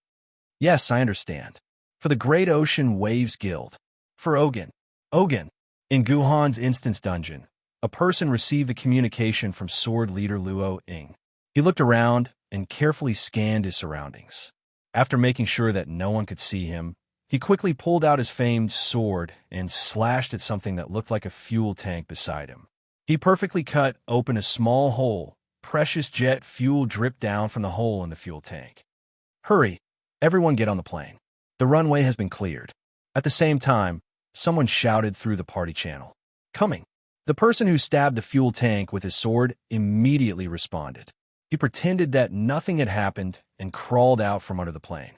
"Yes, I understand. For the Great Ocean Waves Guild. For Ogan." Ogan. In Guhan's instance dungeon, a person received the communication from Sword Leader Luo Ying. He looked around and carefully scanned his surroundings. After making sure that no one could see him, he quickly pulled out his famed sword and slashed at something that looked like a fuel tank beside him. He perfectly cut open a small hole. Precious jet fuel dripped down from the hole in the fuel tank. "Hurry! Everyone get on the plane. The runway has been cleared." At the same time, someone shouted through the party channel, "Coming!" The person who stabbed the fuel tank with his sword immediately responded. He pretended that nothing had happened and crawled out from under the plane.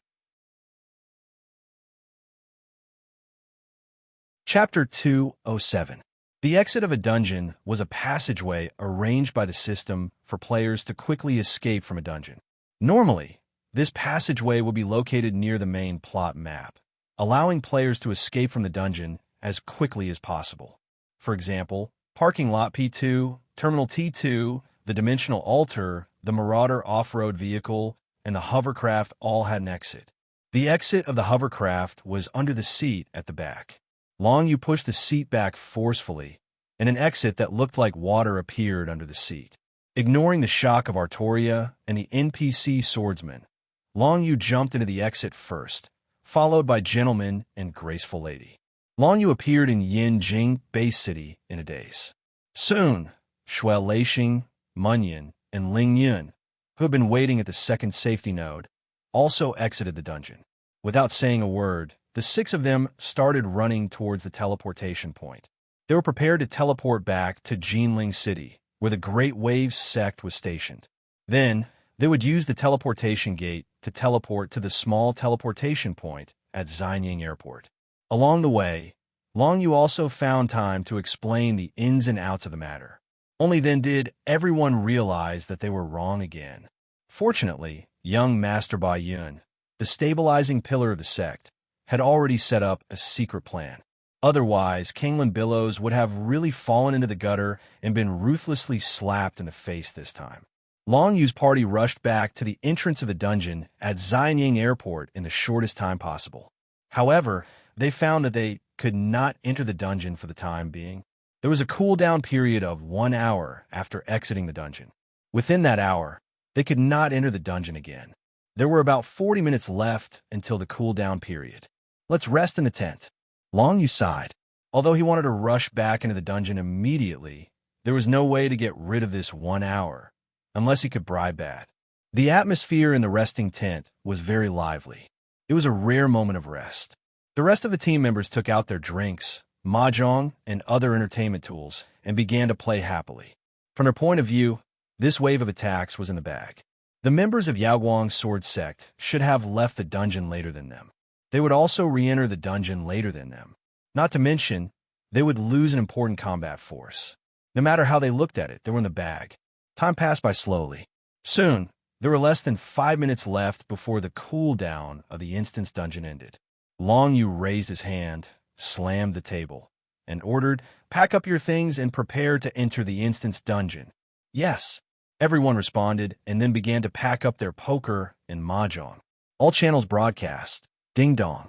Chapter 207. The exit of a dungeon was a passageway arranged by the system for players to quickly escape from a dungeon. Normally, This passageway will be located near the main plot map, allowing players to escape from the dungeon as quickly as possible. For example, Parking Lot P2, Terminal T2, the Dimensional Altar, the Marauder off-road vehicle, and the hovercraft all had an exit. The exit of the hovercraft was under the seat at the back. Long Yu pushed the seat back forcefully, and an exit that looked like water appeared under the seat. Ignoring the shock of Artoria and the NPC swordsman, Long Yu jumped into the exit first, followed by Gentleman and Graceful Lady. Long Yu appeared in Yinjing Base City in a daze. Soon, Shuai Leixing, Munyan, and Ling Yun, who had been waiting at the second safety node, also exited the dungeon. Without saying a word, the six of them started running towards the teleportation point. They were prepared to teleport back to Jinling City, where the Great Waves sect was stationed. Then, they would use the teleportation gate to teleport to the small teleportation point at Xianying Airport. Along the way, Long Yu also found time to explain the ins and outs of the matter. Only then did everyone realize that they were wrong again. Fortunately, young Master Bai Yun, the stabilizing pillar of the sect, had already set up a secret plan. Otherwise, Kingland Billows would have really fallen into the gutter and been ruthlessly slapped in the face this time. Long Yu's party rushed back to the entrance of the dungeon at Xianying Airport in the shortest time possible. However, they found that they could not enter the dungeon for the time being. There was a cooldown period of 1 hour after exiting the dungeon. Within that hour, they could not enter the dungeon again. There were about 40 minutes left until the cooldown period. Let's rest in the tent. Long Yu sighed. Although he wanted to rush back into the dungeon immediately, there was no way to get rid of this 1 hour, unless he could bribe Bad. The atmosphere in the resting tent was very lively. It was a rare moment of rest. The rest of the team members took out their drinks, mahjong, and other entertainment tools and began to play happily. From their point of view, this wave of attacks was in the bag. The members of Yaoguang's sword sect should have left the dungeon later than them. They would also re-enter the dungeon later than them. Not to mention, they would lose an important combat force. No matter how they looked at it, they were in the bag. Time passed by slowly. Soon, there were less than 5 minutes left before the cooldown of the instance dungeon ended. Long Yu raised his hand, slammed the table, and ordered, "Pack up your things and prepare to enter the instance dungeon." Yes, everyone responded and then began to pack up their poker and mahjong. All channels broadcast. Ding dong.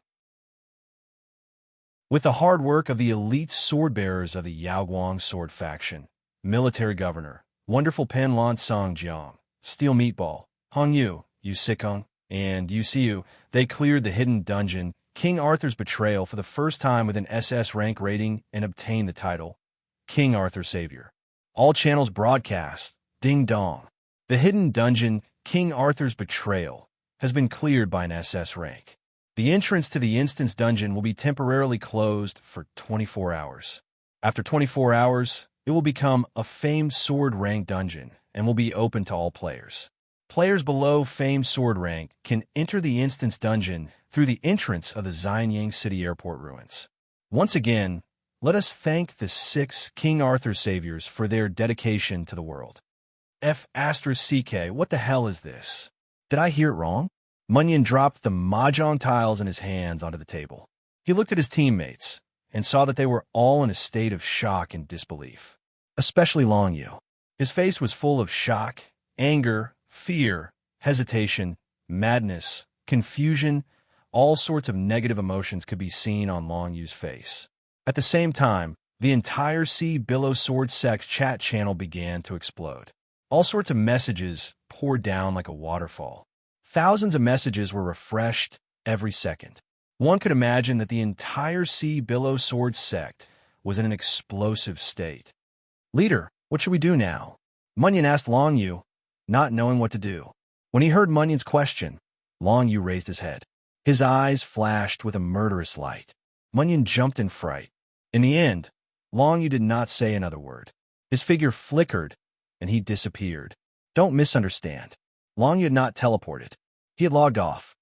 With the hard work of the elite sword-bearers of the Yaoguang sword faction, military governor, wonderful Pen Lan Song Jiang, Steel Meatball, Hong Yu, Yu Sikong, and Yu Siu, they cleared the hidden dungeon, King Arthur's Betrayal, for the first time with an SS rank rating and obtained the title, King Arthur Savior. All channels broadcast. Ding dong. The hidden dungeon, King Arthur's Betrayal, has been cleared by an SS rank. The entrance to the instance dungeon will be temporarily closed for 24 hours. After 24 hours, it will become a famed sword rank dungeon and will be open to all players. Players below famed sword rank can enter the instance dungeon through the entrance of the Xianying City Airport ruins. Once again, let us thank the 6 King Arthur Saviors for their dedication to the world. F*CK, what the hell is this? Did I hear it wrong? Munyan dropped the mahjong tiles in his hands onto the table. He looked at his teammates and saw that they were all in a state of shock and disbelief, especially Long Yu. His face was full of shock, anger, fear, hesitation, madness, confusion. All sorts of negative emotions could be seen on Long Yu's face. At the same time, the entire Sea Billow Sword Sect chat channel began to explode. All sorts of messages poured down like a waterfall. Thousands of messages were refreshed every second. One could imagine that the entire Sea Billow Sword Sect was in an explosive state. "Leader, what should we do now?" Munyan asked Long Yu, not knowing what to do. When he heard Munyan's question, Long Yu raised his head. His eyes flashed with a murderous light. Munyan jumped in fright. In the end, Long Yu did not say another word. His figure flickered, and he disappeared. Don't misunderstand. Long Yu had not teleported. He had logged off.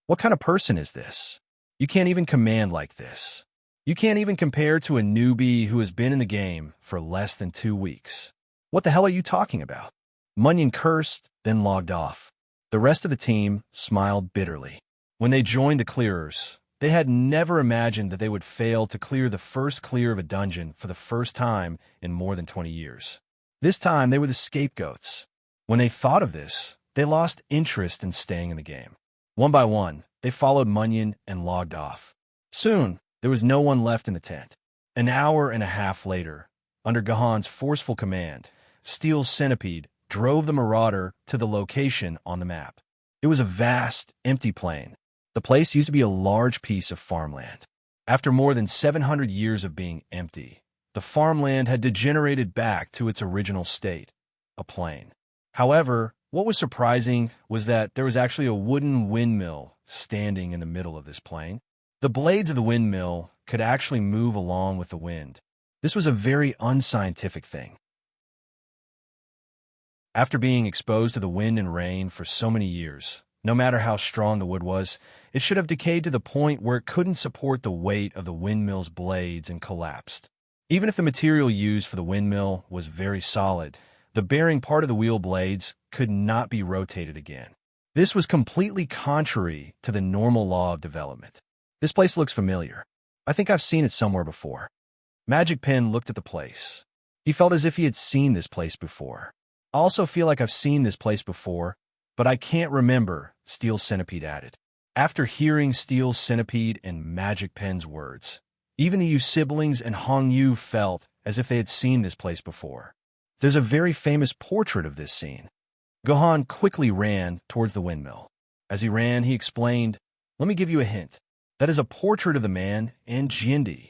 What kind of person is this? You can't even command like this. You can't even compare to a newbie who has been in the game for less than 2 weeks. What the hell are you talking about? Munyan cursed, then logged off. The rest of the team smiled bitterly. When they joined the clearers, they had never imagined that they would fail to clear the first clear of a dungeon for the first time in more than 20 years. This time, they were the scapegoats. When they thought of this, they lost interest in staying in the game. One by one, they followed Munyon and logged off. Soon, there was no one left in the tent. An hour and a half later, under Gahan's forceful command, Steel Centipede drove the Marauder to the location on the map. It was a vast, empty plain. The place used to be a large piece of farmland. After more than 700 years of being empty, the farmland had degenerated back to its original state, a plain. However, what was surprising was that there was actually a wooden windmill standing in the middle of this plain. The blades of the windmill could actually move along with the wind. This was a very unscientific thing. After being exposed to the wind and rain for so many years, no matter how strong the wood was, it should have decayed to the point where it couldn't support the weight of the windmill's blades and collapsed. Even if the material used for the windmill was very solid, the bearing part of the wheel blades could not be rotated again. This was completely contrary to the normal law of development. This place looks familiar. I think I've seen it somewhere before. Magic Pen looked at the place. He felt as if he had seen this place before. I also feel like I've seen this place before, but I can't remember, Steel Centipede added. After hearing Steel Centipede and Magic Pen's words, even the Yu siblings and Hong Yu felt as if they had seen this place before. There's a very famous portrait of this scene. Gohan quickly ran towards the windmill. As he ran, he explained, "Let me give you a hint. That is a portrait of the man and Jindy."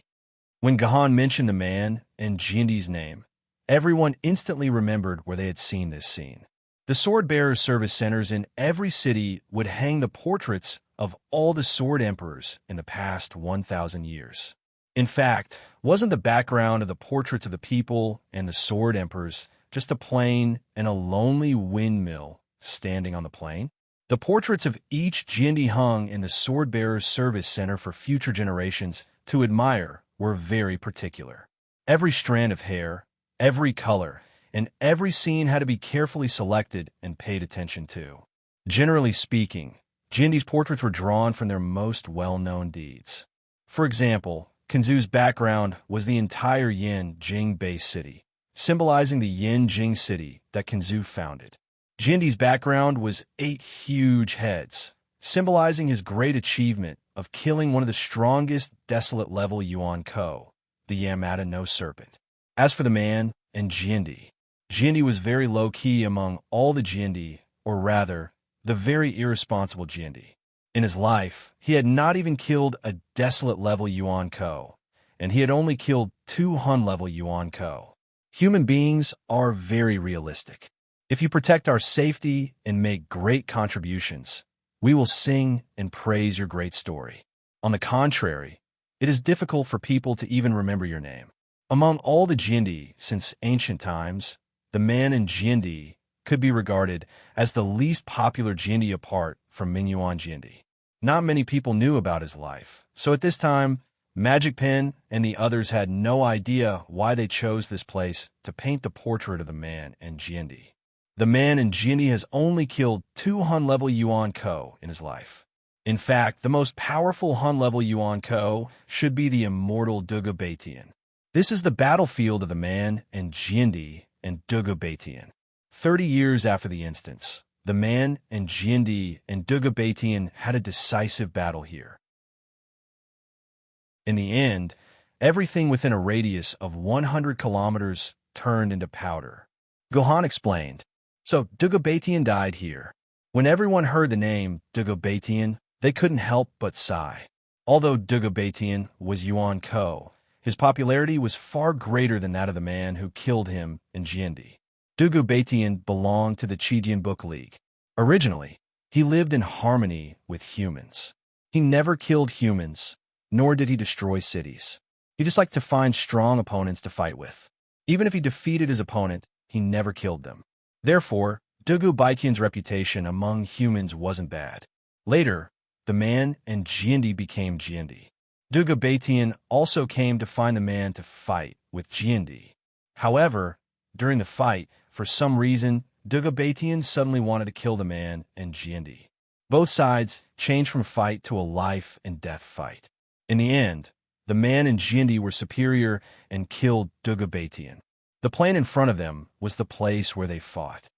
When Gohan mentioned the man and Jindy's name, everyone instantly remembered where they had seen this scene. The Sword Bearers Service Centers in every city would hang the portraits of all the Sword Emperors in the past 1,000 years. In fact, wasn't the background of the portraits of the people and the Sword Emperors just a plain and a lonely windmill standing on the plain? The portraits of each Jindy hung in the Sword Bearers Service Center for future generations to admire were very particular. Every strand of hair, every color, and every scene had to be carefully selected and paid attention to. Generally speaking, Jindy's portraits were drawn from their most well-known deeds. For example, Kenzu's background was the entire Yin Jing base city, symbolizing the Yin Jing city that Kenzu founded. Jindy's background was 8 huge heads, symbolizing his great achievement of killing one of the strongest desolate-level Yuan Ko, the Yamada No Serpent. As for the man and Jindy, Jindy was very low-key among all the Jindy, or rather, the very irresponsible Jindy. In his life, he had not even killed a desolate-level Yuan Ko, and he had only killed 2 Hun-level Yuan Ko. Human beings are very realistic. If you protect our safety and make great contributions, we will sing and praise your great story. On the contrary, it is difficult for people to even remember your name. Among all the Jindy since ancient times, the man in Jindy could be regarded as the least popular Jindy apart from Minyuan Jindy. Not many people knew about his life, so at this time, Magic Pen and the others had no idea why they chose this place to paint the portrait of the man and Jindy. The man in Jindy has only killed 2 Hun-level Yuan Ko in his life. In fact, the most powerful Hun-level Yuan Ko should be the immortal Dugubatian. This is the battlefield of the man and Jindy and Dugubatian. 30 years after the instance, the man and Jindy and Dugubatian had a decisive battle here. In the end, everything within a radius of 100 kilometers turned into powder. Gohan explained, "So Dugubatian died here." When everyone heard the name Dugubatian, they couldn't help but sigh. Although Dugubatian was Yuan Ko, his popularity was far greater than that of the man who killed him in Jindy. Dugubatian belonged to the Chidian Book League. Originally, he lived in harmony with humans. He never killed humans, nor did he destroy cities. He just liked to find strong opponents to fight with. Even if he defeated his opponent, he never killed them. Therefore, Dugubatian's reputation among humans wasn't bad. Later, the man and Jindy became Jindy. Dugubatian also came to find the man to fight with Jindy. However, during the fight, for some reason, Dugubatian suddenly wanted to kill the man and Jiandi. Both sides changed from fight to a life-and-death fight. In the end, the man and Jiandi were superior and killed Dugubatian. The plain in front of them was the place where they fought.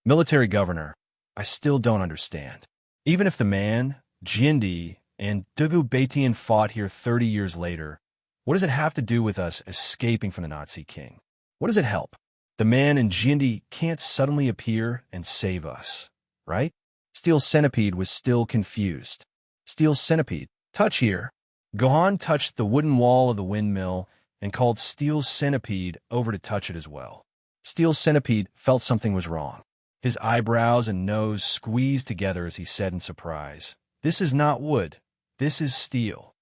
Military governor, I still don't understand. Even if the man, Jiandi, and Dugubatian fought here 30 years later, what does it have to do with us escaping from the Nazi king? What does it help? The man and Jiandi can't suddenly appear and save us, right? Steel Centipede was still confused. Steel Centipede, touch here. Gohan touched the wooden wall of the windmill and called Steel Centipede over to touch it as well. Steel Centipede felt something was wrong. His eyebrows and nose squeezed together as he said in surprise, "This is not wood. This is steel."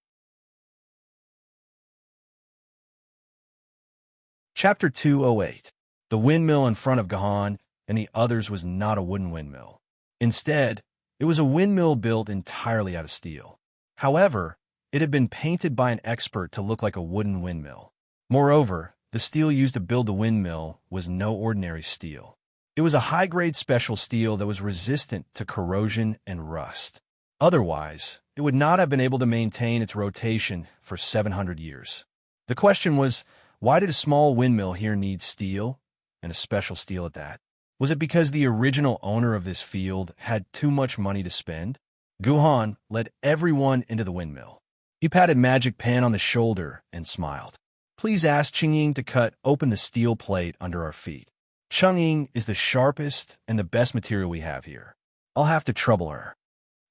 Chapter 208. The windmill in front of Gohan and the others was not a wooden windmill. Instead, it was a windmill built entirely out of steel. However, it had been painted by an expert to look like a wooden windmill. Moreover, the steel used to build the windmill was no ordinary steel. It was a high-grade special steel that was resistant to corrosion and rust. Otherwise, it would not have been able to maintain its rotation for 700 years. The question was, why did a small windmill here need steel, and a special steel at that? Was it because the original owner of this field had too much money to spend? Gohan led everyone into the windmill. He patted Magic Pen on the shoulder and smiled. "Please ask Ching-Ying to cut open the steel plate under our feet. Ching-Ying is the sharpest and the best material we have here. I'll have to trouble her."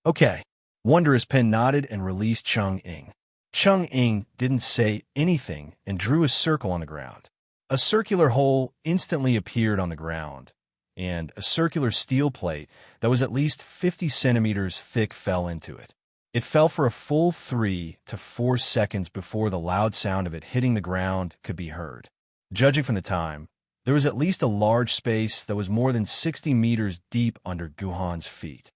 "Okay." Wondrous Pen nodded and released Ching-Ying. Ching-Ying didn't say anything and drew a circle on the ground. A circular hole instantly appeared on the ground, and a circular steel plate that was at least 50 centimeters thick fell into it. It fell for a full 3 to 4 seconds before the loud sound of it hitting the ground could be heard. Judging from the time, there was at least a large space that was more than 60 meters deep under Gohan's feet.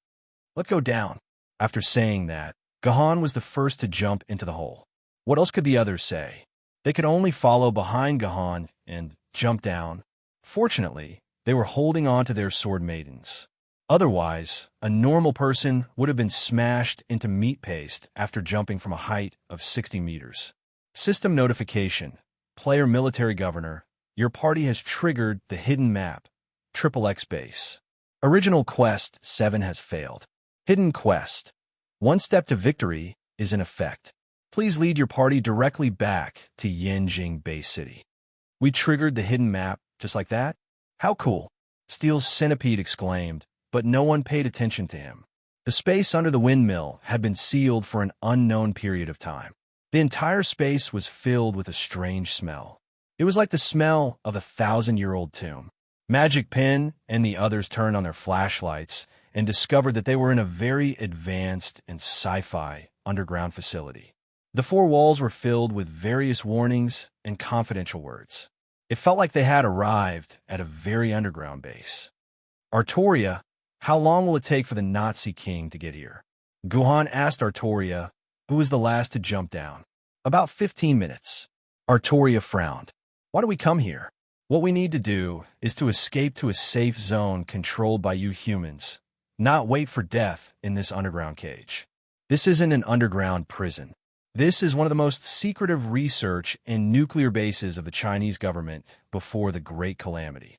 "Let's go down." After saying that, Gohan was the first to jump into the hole. What else could the others say? They could only follow behind Gohan and jump down. Fortunately, they were holding on to their sword maidens. Otherwise, a normal person would have been smashed into meat paste after jumping from a height of 60 meters. System notification. Player Military Governor. Your party has triggered the hidden map, XXX base. Original Quest 7 has failed. Hidden Quest. One step to victory is in effect. Please lead your party directly back to Yanjing Bay City. We triggered the hidden map just like that? How cool! Steel Centipede exclaimed, but no one paid attention to him. The space under the windmill had been sealed for an unknown period of time. The entire space was filled with a strange smell. It was like the smell of a 1,000-year-old tomb. Magic Pen and the others turned on their flashlights and discovered that they were in a very advanced and sci-fi underground facility. The 4 walls were filled with various warnings and confidential words. It felt like they had arrived at a very underground base. "Artoria, how long will it take for the Nazi king to get here?" Gohan asked Artoria, who was the last to jump down. "About 15 minutes. Artoria frowned. "Why do we come here?" "What we need to do is to escape to a safe zone controlled by you humans, not wait for death in this underground cage. This isn't an underground prison. This is one of the most secretive research and nuclear bases of the Chinese government before the Great Calamity.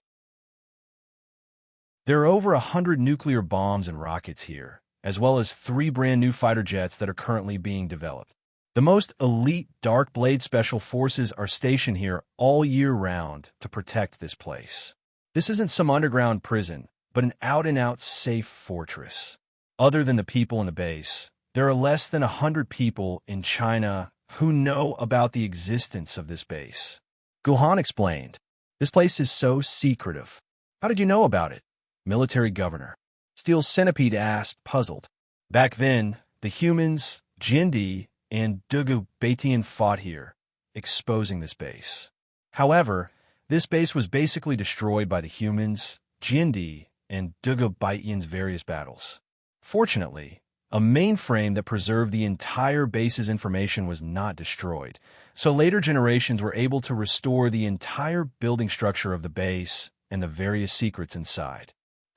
There are over 100 nuclear bombs and rockets here, as well as 3 brand new fighter jets that are currently being developed. The most elite Dark Blade Special Forces are stationed here all year round to protect this place. This isn't some underground prison, but an out-and-out safe fortress. Other than the people in the base, there are less than 100 people in China who know about the existence of this base. Gohan explained, "This place is so secretive. How did you know about it?" Military Governor. Steel Centipede asked, puzzled. "Back then, the humans, Jiandi, and Dugubatian fought here, exposing this base. However, this base was basically destroyed by the humans, Jiandi, and Dugubatian's various battles. Fortunately, a mainframe that preserved the entire base's information was not destroyed, so later generations were able to restore the entire building structure of the base and the various secrets inside.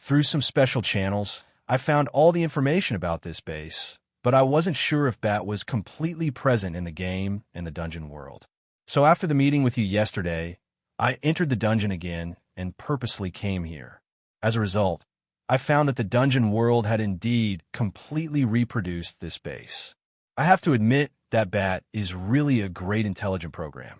Through some special channels, I found all the information about this base, but I wasn't sure if Bat was completely present in the game and the dungeon world. So after the meeting with you yesterday, I entered the dungeon again and purposely came here. As a result, I found that the dungeon world had indeed completely reproduced this base. I have to admit that Bat is really a great intelligent program.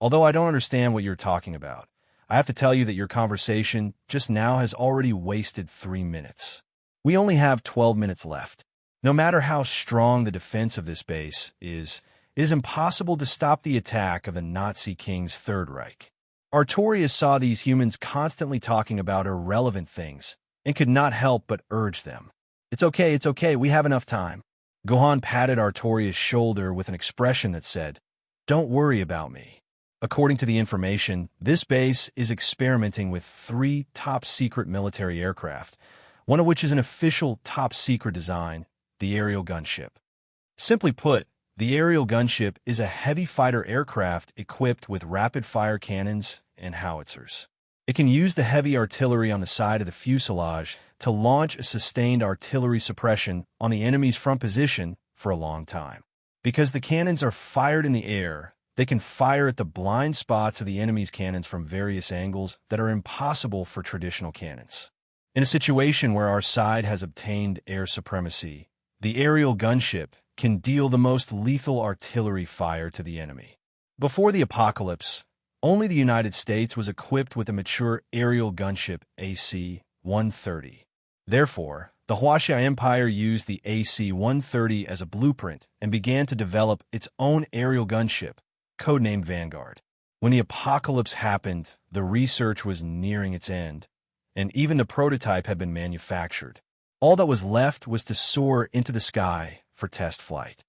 Although I don't understand what you're talking about, I have to tell you that your conversation just now has already wasted 3 minutes. We only have 12 minutes left. No matter how strong the defense of this base is, it is impossible to stop the attack of the Nazi King's Third Reich. Artorias saw these humans constantly talking about irrelevant things and could not help but urge them. It's okay, we have enough time. Gohan patted Artorias' shoulder with an expression that said, "Don't worry about me." According to the information, this base is experimenting with 3 top-secret military aircraft, one of which is an official top-secret design, the aerial gunship. Simply put, the aerial gunship is a heavy fighter aircraft equipped with rapid-fire cannons and howitzers. It can use the heavy artillery on the side of the fuselage to launch a sustained artillery suppression on the enemy's front position for a long time. Because the cannons are fired in the air, they can fire at the blind spots of the enemy's cannons from various angles that are impossible for traditional cannons. In a situation where our side has obtained air supremacy, the aerial gunship can deal the most lethal artillery fire to the enemy. Before the apocalypse, only the United States was equipped with a mature aerial gunship AC-130. Therefore, the Huaxia Empire used the AC-130 as a blueprint and began to develop its own aerial gunship, codenamed Vanguard. When the apocalypse happened, the research was nearing its end, and even the prototype had been manufactured. All that was left was to soar into the sky for test flight.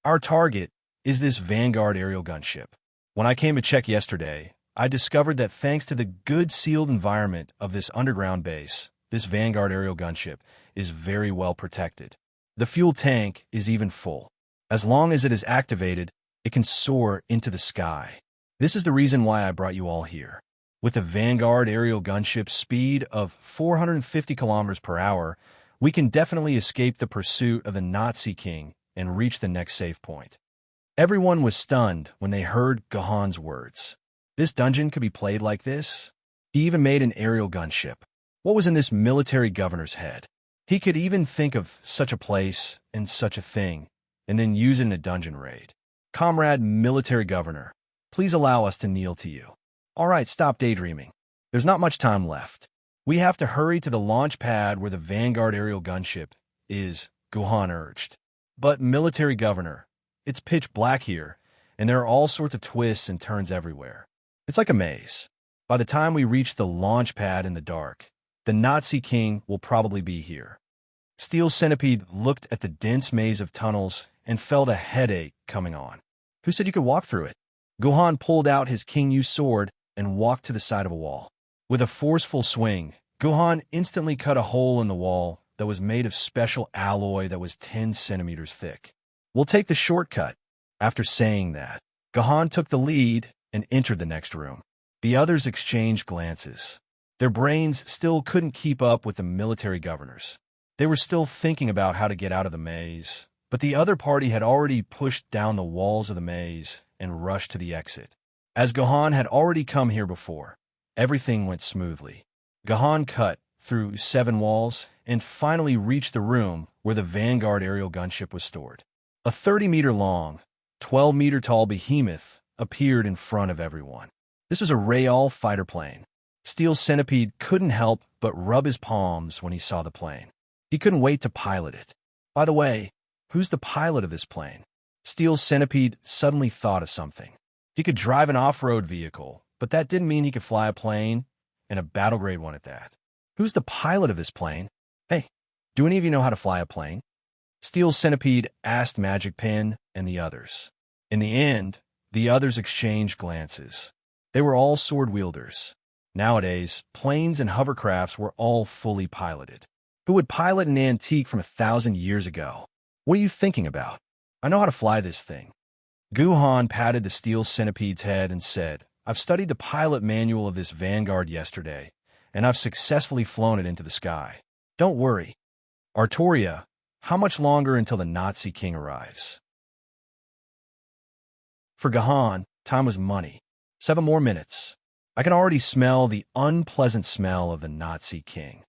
Our target is this Vanguard aerial gunship. When I came to check yesterday, I discovered that thanks to the good sealed environment of this underground base, this Vanguard aerial gunship is very well protected. The fuel tank is even full. As long as it is activated, it can soar into the sky. This is the reason why I brought you all here. With a Vanguard aerial gunship speed of 450 kilometers per hour, we can definitely escape the pursuit of the Nazi King and reach the next safe point. Everyone was stunned when they heard Gohan's words. This dungeon could be played like this? He even made an aerial gunship. What was in this military governor's head? He could even think of such a place and such a thing, and then use it in a dungeon raid. Comrade military governor, please allow us to kneel to you. All right, stop daydreaming. There's not much time left. We have to hurry to the launch pad where the Vanguard aerial gunship is, Gohan urged. But military governor, it's pitch black here, and there are all sorts of twists and turns everywhere. It's like a maze. By the time we reach the launch pad in the dark, the Nazi King will probably be here. Steel Centipede looked at the dense maze of tunnels and felt a headache coming on. Who said you could walk through it? Gohan pulled out his King Yu sword and walked to the side of a wall. With a forceful swing, Gohan instantly cut a hole in the wall that was made of special alloy that was 10 centimeters thick. We'll take the shortcut. After saying that, Gohan took the lead and entered the next room. The others exchanged glances. Their brains still couldn't keep up with the military governors. They were still thinking about how to get out of the maze, but the other party had already pushed down the walls of the maze and rushed to the exit. As Gohan had already come here before, everything went smoothly. Gohan cut through 7 walls and finally reached the room where the Vanguard aerial gunship was stored. A 30-meter-long, 12-meter-tall behemoth appeared in front of everyone. This was a Rayal fighter plane. Steel Centipede couldn't help but rub his palms when he saw the plane. He couldn't wait to pilot it. By the way, who's the pilot of this plane? Steel Centipede suddenly thought of something. He could drive an off-road vehicle, but that didn't mean he could fly a plane, and a battle-grade one at that. Who's the pilot of this plane? Hey, do any of you know how to fly a plane? Steel Centipede asked Magic Pen and the others. In the end, the others exchanged glances. They were all sword wielders. Nowadays, planes and hovercrafts were all fully piloted. Who would pilot an antique from 1,000 years ago? What are you thinking about? I know how to fly this thing. Gohan patted the Steel Centipede's head and said, I've studied the pilot manual of this Vanguard yesterday, and I've successfully flown it into the sky. Don't worry. Artoria, how much longer until the Nazi king arrives? For Gahan, time was money. 7 more minutes. I can already smell the unpleasant smell of the Nazi king.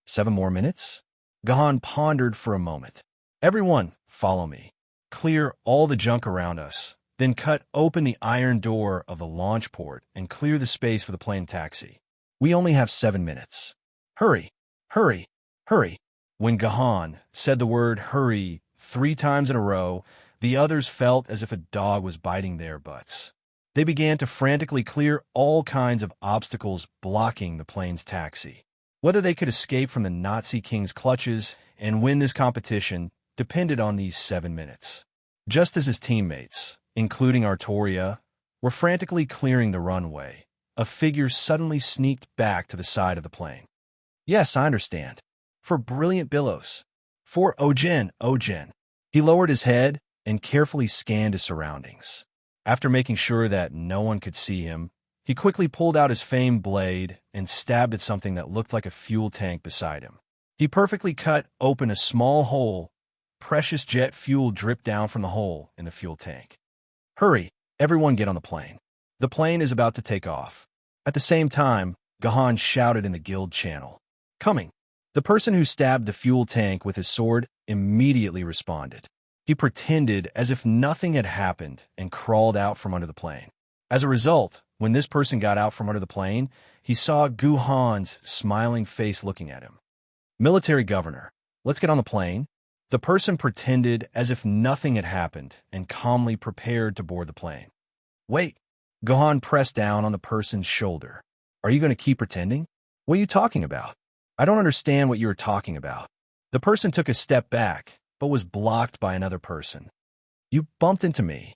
7 more minutes? Gahan pondered for a moment. Everyone, follow me. Clear all the junk around us, then cut open the iron door of the launch port and clear the space for the plane taxi. We only have 7 minutes. Hurry, hurry, hurry. When Gahan said the word hurry 3 times in a row, the others felt as if a dog was biting their butts. They began to frantically clear all kinds of obstacles blocking the plane's taxi. Whether they could escape from the Nazi king's clutches and win this competition depended on these 7 minutes. Just as his teammates, including Artoria, were frantically clearing the runway, a figure suddenly sneaked back to the side of the plane. Yes, I understand. For brilliant billows. For Ogen. He lowered his head and carefully scanned his surroundings. After making sure that no one could see him, he quickly pulled out his famed blade and stabbed at something that looked like a fuel tank beside him. He perfectly cut open a small hole. Precious jet fuel dripped down from the hole in the fuel tank. Hurry, everyone get on the plane. The plane is about to take off. At the same time, Gahan shouted in the guild channel. Coming. The person who stabbed the fuel tank with his sword immediately responded. He pretended as if nothing had happened and crawled out from under the plane. As a result, when this person got out from under the plane, he saw Guhan's smiling face looking at him. Military governor, let's get on the plane. The person pretended as if nothing had happened and calmly prepared to board the plane. Wait. Guhan pressed down on the person's shoulder. Are you going to keep pretending? What are you talking about? I don't understand what you are talking about. The person took a step back, but was blocked by another person. You bumped into me.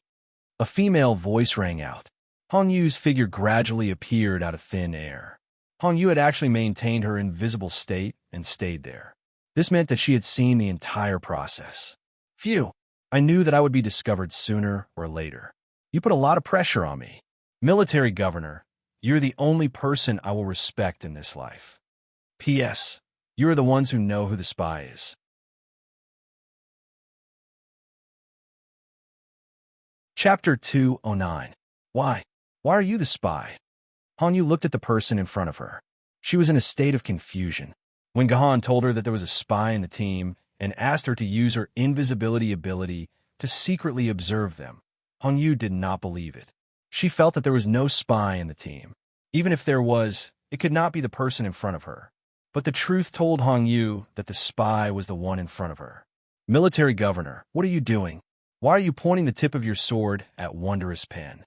A female voice rang out. Hong Yu's figure gradually appeared out of thin air. Hong Yu had actually maintained her invisible state and stayed there. This meant that she had seen the entire process. Phew, I knew that I would be discovered sooner or later. You put a lot of pressure on me. Military governor, you're the only person I will respect in this life. P.S. You are the ones who know who the spy is. Chapter 209. Why? Why are you the spy? Hong Yu looked at the person in front of her. She was in a state of confusion. When Gahan told her that there was a spy in the team and asked her to use her invisibility ability to secretly observe them, Hong Yu did not believe it. She felt that there was no spy in the team. Even if there was, it could not be the person in front of her. But the truth told Hong Yu that the spy was the one in front of her. Military governor, what are you doing? Why are you pointing the tip of your sword at Wondrous Pen?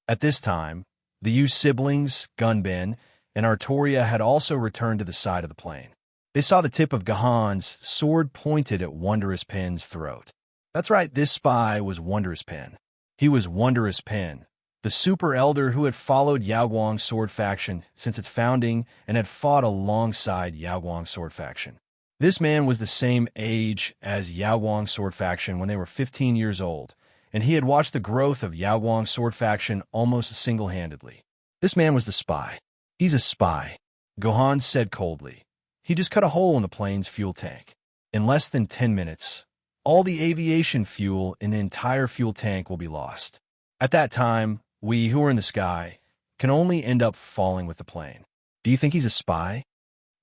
At this time, the Yu siblings, Gunbin, and Artoria had also returned to the side of the plane. They saw the tip of Gahan's sword pointed at Wondrous Pen's throat. That's right, this spy was Wondrous Pen. He was Wondrous Pen, the super elder who had followed Yaoguang's sword faction since its founding and had fought alongside Yaoguang's sword faction. This man was the same age as Yaoguang's sword faction when they were 15 years old, and he had watched the growth of Yaoguang's sword faction almost single-handedly. This man was the spy. He's a spy, Gahan said coldly. He just cut a hole in the plane's fuel tank. In less than 10 minutes, all the aviation fuel in the entire fuel tank will be lost. At that time, we who are in the sky can only end up falling with the plane. Do you think he's a spy?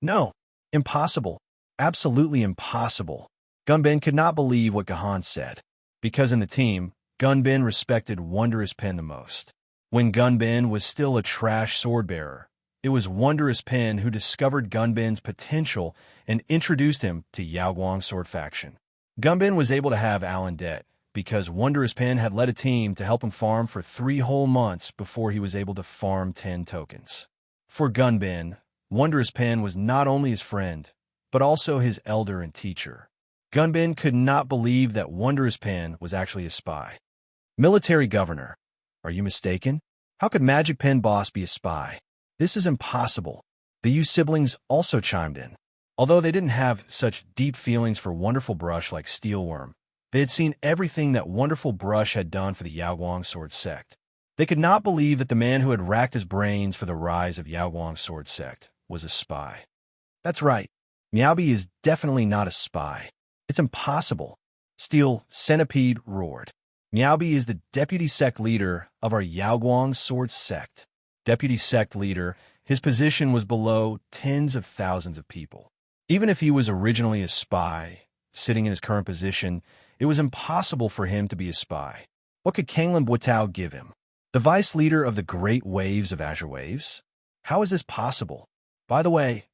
No. Impossible. Absolutely impossible. Gunbin could not believe what Gahan said, because in the team, Gunbin respected Wondrous Pen the most. When Gunbin was still a trash sword-bearer, it was Wondrous Pen who discovered Gunbin's potential and introduced him to Yaoguang's sword faction. Gunbin was able to have Alan debt because Wondrous Pen had led a team to help him farm for 3 whole months before he was able to farm 10 tokens. For Gunbin, Wondrous Pen was not only his friend, but also his elder and teacher. Gunbin could not believe that Wondrous Pen was actually a spy. Military governor, are you mistaken? How could Magic Pen Boss be a spy? This is impossible. The Yu siblings also chimed in. Although they didn't have such deep feelings for Wonderful Brush like Steelworm, they had seen everything that Wonderful Brush had done for the Yaoguang Sword Sect. They could not believe that the man who had racked his brains for the rise of Yaoguang Sword Sect was a spy. That's right. Meowby is definitely not a spy. It's impossible. Steel Centipede roared. Meowby is the deputy sect leader of our Yaoguang sword sect. Deputy sect leader, his position was below tens of thousands of people. Even if he was originally a spy, sitting in his current position, it was impossible for him to be a spy. What could Kanglim Buitao give him? The vice leader of the great waves of Azure Waves? How is this possible? By the way,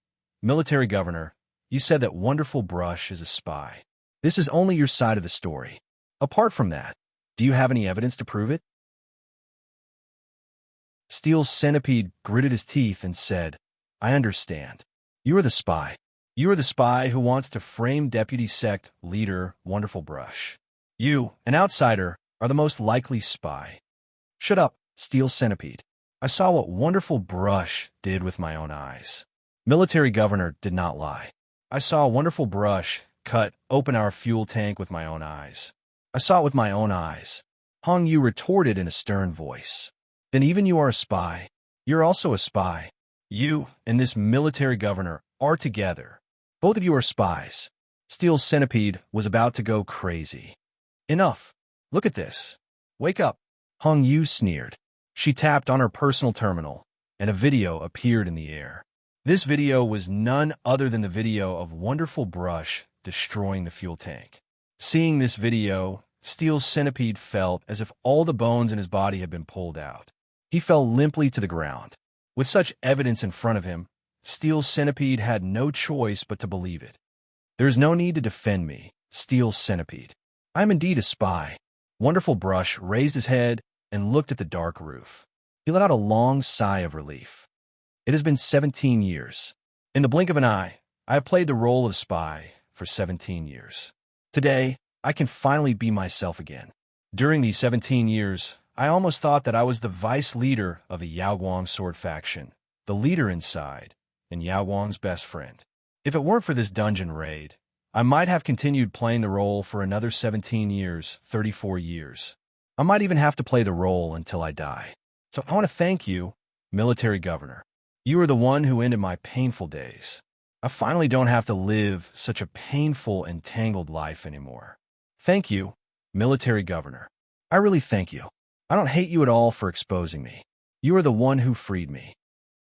military governor, you said that Wonderful Brush is a spy. This is only your side of the story. Apart from that, do you have any evidence to prove it? Steel Centipede gritted his teeth and said, I understand. You are the spy. You are the spy who wants to frame Deputy Sect Leader Wonderful Brush. You, an outsider, are the most likely spy. Shut up, Steel Centipede. I saw what Wonderful Brush did with my own eyes. Military Governor did not lie. I saw Wonderful Brush cut open our fuel tank with my own eyes. I saw it with my own eyes. Hong Yu retorted in a stern voice. Then even you are a spy. You're also a spy. You and this military governor are together. Both of you are spies. Steel Centipede was about to go crazy. Enough. Look at this. Wake up. Hong Yu sneered. She tapped on her personal terminal, and a video appeared in the air. This video was none other than the video of Wonderful Brush destroying the fuel tank. Seeing this video, Steel Centipede felt as if all the bones in his body had been pulled out. He fell limply to the ground. With such evidence in front of him, Steel Centipede had no choice but to believe it. There is no need to defend me, Steel Centipede. I am indeed a spy. Wonderful Brush raised his head and looked at the dark roof. He let out a long sigh of relief. It has been 17 years. In the blink of an eye, I have played the role of spy for 17 years. Today, I can finally be myself again. During these 17 years, I almost thought that I was the vice leader of the Yaoguang sword faction, the leader inside, and Yaoguang's best friend. If it weren't for this dungeon raid, I might have continued playing the role for another 17 years, 34 years. I might even have to play the role until I die. So I want to thank you, military governor. You are the one who ended my painful days. I finally don't have to live such a painful and tangled life anymore. Thank you, military governor. I really thank you. I don't hate you at all for exposing me. You are the one who freed me.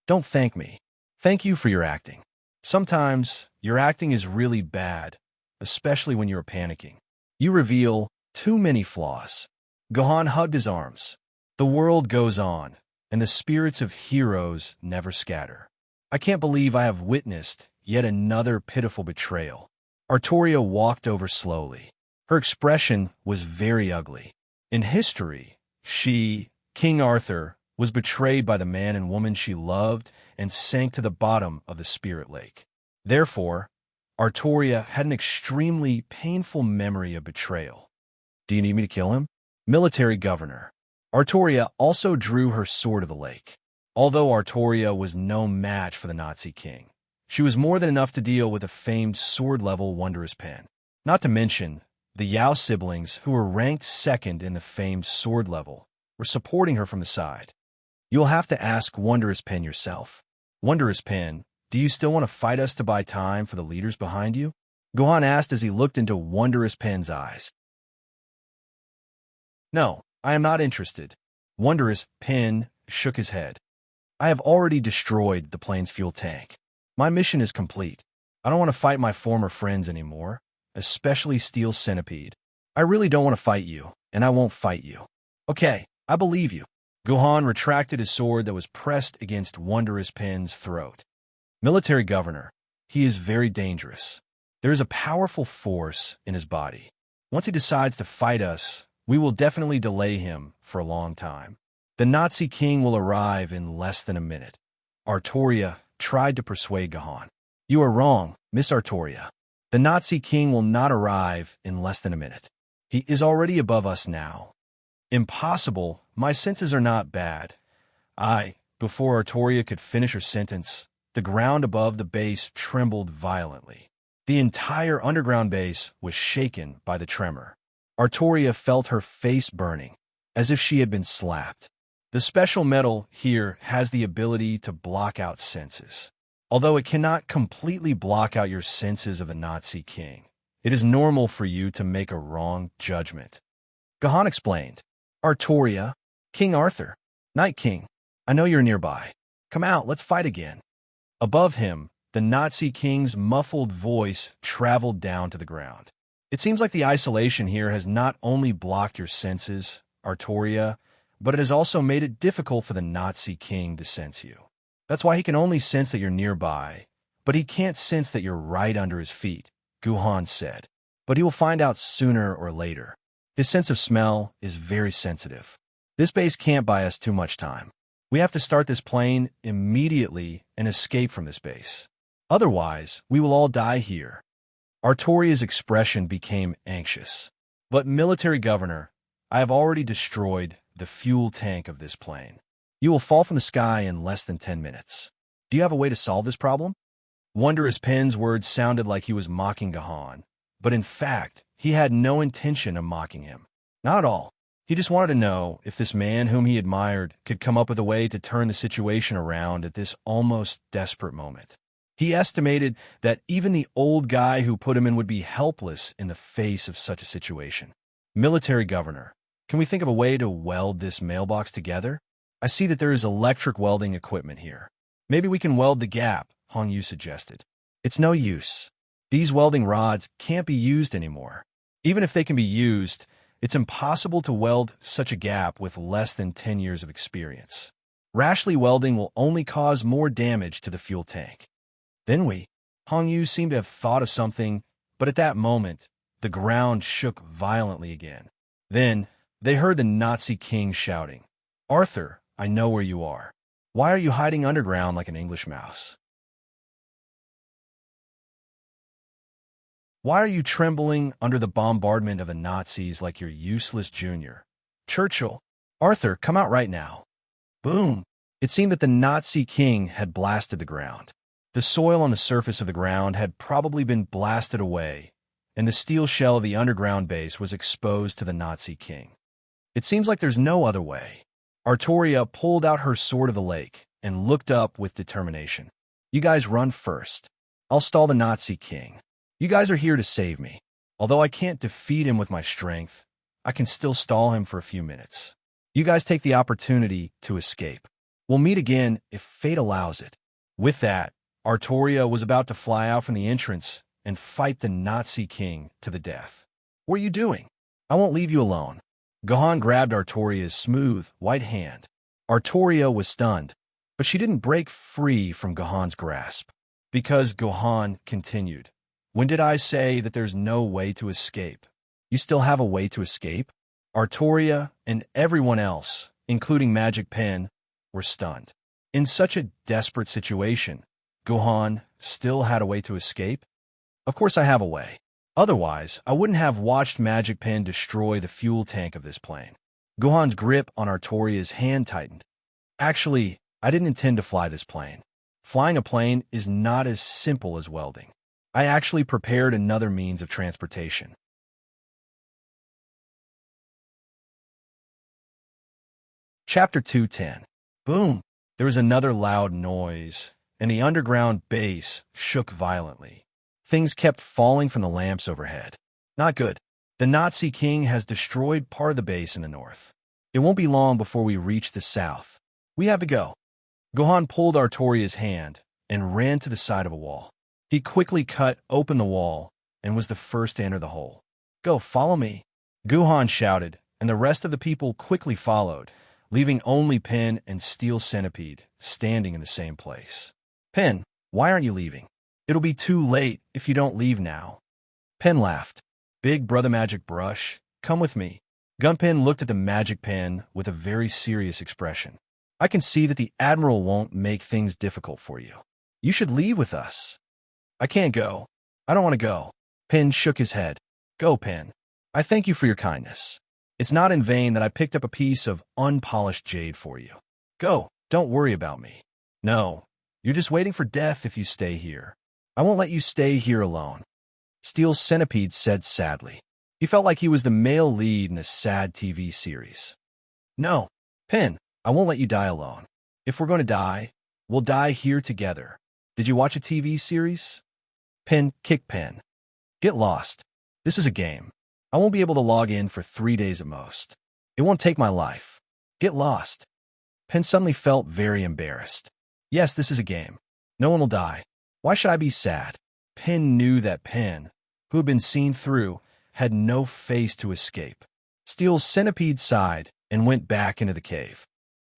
Don't thank me. Thank you for your acting. Sometimes, your acting is really bad, especially when you're panicking. You reveal too many flaws. Gohan hugged his arms. The world goes on, and the spirits of heroes never scatter. I can't believe I have witnessed yet another pitiful betrayal. Artoria walked over slowly. Her expression was very ugly. In history, she, King Arthur, was betrayed by the man and woman she loved and sank to the bottom of the spirit lake. Therefore, Artoria had an extremely painful memory of betrayal. Do you need me to kill him? Military governor. Artoria also drew her sword of the lake. Although Artoria was no match for the Nazi king, she was more than enough to deal with a famed sword-level wondrous pen. Not to mention, the Yao siblings, who were ranked second in the famed sword level, were supporting her from the side. You'll have to ask Wondrous Pen yourself. Wondrous Pen, do you still want to fight us to buy time for the leaders behind you? Gohan asked as he looked into Wondrous Pen's eyes. No, I am not interested. Wondrous Pen shook his head. I have already destroyed the plane's fuel tank. My mission is complete. I don't want to fight my former friends anymore, especially Steel Centipede. I really don't want to fight you, and I won't fight you. Okay, I believe you. Gohan retracted his sword that was pressed against Wondrous Pen's throat. Military governor, he is very dangerous. There is a powerful force in his body. Once he decides to fight us, we will definitely delay him for a long time. The Nazi king will arrive in less than a minute. Artoria tried to persuade Gohan. You are wrong, Miss Artoria. The Nazi king will not arrive in less than a minute. He is already above us now. Impossible. My senses are not bad. Before Artoria could finish her sentence, the ground above the base trembled violently. The entire underground base was shaken by the tremor. Artoria felt her face burning, as if she had been slapped. The special metal here has the ability to block out senses. Although it cannot completely block out your senses of the Nazi king, it is normal for you to make a wrong judgment. Gahan explained. Artoria, King Arthur, Night King, I know you're nearby. Come out, let's fight again. Above him, the Nazi king's muffled voice traveled down to the ground. It seems like the isolation here has not only blocked your senses, Artoria, but it has also made it difficult for the Nazi king to sense you. That's why he can only sense that you're nearby, but he can't sense that you're right under his feet, Guhan said. But he will find out sooner or later. His sense of smell is very sensitive. This base can't buy us too much time. We have to start this plane immediately and escape from this base. Otherwise, we will all die here. Artoria's expression became anxious. But military governor, I have already destroyed the fuel tank of this plane. You will fall from the sky in less than 10 minutes. Do you have a way to solve this problem? Wondrous Pen's words sounded like he was mocking Gahan, but in fact, he had no intention of mocking him. Not at all. He just wanted to know if this man whom he admired could come up with a way to turn the situation around at this almost desperate moment. He estimated that even the old guy who put him in would be helpless in the face of such a situation. Military governor, can we think of a way to weld this mailbox together? I see that there is electric welding equipment here. Maybe we can weld the gap, Hong Yu suggested. It's no use. These welding rods can't be used anymore. Even if they can be used, it's impossible to weld such a gap with less than 10 years of experience. Rashly welding will only cause more damage to the fuel tank. Then Hong Yu seemed to have thought of something, but at that moment, the ground shook violently again. Then, they heard the Nazi king shouting, Arthur, I know where you are. Why are you hiding underground like an English mouse? Why are you trembling under the bombardment of the Nazis like your useless junior? Churchill, Arthur, come out right now. Boom! It seemed that the Nazi king had blasted the ground. The soil on the surface of the ground had probably been blasted away, and the steel shell of the underground base was exposed to the Nazi king. It seems like there's no other way. Artoria pulled out her sword of the lake and looked up with determination. You guys run first. I'll stall the Nazi king. You guys are here to save me. Although I can't defeat him with my strength, I can still stall him for a few minutes. You guys take the opportunity to escape. We'll meet again if fate allows it. With that, Artoria was about to fly out from the entrance and fight the Nazi king to the death. What are you doing? I won't leave you alone. Gahan grabbed Artoria's smooth, white hand. Artoria was stunned, but she didn't break free from Gahan's grasp. Because Gahan continued. When did I say that there's no way to escape? You still have a way to escape? Artoria and everyone else, including Magic Pen, were stunned. In such a desperate situation, Gahan still had a way to escape? Of course I have a way. Otherwise, I wouldn't have watched Magic Pen destroy the fuel tank of this plane. Gahan's grip on Artoria's hand tightened. Actually, I didn't intend to fly this plane. Flying a plane is not as simple as welding. I actually prepared another means of transportation. Chapter 210. Boom! There was another loud noise, and the underground base shook violently. Things kept falling from the lamps overhead. Not good. The Nazi king has destroyed part of the base in the north. It won't be long before we reach the south. We have to go. Gahan pulled Artoria's hand and ran to the side of a wall. He quickly cut open the wall and was the first to enter the hole. Go, follow me. Gahan shouted, and the rest of the people quickly followed, leaving only Pen and Steel Centipede standing in the same place. Pen, why aren't you leaving? It'll be too late if you don't leave now. Pen laughed. Big Brother Magic Brush, come with me. Gunpen looked at the Magic Pen with a very serious expression. I can see that the Admiral won't make things difficult for you. You should leave with us. I can't go. I don't want to go. Pen shook his head. Go, Pen. I thank you for your kindness. It's not in vain that I picked up a piece of unpolished jade for you. Go. Don't worry about me. No, you're just waiting for death if you stay here. I won't let you stay here alone. Steel Centipede said sadly. He felt like he was the male lead in a sad TV series. No, Pen, I won't let you die alone. If we're going to die, we'll die here together. Did you watch a TV series? Pen, kick pen. Get lost. This is a game. I won't be able to log in for 3 days at most. It won't take my life. Get lost. Pen suddenly felt very embarrassed. Yes, this is a game. No one will die. Why should I be sad? Pen knew that Pen, who had been seen through, had no face to escape. Steel's centipede sighed and went back into the cave.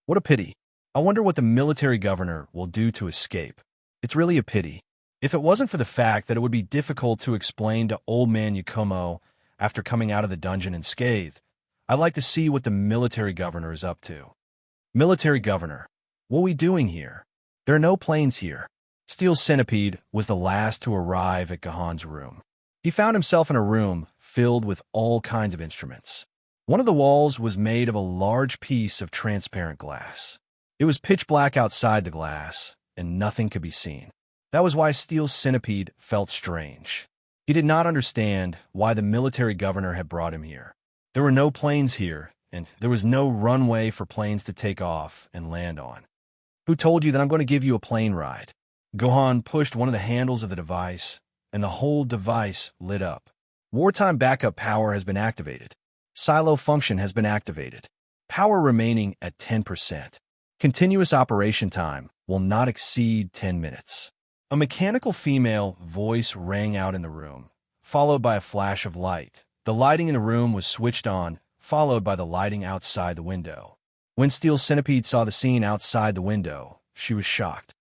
What a pity. I wonder what the military governor will do to escape. It's really a pity. If it wasn't for the fact that it would be difficult to explain to old man Yakumo after coming out of the dungeon unscathed, I'd like to see what the military governor is up to. Military governor, what are we doing here? There are no planes here. Steel's centipede was the last to arrive at Gahan's room. He found himself in a room filled with all kinds of instruments. One of the walls was made of a large piece of transparent glass. It was pitch black outside the glass, and nothing could be seen. That was why Steel's centipede felt strange. He did not understand why the military governor had brought him here. There were no planes here, and there was no runway for planes to take off and land on. Who told you that I'm going to give you a plane ride? Gohan pushed one of the handles of the device, and the whole device lit up. Wartime backup power has been activated. Silo function has been activated. Power remaining at 10%. Continuous operation time will not exceed 10 minutes. A mechanical female voice rang out in the room, followed by a flash of light. The lighting in the room was switched on, followed by the lighting outside the window. When Steel Centipede saw the scene outside the window, she was shocked.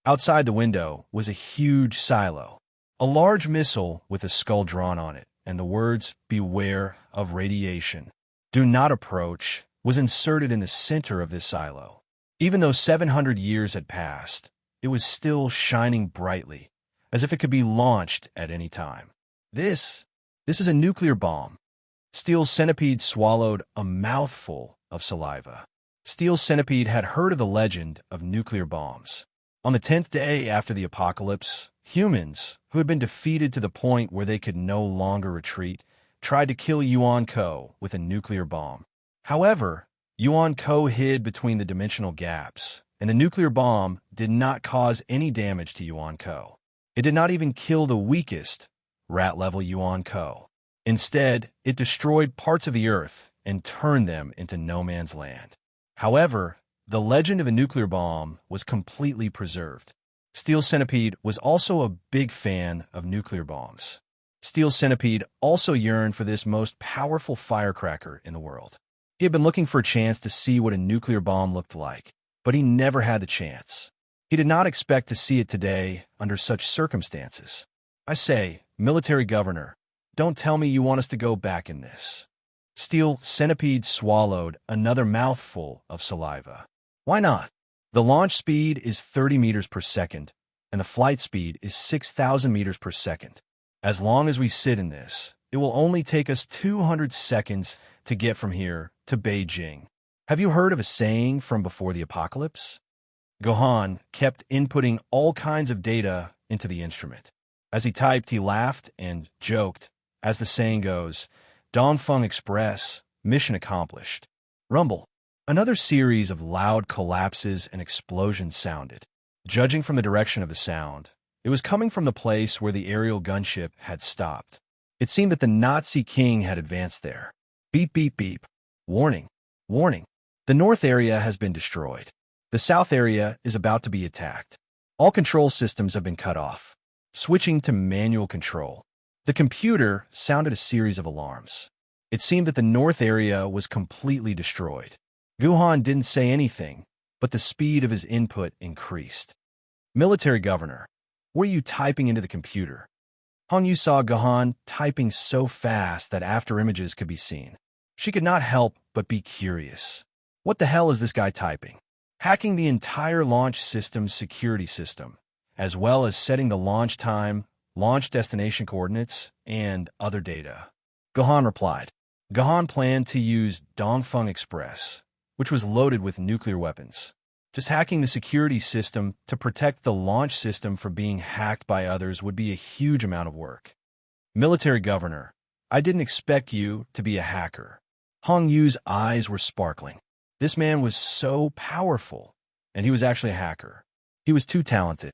Outside the window was a huge silo. A large missile with a skull drawn on it, and the words, "Beware of radiation. Do not approach," was inserted in the center of this silo. Even though 700 years had passed, it was still shining brightly, as if it could be launched at any time. This is a nuclear bomb. Steel Centipede swallowed a mouthful of saliva. Steel Centipede had heard of the legend of nuclear bombs. On the 10th day after the apocalypse, humans, who had been defeated to the point where they could no longer retreat, tried to kill Yuan Ko with a nuclear bomb. However, Yuan Ko hid between the dimensional gaps, and the nuclear bomb did not cause any damage to Yuan Ko. It did not even kill the weakest, rat-level Yuan Ko. Instead, it destroyed parts of the Earth and turned them into no man's land. However, the legend of a nuclear bomb was completely preserved. Steel Centipede was also a big fan of nuclear bombs. Steel Centipede also yearned for this most powerful firecracker in the world. He had been looking for a chance to see what a nuclear bomb looked like, but he never had the chance. He did not expect to see it today under such circumstances. I say, military governor, don't tell me you want us to go back in this. Steel Centipede swallowed another mouthful of saliva. Why not? The launch speed is 30 meters per second, and the flight speed is 6,000 meters per second. As long as we sit in this, it will only take us 200 seconds to get from here to Beijing. Have you heard of a saying from before the apocalypse? Gohan kept inputting all kinds of data into the instrument. As he typed, he laughed and joked. As the saying goes, Dongfeng Express, mission accomplished. Rumble. Another series of loud collapses and explosions sounded. Judging from the direction of the sound, it was coming from the place where the aerial gunship had stopped. It seemed that the Nazi king had advanced there. Beep, beep, beep. Warning. Warning. The north area has been destroyed. The south area is about to be attacked. All control systems have been cut off. Switching to manual control. The computer sounded a series of alarms. It seemed that the north area was completely destroyed. Gohan didn't say anything, but the speed of his input increased. Military governor, what are you typing into the computer? Hongyu saw Gohan typing so fast that after images could be seen. She could not help but be curious. What the hell is this guy typing? Hacking the entire launch system's security system, as well as setting the launch time, launch destination coordinates, and other data. Gohan replied. Gohan planned to use Dongfeng Express, which was loaded with nuclear weapons. Just hacking the security system to protect the launch system from being hacked by others would be a huge amount of work. Military governor, I didn't expect you to be a hacker. Hong Yu's eyes were sparkling. This man was so powerful, and he was actually a hacker. He was too talented.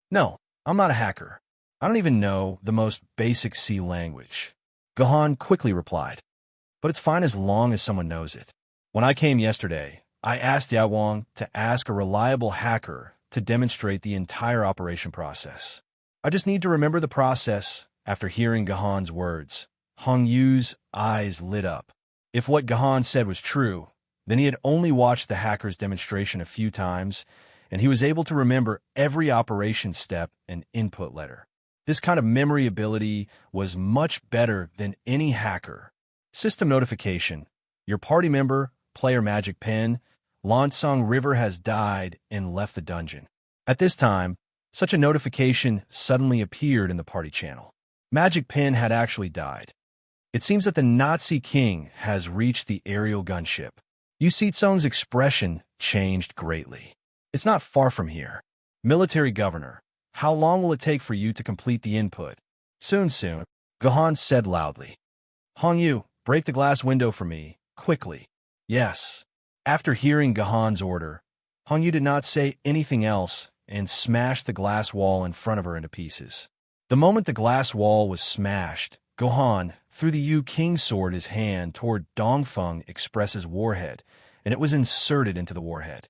No, I'm not a hacker. I don't even know the most basic C language. Gohan quickly replied. But it's fine as long as someone knows it. When I came yesterday, I asked Yawang to ask a reliable hacker to demonstrate the entire operation process. I just need to remember the process. After hearing Gohan's words, Hong Yu's eyes lit up. If what Gohan said was true, then he had only watched the hacker's demonstration a few times, and he was able to remember every operation step and input letter. This kind of memory ability was much better than any hacker. System notification. Your party member, player Magic Pen, Lansong River has died and left the dungeon. At this time, such a notification suddenly appeared in the party channel. Magic Pen had actually died. It seems that the Nazi king has reached the aerial gunship. Yu Sitsong's expression changed greatly. It's not far from here. Military governor, how long will it take for you to complete the input? Soon, Gohan said loudly. Hong Yu, break the glass window for me, quickly. Yes. After hearing Gohan's order, Hong Yu did not say anything else and smashed the glass wall in front of her into pieces. The moment the glass wall was smashed, Gohan threw the Yu King sword his hand toward Dongfeng Express's warhead, and it was inserted into the warhead.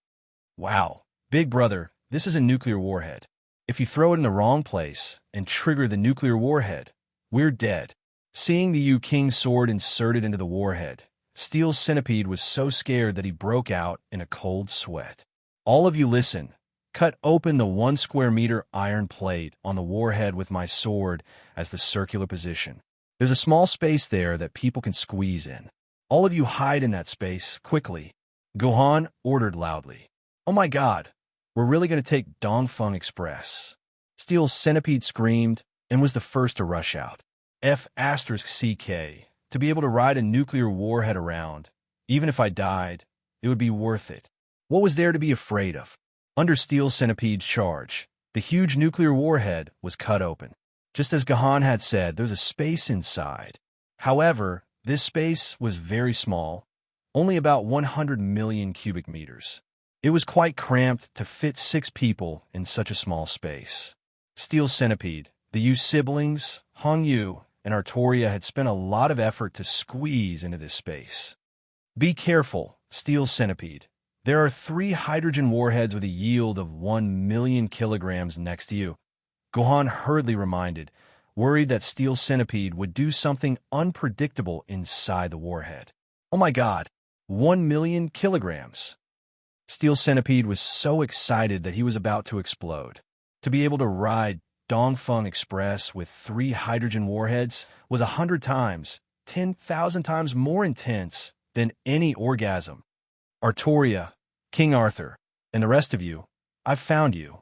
Wow, big brother, this is a nuclear warhead. If you throw it in the wrong place and trigger the nuclear warhead, we're dead. Seeing the Yu King sword inserted into the warhead, Steel Centipede was so scared that he broke out in a cold sweat. All of you listen. Cut open the 1 square meter iron plate on the warhead with my sword as the circular position. There's a small space there that people can squeeze in. All of you hide in that space, quickly. Gohan ordered loudly. Oh my god, we're really going to take Dongfeng Express. Steel Centipede screamed and was the first to rush out. F*CK, to be able to ride a nuclear warhead around, even if I died, it would be worth it. What was there to be afraid of? Under Steel Centipede's charge, the huge nuclear warhead was cut open. Just as Gohan had said, there's a space inside. However, this space was very small, only about 100 million cubic meters. It was quite cramped to fit 6 people in such a small space. Steel Centipede, the Yu siblings, Hong Yu, and Artoria had spent a lot of effort to squeeze into this space. Be careful, Steel Centipede. There are 3 hydrogen warheads with a yield of 1 million kilograms next to you. Gohan hurriedly reminded, worried that Steel Centipede would do something unpredictable inside the warhead. Oh my god, 1 million kilograms. Steel Centipede was so excited that he was about to explode. To be able to ride Dongfeng Express with 3 hydrogen warheads was 100 times, 10,000 times more intense than any orgasm. Artoria, King Arthur, and the rest of you, I've found you.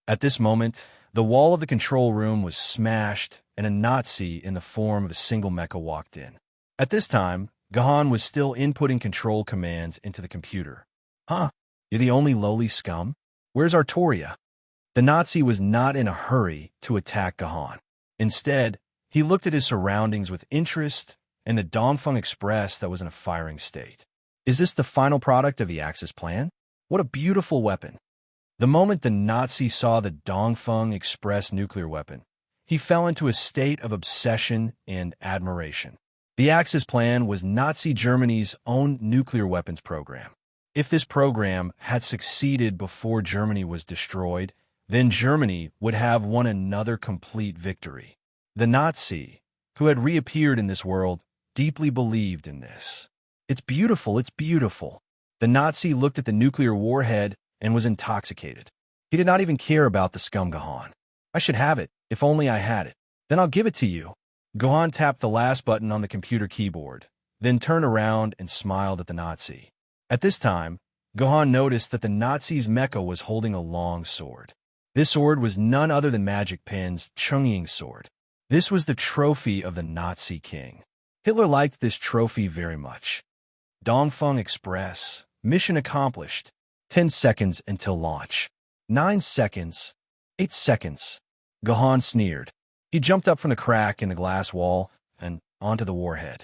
At this moment, the wall of the control room was smashed and a Nazi in the form of a single mecha walked in. At this time, Gohan was still inputting control commands into the computer. Huh? You're the only lowly scum? Where's Artoria? The Nazi was not in a hurry to attack Gohan. Instead, he looked at his surroundings with interest and the Dongfeng Express that was in a firing state. Is this the final product of the Axis plan? What a beautiful weapon. The moment the Nazi saw the Dongfeng Express nuclear weapon, he fell into a state of obsession and admiration. The Axis plan was Nazi Germany's own nuclear weapons program. If this program had succeeded before Germany was destroyed, then Germany would have won another complete victory. The Nazi, who had reappeared in this world, deeply believed in this. It's beautiful, it's beautiful. The Nazi looked at the nuclear warhead and was intoxicated. He did not even care about the scum Gohan. I should have it, if only I had it. Then I'll give it to you. Gohan tapped the last button on the computer keyboard, then turned around and smiled at the Nazi. At this time, Gohan noticed that the Nazi's mecha was holding a long sword. This sword was none other than Magic Pen's Chungying sword. This was the trophy of the Nazi king. Hitler liked this trophy very much. Dongfeng Express, mission accomplished. 10 seconds until launch. 9 seconds. 8 seconds. Gohan sneered. He jumped up from the crack in the glass wall and onto the warhead.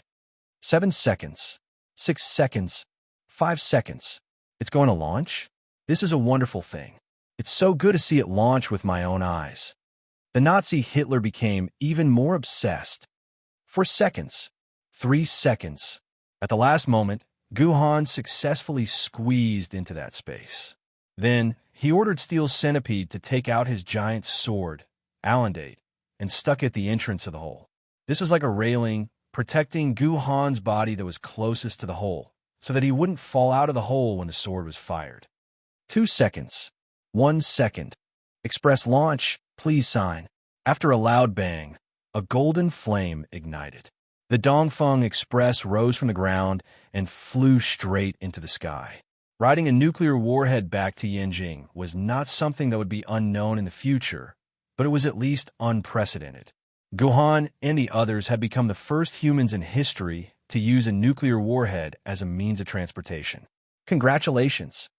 7 seconds. 6 seconds. 5 seconds. It's going to launch? This is a wonderful thing. It's so good to see it launch with my own eyes. The Nazi Hitler became even more obsessed. For seconds, 3 seconds, at the last moment, Guhan successfully squeezed into that space. Then, he ordered Steel Centipede to take out his giant sword, Alendate, and stuck at the entrance of the hole. This was like a railing, protecting Guhan's body that was closest to the hole, so that he wouldn't fall out of the hole when the sword was fired. 2 seconds. 1 second. Express launch, please sign. After a loud bang, a golden flame ignited. The Dongfeng Express rose from the ground and flew straight into the sky. Riding a nuclear warhead back to Yanjing was not something that would be unknown in the future, but it was at least unprecedented. Guhan and the others had become the first humans in history to use a nuclear warhead as a means of transportation. Congratulations!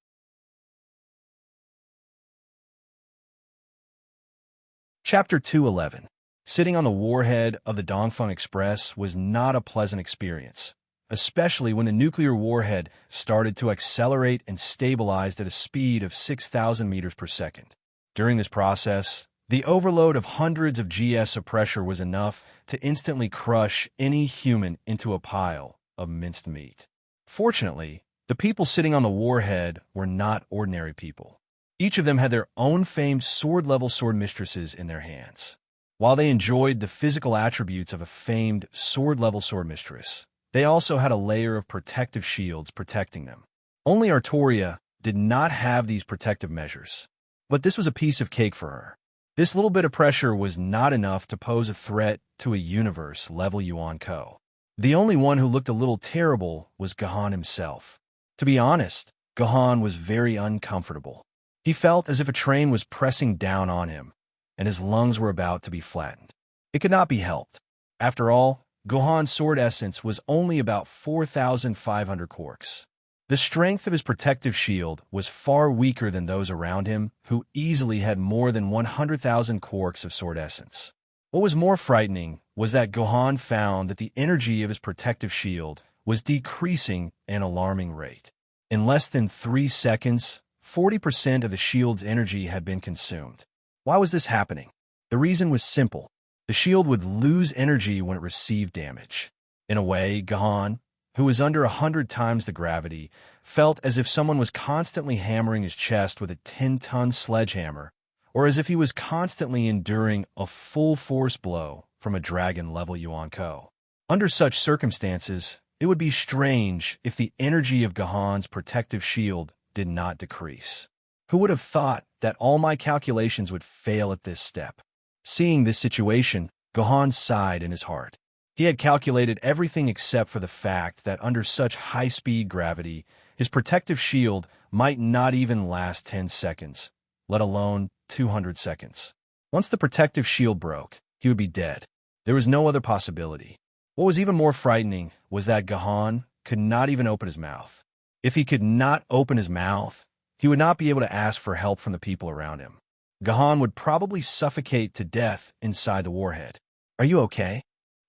Chapter 211. Sitting on the warhead of the Dongfeng Express was not a pleasant experience, especially when the nuclear warhead started to accelerate and stabilized at a speed of 6,000 meters per second. During this process, the overload of hundreds of GS of pressure was enough to instantly crush any human into a pile of minced meat. Fortunately, the people sitting on the warhead were not ordinary people. Each of them had their own famed sword-level sword mistresses in their hands. While they enjoyed the physical attributes of a famed sword-level sword mistress, they also had a layer of protective shields protecting them. Only Artoria did not have these protective measures, but this was a piece of cake for her. This little bit of pressure was not enough to pose a threat to a universe-level Yuan Ko. The only one who looked a little terrible was Gahan himself. To be honest, Gahan was very uncomfortable. He felt as if a train was pressing down on him, and his lungs were about to be flattened. It could not be helped. After all, Gohan's sword essence was only about 4,500 quarks. The strength of his protective shield was far weaker than those around him, who easily had more than 100,000 quarks of sword essence. What was more frightening was that Gohan found that the energy of his protective shield was decreasing at an alarming rate. In less than 3 seconds, 40% of the shield's energy had been consumed. Why was this happening? The reason was simple. The shield would lose energy when it received damage. In a way, Gahan, who was under 100 times the gravity, felt as if someone was constantly hammering his chest with a 10-ton sledgehammer, or as if he was constantly enduring a full-force blow from a dragon-level Yuan Ko. Under such circumstances, it would be strange if the energy of Gahan's protective shield did not decrease. Who would have thought that all my calculations would fail at this step? Seeing this situation, Gahan sighed in his heart. He had calculated everything except for the fact that under such high-speed gravity, his protective shield might not even last 10 seconds, let alone 200 seconds. Once the protective shield broke, he would be dead. There was no other possibility. What was even more frightening was that Gahan could not even open his mouth. If he could not open his mouth, he would not be able to ask for help from the people around him. Gahan would probably suffocate to death inside the warhead. Are you okay?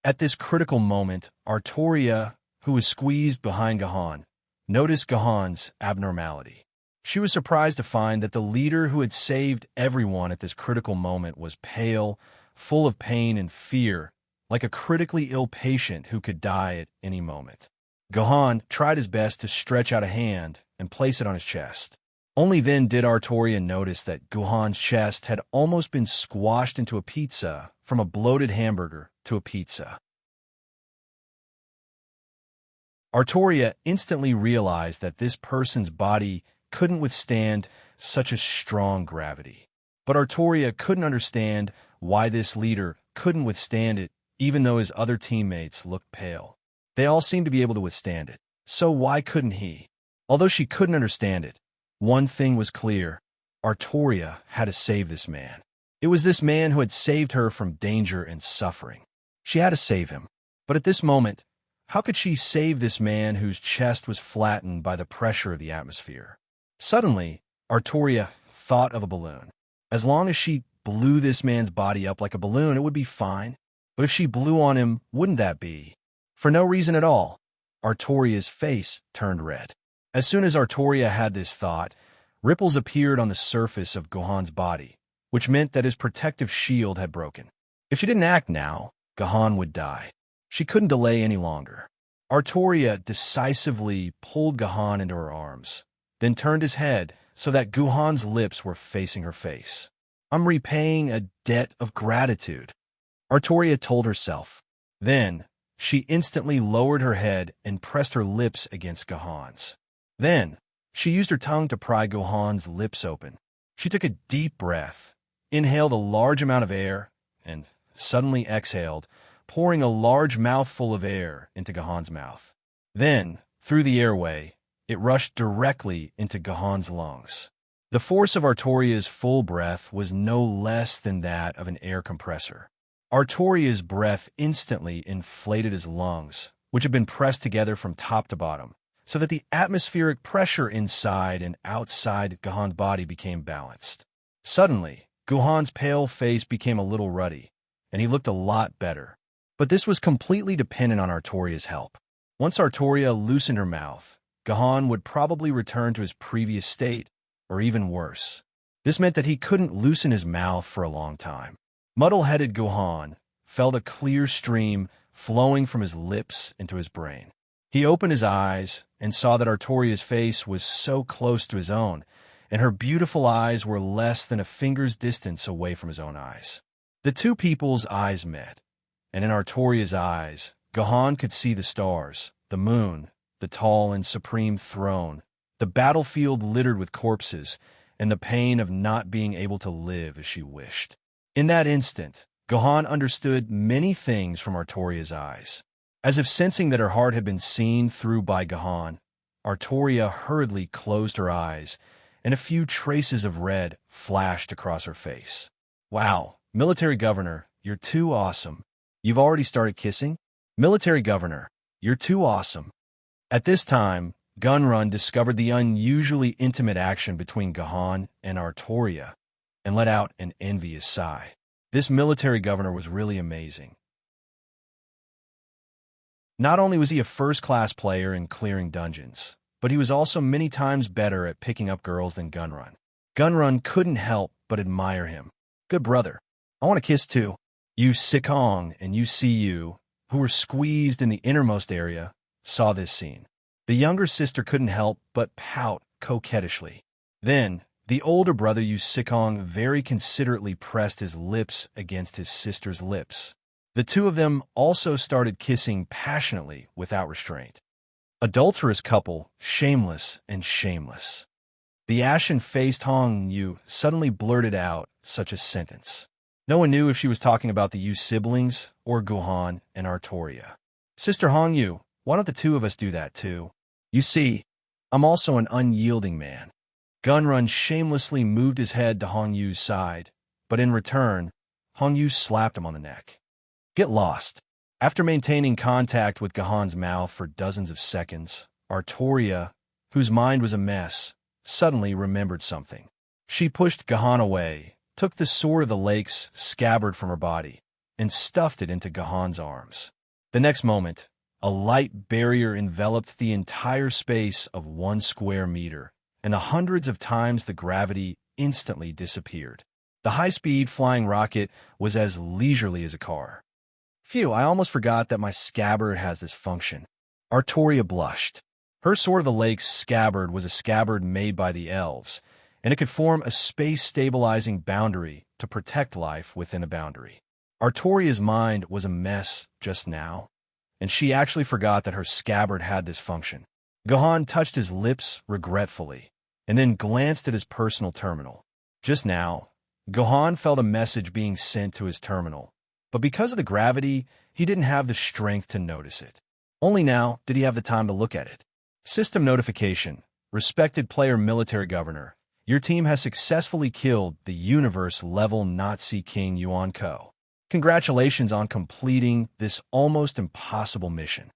At this critical moment, Artoria, who was squeezed behind Gahan, noticed Gahan's abnormality. She was surprised to find that the leader who had saved everyone at this critical moment was pale, full of pain and fear, like a critically ill patient who could die at any moment. Gahan tried his best to stretch out a hand and place it on his chest. Only then did Artoria notice that Gahan's chest had almost been squashed into a pizza, from a bloated hamburger to a pizza. Artoria instantly realized that this person's body couldn't withstand such a strong gravity. But Artoria couldn't understand why this leader couldn't withstand it, even though his other teammates looked pale. They all seemed to be able to withstand it. So why couldn't he? Although she couldn't understand it, one thing was clear. Artoria had to save this man. It was this man who had saved her from danger and suffering. She had to save him. But at this moment, how could she save this man whose chest was flattened by the pressure of the atmosphere? Suddenly, Artoria thought of a balloon. As long as she blew this man's body up like a balloon, it would be fine. But if she blew on him, wouldn't that be? For no reason at all, Artoria's face turned red. As soon as Artoria had this thought, ripples appeared on the surface of Gohan's body, which meant that his protective shield had broken. If she didn't act now, Gohan would die. She couldn't delay any longer. Artoria decisively pulled Gohan into her arms, then turned his head so that Gohan's lips were facing her face. "I'm repaying a debt of gratitude," Artoria told herself. Then, she instantly lowered her head and pressed her lips against Gohan's. Then, she used her tongue to pry Gohan's lips open. She took a deep breath, inhaled a large amount of air, and suddenly exhaled, pouring a large mouthful of air into Gohan's mouth. Then, through the airway, it rushed directly into Gohan's lungs. The force of Artoria's full breath was no less than that of an air compressor. Artoria's breath instantly inflated his lungs, which had been pressed together from top to bottom, so that the atmospheric pressure inside and outside Gohan's body became balanced. Suddenly, Gohan's pale face became a little ruddy, and he looked a lot better. But this was completely dependent on Artoria's help. Once Artoria loosened her mouth, Gohan would probably return to his previous state, or even worse. This meant that he couldn't loosen his mouth for a long time. Muddle-headed Gohan felt a clear stream flowing from his lips into his brain. He opened his eyes and saw that Artoria's face was so close to his own, and her beautiful eyes were less than a finger's distance away from his own eyes. The two people's eyes met, and in Artoria's eyes, Gohan could see the stars, the moon, the tall and supreme throne, the battlefield littered with corpses, and the pain of not being able to live as she wished. In that instant, Gohan understood many things from Artoria's eyes. As if sensing that her heart had been seen through by Gohan, Artoria hurriedly closed her eyes, and a few traces of red flashed across her face. "Wow, Military Governor, you're too awesome. You've already started kissing? Military Governor, you're too awesome." At this time, Gunrun discovered the unusually intimate action between Gohan and Artoria, and let out an envious sigh. This military governor was really amazing. Not only was he a first-class player in clearing dungeons, but he was also many times better at picking up girls than Gunrun. Gunrun couldn't help but admire him. "Good brother. I want to kiss too." Yu Sikong and Yu Siyu, who were squeezed in the innermost area, saw this scene. The younger sister couldn't help but pout coquettishly. Then, the older brother Yu Sikong very considerately pressed his lips against his sister's lips. The two of them also started kissing passionately without restraint. Adulterous couple, shameless and shameless. The ashen-faced Hong Yu suddenly blurted out such a sentence. No one knew if she was talking about the Yu siblings or Gohan and Artoria. "Sister Hong Yu, why don't the two of us do that too? You see, I'm also an unyielding man." Gunrun shamelessly moved his head to Hong Yu's side, but in return, Hong Yu slapped him on the neck. "Get lost." After maintaining contact with Gohan's mouth for dozens of seconds, Artoria, whose mind was a mess, suddenly remembered something. She pushed Gohan away, took the Sword of the Lake's scabbard from her body, and stuffed it into Gohan's arms. The next moment, a light barrier enveloped the entire space of 1 square meter, and the hundreds of times the gravity instantly disappeared. The high-speed flying rocket was as leisurely as a car. "Phew, I almost forgot that my scabbard has this function." Artoria blushed. Her Sword of the Lake's scabbard was a scabbard made by the elves, and it could form a space-stabilizing boundary to protect life within a boundary. Artoria's mind was a mess just now, and she actually forgot that her scabbard had this function. Gohan touched his lips regretfully, and then glanced at his personal terminal. Just now, Gohan felt a message being sent to his terminal, but because of the gravity, he didn't have the strength to notice it. Only now did he have the time to look at it. System notification. Respected player Military Governor, your team has successfully killed the universe-level Nazi King Yuan Ko. Congratulations on completing this almost impossible mission.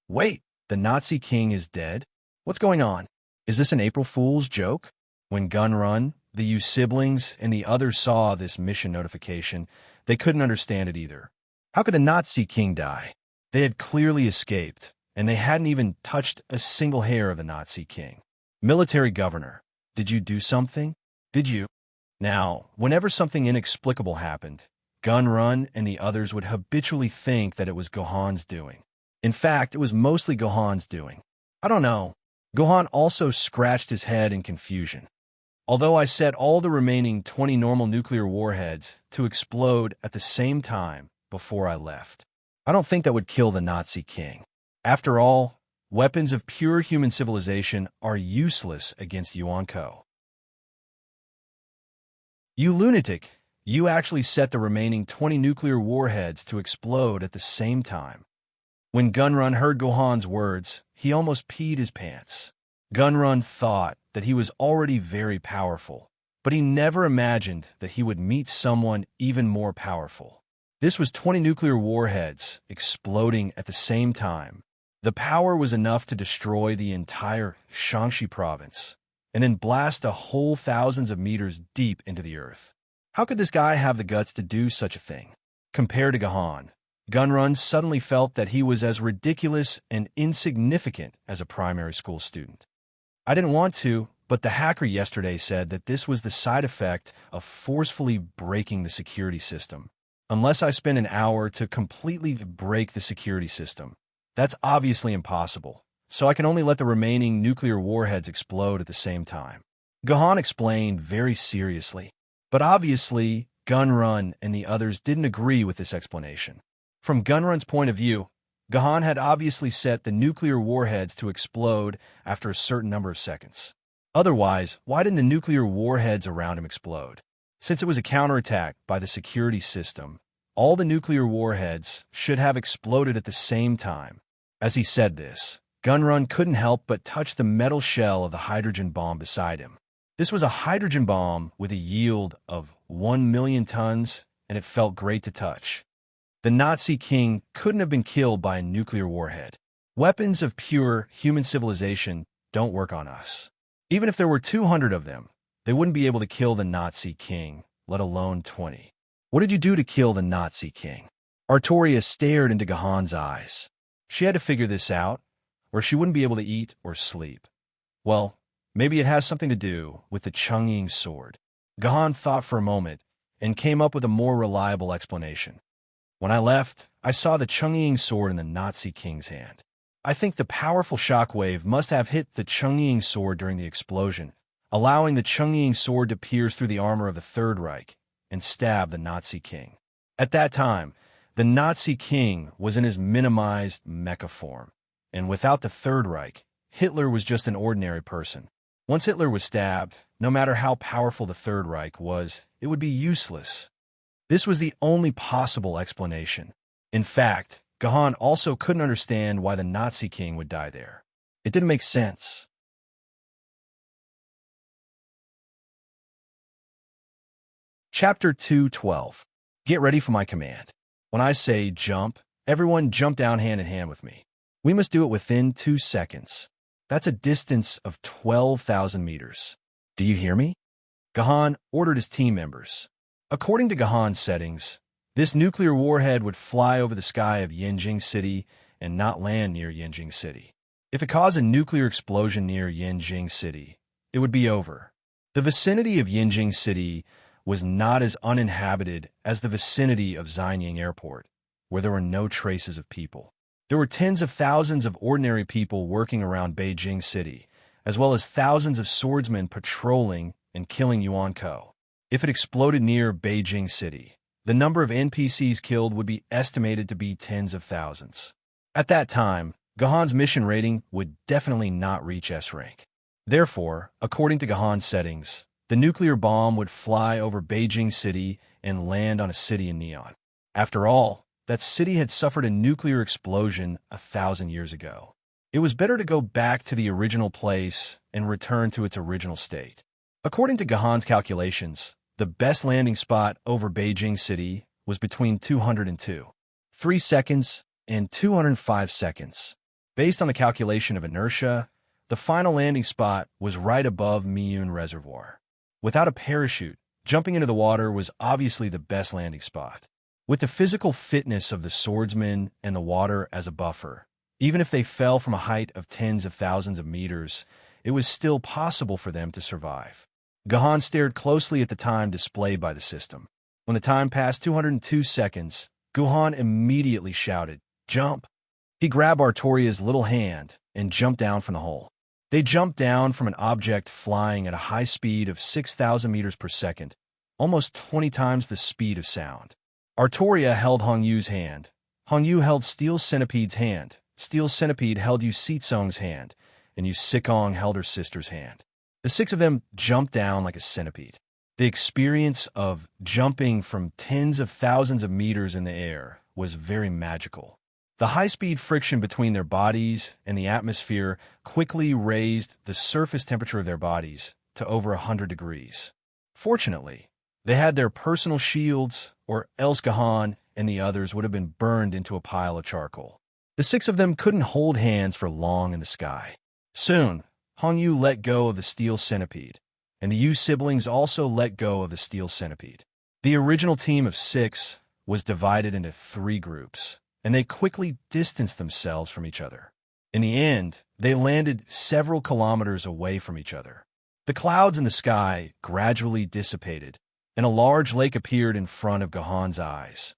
Wait, the Nazi King is dead? What's going on? Is this an April Fool's joke? When Gunrun, the Yu siblings, and the others saw this mission notification, they couldn't understand it either. How could the Nazi King die? They had clearly escaped, and they hadn't even touched a single hair of the Nazi king. Military governor, did you do something? Did you? Now, whenever something inexplicable happened, Gunrun and the others would habitually think that it was Gohan's doing. In fact, it was mostly Gohan's doing. I don't know. Gohan also scratched his head in confusion. Although I set all the remaining 20 normal nuclear warheads to explode at the same time before I left, I don't think that would kill the Nazi king. After all, weapons of pure human civilization are useless against Yuanko. You lunatic! You actually set the remaining 20 nuclear warheads to explode at the same time. When Gunrun heard Gohan's words, he almost peed his pants. Gunrun thought that he was already very powerful, but he never imagined that he would meet someone even more powerful. This was 20 nuclear warheads exploding at the same time. The power was enough to destroy the entire Shaanxi province and then blast a whole thousands of meters deep into the earth. How could this guy have the guts to do such a thing? Compared to Gohan, Gunrun suddenly felt that he was as ridiculous and insignificant as a primary school student. I didn't want to, but the hacker yesterday said that this was the side effect of forcefully breaking the security system. Unless I spend an hour to completely break the security system, that's obviously impossible, so I can only let the remaining nuclear warheads explode at the same time. Gohan explained very seriously, but obviously Gunrun and the others didn't agree with this explanation. From Gunrun's point of view, Gohan had obviously set the nuclear warheads to explode after a certain number of seconds. Otherwise, why didn't the nuclear warheads around him explode? Since it was a counterattack by the security system, all the nuclear warheads should have exploded at the same time. As he said this, Gunrun couldn't help but touch the metal shell of the hydrogen bomb beside him. This was a hydrogen bomb with a yield of 1 million tons, and it felt great to touch. The Nazi king couldn't have been killed by a nuclear warhead. Weapons of pure human civilization don't work on us. Even if there were 200 of them, they wouldn't be able to kill the Nazi king, let alone 20. What did you do to kill the Nazi king? Artoria stared into Gohan's eyes. She had to figure this out, or she wouldn't be able to eat or sleep. Well, maybe it has something to do with the Chang'e sword. Gohan thought for a moment and came up with a more reliable explanation. When I left, I saw the Chang'e sword in the Nazi king's hand. I think the powerful shockwave must have hit the Chang'e sword during the explosion, allowing the Chang'e sword to pierce through the armor of the Third Reich and stab the Nazi king. At that time, the Nazi king was in his minimized mecha form, and without the Third Reich, Hitler was just an ordinary person. Once Hitler was stabbed, no matter how powerful the Third Reich was, it would be useless. This was the only possible explanation. In fact, Gohan also couldn't understand why the Nazi king would die there. It didn't make sense. Chapter 2:12. Get ready for my command. When I say jump, everyone jump down hand in hand with me. We must do it within 2 seconds. That's a distance of 12,000 meters. Do you hear me? Gohan ordered his team members. According to Gohan's settings, this nuclear warhead would fly over the sky of Yinjing City and not land near Yinjing City. If it caused a nuclear explosion near Yinjing City, it would be over. The vicinity of Yinjing City was not as uninhabited as the vicinity of Xianying Airport, where there were no traces of people. There were tens of thousands of ordinary people working around Beijing City, as well as thousands of swordsmen patrolling and killing Yuanko. If it exploded near Beijing City, the number of NPCs killed would be estimated to be tens of thousands. At that time, Gohan's mission rating would definitely not reach S rank. Therefore, according to Gohan's settings, the nuclear bomb would fly over Beijing City and land on a city in Neon. After all, that city had suffered a nuclear explosion 1,000 years ago. It was better to go back to the original place and return to its original state. According to Gohan's calculations, the best landing spot over Beijing City was between 203 seconds and 205 seconds. Based on the calculation of inertia, the final landing spot was right above Miyun Reservoir. Without a parachute, jumping into the water was obviously the best landing spot. With the physical fitness of the swordsman and the water as a buffer, Even if they fell from a height of tens of thousands of meters, it was still possible for them to survive. Gahan stared closely at the time displayed by the system. When the time passed 202 seconds, Guhan immediately shouted, "Jump!" He grabbed Artoria's little hand and jumped down from the hole. They jumped down from an object flying at a high speed of 6,000 meters per second, almost 20 times the speed of sound. Artoria held Hongyu's hand. Hongyu held Steel Centipede's hand. Steel Centipede held Yu Sitsong's hand, and Yu Sikong held her sister's hand. The six of them jumped down like a centipede. The experience of jumping from tens of thousands of meters in the air was very magical. The high-speed friction between their bodies and the atmosphere quickly raised the surface temperature of their bodies to over 100 degrees. Fortunately, they had their personal shields, or else Gahan and the others would have been burned into a pile of charcoal. The six of them couldn't hold hands for long in the sky. Soon, Hongyu let go of the Steel Centipede, and the Yu siblings also let go of the Steel Centipede. The original team of 6 was divided into 3 groups, and they quickly distanced themselves from each other. In the end, they landed several kilometers away from each other. The clouds in the sky gradually dissipated, and a large lake appeared in front of Gahan's eyes.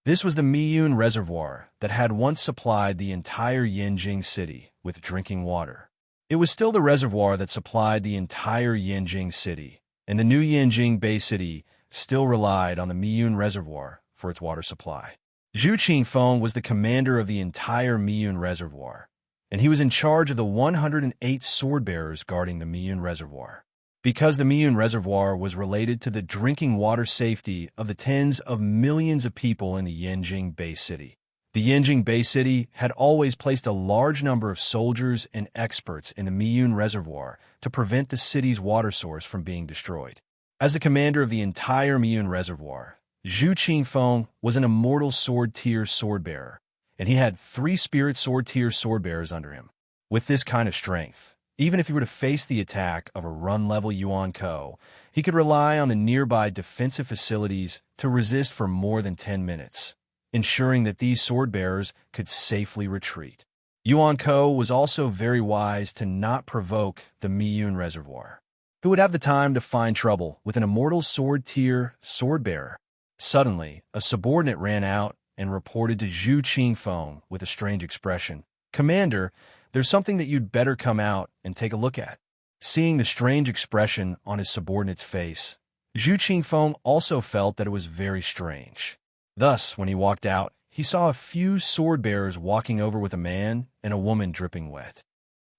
This was the Miyun Reservoir that had once supplied the entire Yanjing city with drinking water. It was still the reservoir that supplied the entire Yanjing city, and the new Yanjing Bay City still relied on the Miyun Reservoir for its water supply. Zhu Qingfeng was the commander of the entire Miyun Reservoir, and he was in charge of the 108 sword-bearers guarding the Miyun Reservoir. Because the Miyun Reservoir was related to the drinking water safety of the tens of millions of people in the Yanjing Bay City, the Yanjing Bay City had always placed a large number of soldiers and experts in the Miyun Reservoir to prevent the city's water source from being destroyed. As the commander of the entire Miyun Reservoir, Zhu Qingfeng was an immortal sword-tier sword-bearer, and he had 3 spirit sword-tier sword-bearers under him. With this kind of strength, even if he were to face the attack of a run-level Yuan Ko, he could rely on the nearby defensive facilities to resist for more than 10 minutes, ensuring that these sword-bearers could safely retreat. Yuan Ko was also very wise to not provoke the Miyun Reservoir. Who would have the time to find trouble with an immortal sword-tier sword-bearer? Suddenly, a subordinate ran out and reported to Zhu Qingfeng with a strange expression, "Commander, there's something that you'd better come out and take a look at." Seeing the strange expression on his subordinate's face, Zhu Qingfeng also felt that it was very strange. Thus, when he walked out, he saw a few sword-bearers walking over with a man and a woman dripping wet.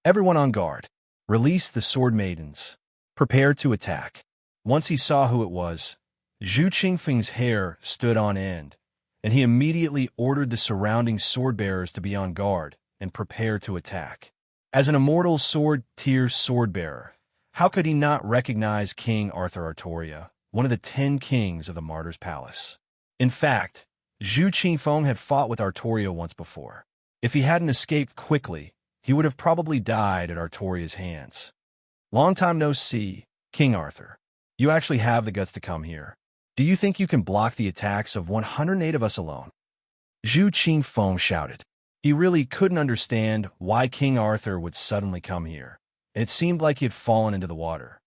"Everyone on guard. Release the sword maidens. Prepare to attack." Once he saw who it was, Zhu Qingfeng's hair stood on end, and he immediately ordered the surrounding sword-bearers to be on guard and prepare to attack. As an immortal sword-tier sword-bearer, how could he not recognize King Arthur Artoria, one of the 10 kings of the Martyr's Palace? In fact, Zhu Qingfeng had fought with Artoria once before. If he hadn't escaped quickly, he would have probably died at Artoria's hands. "Long time no see, King Arthur. You actually have the guts to come here. Do you think you can block the attacks of 108 of us alone?" Zhu Qingfeng shouted. He really couldn't understand why King Arthur would suddenly come here, and it seemed like he had fallen into the water.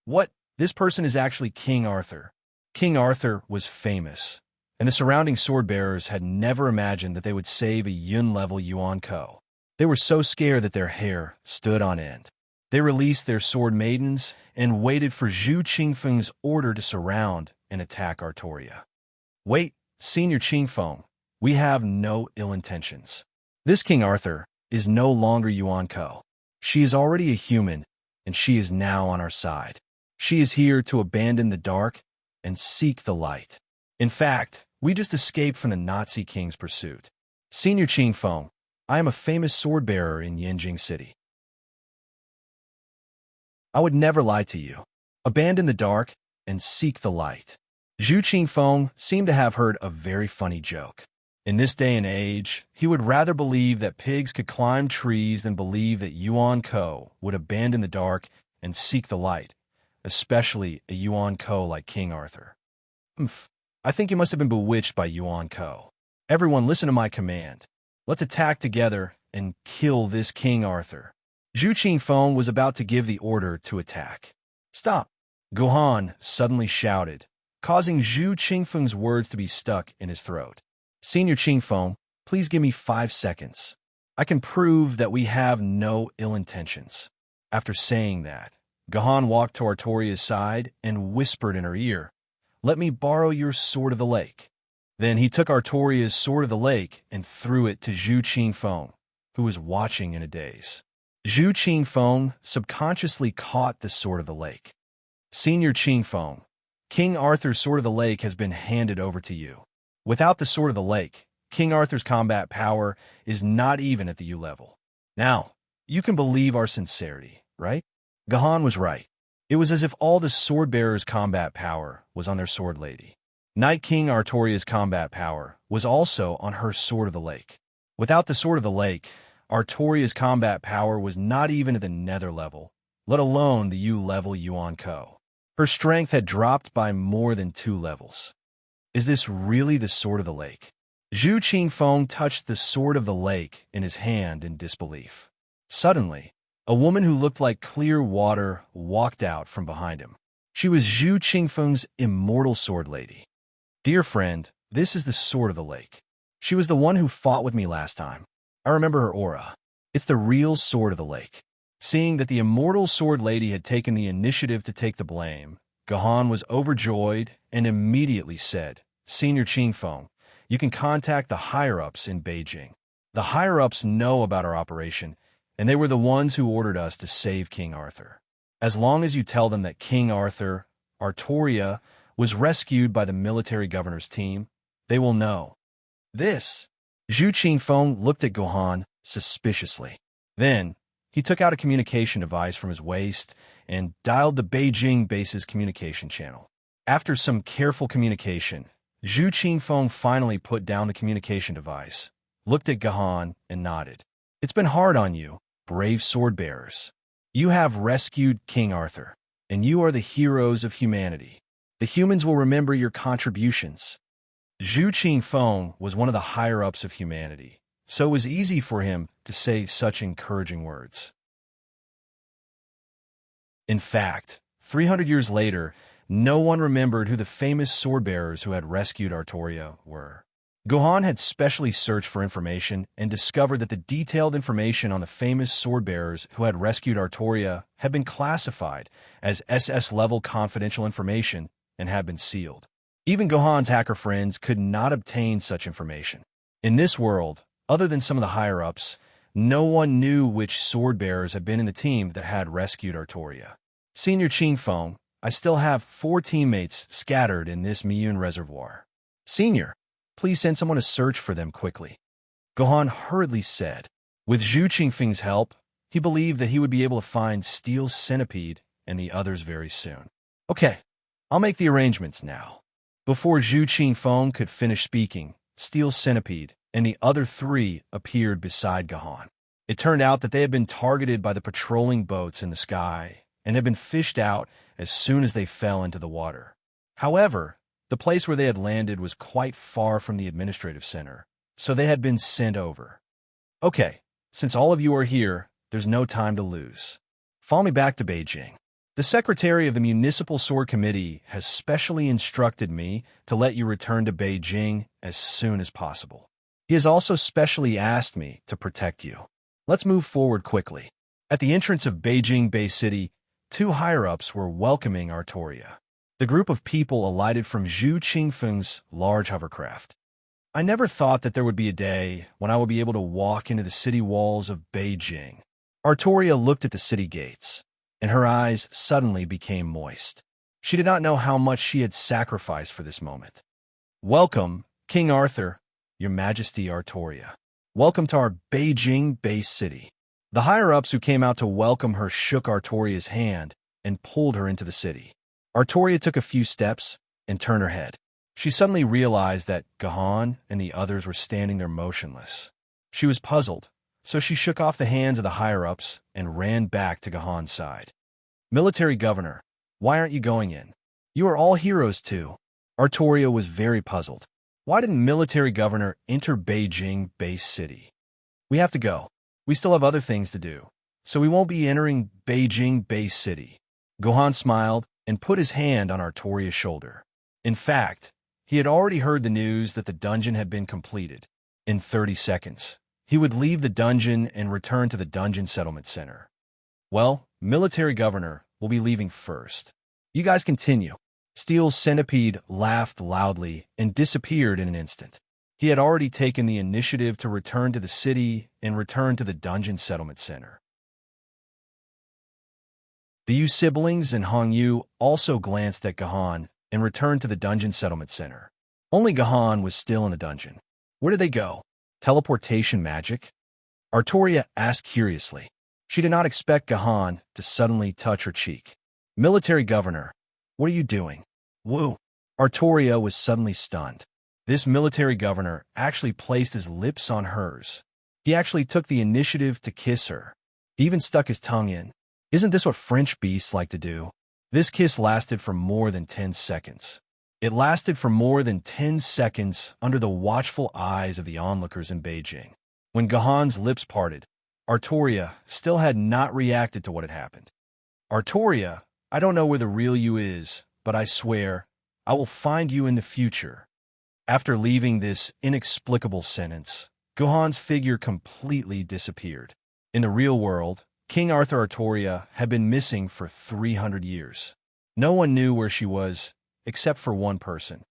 What? This person is actually King Arthur. King Arthur was famous, and the surrounding sword-bearers had never imagined that they would save a Yun-level Yuan Ko. They were so scared that their hair stood on end. They released their sword maidens and waited for Zhu Qingfeng's order to surround and attack Artoria. "Wait, Senior Qingfeng, we have no ill intentions. This King Arthur is no longer Yuan Ko. She is already a human, and she is now on our side. She is here to abandon the dark and seek the light. In fact, we just escaped from the Nazi king's pursuit. Senior Qingfeng, I am a famous sword-bearer in Yanjing City. I would never lie to you. Abandon the dark and seek the light." Zhu Qingfeng seemed to have heard a very funny joke. In this day and age, he would rather believe that pigs could climb trees than believe that Yuan Ko would abandon the dark and seek the light, especially a Yuan Ko like King Arthur. I think you must have been bewitched by Yuan Ko. Everyone listen to my command. Let's attack together and kill this King Arthur. Zhu Qingfeng was about to give the order to attack. Stop! Gohan suddenly shouted, causing Zhu Qingfeng's words to be stuck in his throat. Senior Qingfeng, please give me 5 seconds. I can prove that we have no ill intentions. After saying that, Gohan walked to Artoria's side and whispered in her ear, "Let me borrow your Sword of the Lake." Then he took Artoria's Sword of the Lake and threw it to Zhu Qingfeng, who was watching in a daze. Zhu Qingfeng subconsciously caught the Sword of the Lake. Senior Qingfeng, King Arthur's Sword of the Lake has been handed over to you. Without the Sword of the Lake, King Arthur's combat power is not even at the U level. Now, you can believe our sincerity, right? Gohan was right. It was as if all the sword-bearers' combat power was on their sword lady. Night King Artoria's combat power was also on her Sword of the Lake. Without the Sword of the Lake, Artoria's combat power was not even at the Nether level, let alone the U level Yuan Ko. Her strength had dropped by more than 2 levels. Is this really the Sword of the Lake? Zhu Qingfeng touched the Sword of the Lake in his hand in disbelief. Suddenly, a woman who looked like clear water walked out from behind him. She was Zhu Qingfeng's immortal sword lady. Dear friend, this is the Sword of the Lake. She was the one who fought with me last time. I remember her aura. It's the real Sword of the Lake. Seeing that the immortal sword lady had taken the initiative to take the blame, Gohan was overjoyed and immediately said, Senior Qingfeng, you can contact the higher-ups in Beijing. The higher-ups know about our operation, and they were the ones who ordered us to save King Arthur. As long as you tell them that King Arthur, Artoria, was rescued by the military governor's team, they will know. This. Zhu Qingfeng looked at Gohan suspiciously. Then, he took out a communication device from his waist and dialed the Beijing base's communication channel. After some careful communication, Zhu Qingfeng finally put down the communication device, looked at Gohan, and nodded. It's been hard on you, brave sword-bearers. You have rescued King Arthur, and you are the heroes of humanity. The humans will remember your contributions. Zhu Qingfeng was one of the higher-ups of humanity, so it was easy for him to say such encouraging words. In fact, 300 years later, no one remembered who the famous sword-bearers who had rescued Artoria were. Gohan had specially searched for information and discovered that the detailed information on the famous sword-bearers who had rescued Artoria had been classified as SS-level confidential information and had been sealed. Even Gohan's hacker friends could not obtain such information. In this world, other than some of the higher-ups, no one knew which sword-bearers had been in the team that had rescued Artoria. Senior Qingfeng, I still have 4 teammates scattered in this Miyun reservoir. Senior, please send someone to search for them quickly. Gohan hurriedly said. With Zhu Qingfeng's help, he believed that he would be able to find Steel Centipede and the others very soon. Okay, I'll make the arrangements now. Before Zhu Qingfeng could finish speaking, Steel Centipede and the other 3 appeared beside Gohan. It turned out that they had been targeted by the patrolling boats in the sky and had been fished out as soon as they fell into the water. However, the place where they had landed was quite far from the administrative center, so they had been sent over. Okay, since all of you are here, there's no time to lose. Follow me back to Beijing. The Secretary of the Municipal Sword Committee has specially instructed me to let you return to Beijing as soon as possible. He has also specially asked me to protect you. Let's move forward quickly. At the entrance of Beijing Bay City, 2 higher-ups were welcoming Artoria. The group of people alighted from Zhu Qingfeng's large hovercraft. I never thought that there would be a day when I would be able to walk into the city walls of Beijing. Artoria looked at the city gates, and her eyes suddenly became moist. She did not know how much she had sacrificed for this moment. Welcome, King Arthur, Your Majesty Artoria. Welcome to our Beijing base city. The higher-ups who came out to welcome her shook Artoria's hand and pulled her into the city. Artoria took a few steps and turned her head. She suddenly realized that Gohan and the others were standing there motionless. She was puzzled, so she shook off the hands of the higher-ups and ran back to Gohan's side. Military Governor, why aren't you going in? You are all heroes too. Artoria was very puzzled. Why didn't military governor enter Beijing base city? We have to go. We still have other things to do, so we won't be entering Beijing base city. Gohan smiled and put his hand on Artoria's shoulder. In fact, he had already heard the news that the dungeon had been completed. In 30 seconds, he would leave the dungeon and return to the dungeon settlement center. Well, military governor will be leaving first. You guys continue. Steel Centipede laughed loudly and disappeared in an instant. He had already taken the initiative to return to the city and return to the dungeon settlement center. The Yu siblings and Hong Yu also glanced at Gohan and returned to the dungeon settlement center. Only Gohan was still in the dungeon. Where did they go? Teleportation magic? Artoria asked curiously. She did not expect Gohan to suddenly touch her cheek. Military governor, what are you doing? Woo! Artoria was suddenly stunned. This military governor actually placed his lips on hers. He actually took the initiative to kiss her. He even stuck his tongue in. Isn't this what French beasts like to do? This kiss lasted for more than 10 seconds. It lasted for more than 10 seconds under the watchful eyes of the onlookers in Beijing. When Gohan's lips parted, Artoria still had not reacted to what had happened. Artoria, I don't know where the real you is, but I swear, I will find you in the future. After leaving this inexplicable sentence, Gohan's figure completely disappeared. In the real world, King Arthur Artoria had been missing for 300 years. No one knew where she was, except for one person.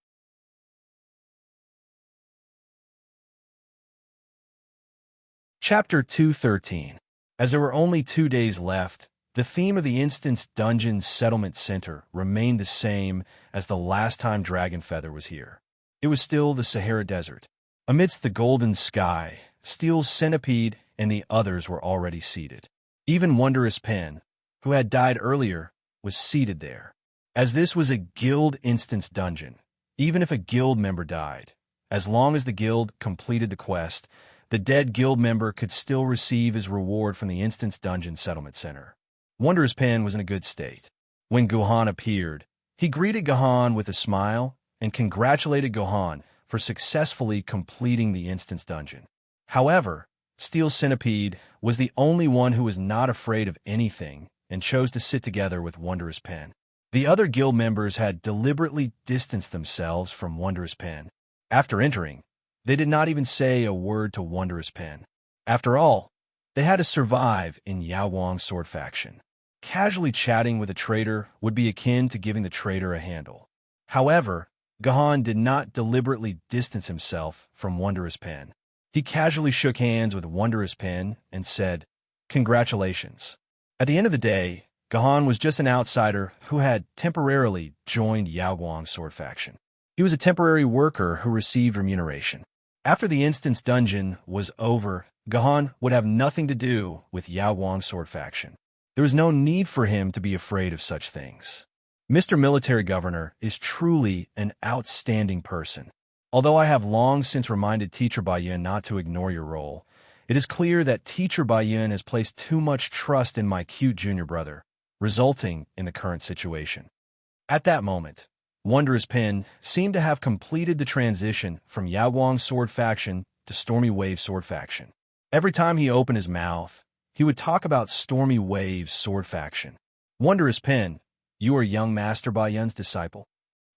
Chapter 213. As there were only 2 days left, the theme of the Instance Dungeon Settlement Center remained the same as the last time Dragonfeather was here. It was still the Sahara Desert. Amidst the golden sky, Steel Centipede and the others were already seated. Even Wondrous Pen, who had died earlier, was seated there. As this was a guild instance dungeon, even if a guild member died, as long as the guild completed the quest, the dead guild member could still receive his reward from the Instance Dungeon Settlement Center. Wondrous Pen was in a good state. When Gohan appeared, he greeted Gohan with a smile and congratulated Gohan for successfully completing the Instance Dungeon. However, Steel Centipede was the only one who was not afraid of anything and chose to sit together with Wondrous Pen. The other guild members had deliberately distanced themselves from Wondrous Pen. After entering, they did not even say a word to Wondrous Pen. After all, they had to survive in Yao Wang's sword faction. Casually chatting with a traitor would be akin to giving the traitor a handle. However, Gohan did not deliberately distance himself from Wondrous Pen. He casually shook hands with Wondrous Pen and said, "Congratulations." At the end of the day, Gohan was just an outsider who had temporarily joined Yao Guang's sword faction. He was a temporary worker who received remuneration. After the Instance Dungeon was over, Gohan would have nothing to do with Yao Guang's sword faction. There was no need for him to be afraid of such things. Mr. Military Governor is truly an outstanding person. Although I have long since reminded Teacher Baiyun not to ignore your role, it is clear that Teacher Baiyun has placed too much trust in my cute junior brother, resulting in the current situation. At that moment, Wondrous Pen seemed to have completed the transition from Yao Guang's sword faction to Stormy Wave's sword faction. Every time he opened his mouth, he would talk about Stormy Wave's sword faction. Wondrous Pen, you are young Master Baiyun's disciple?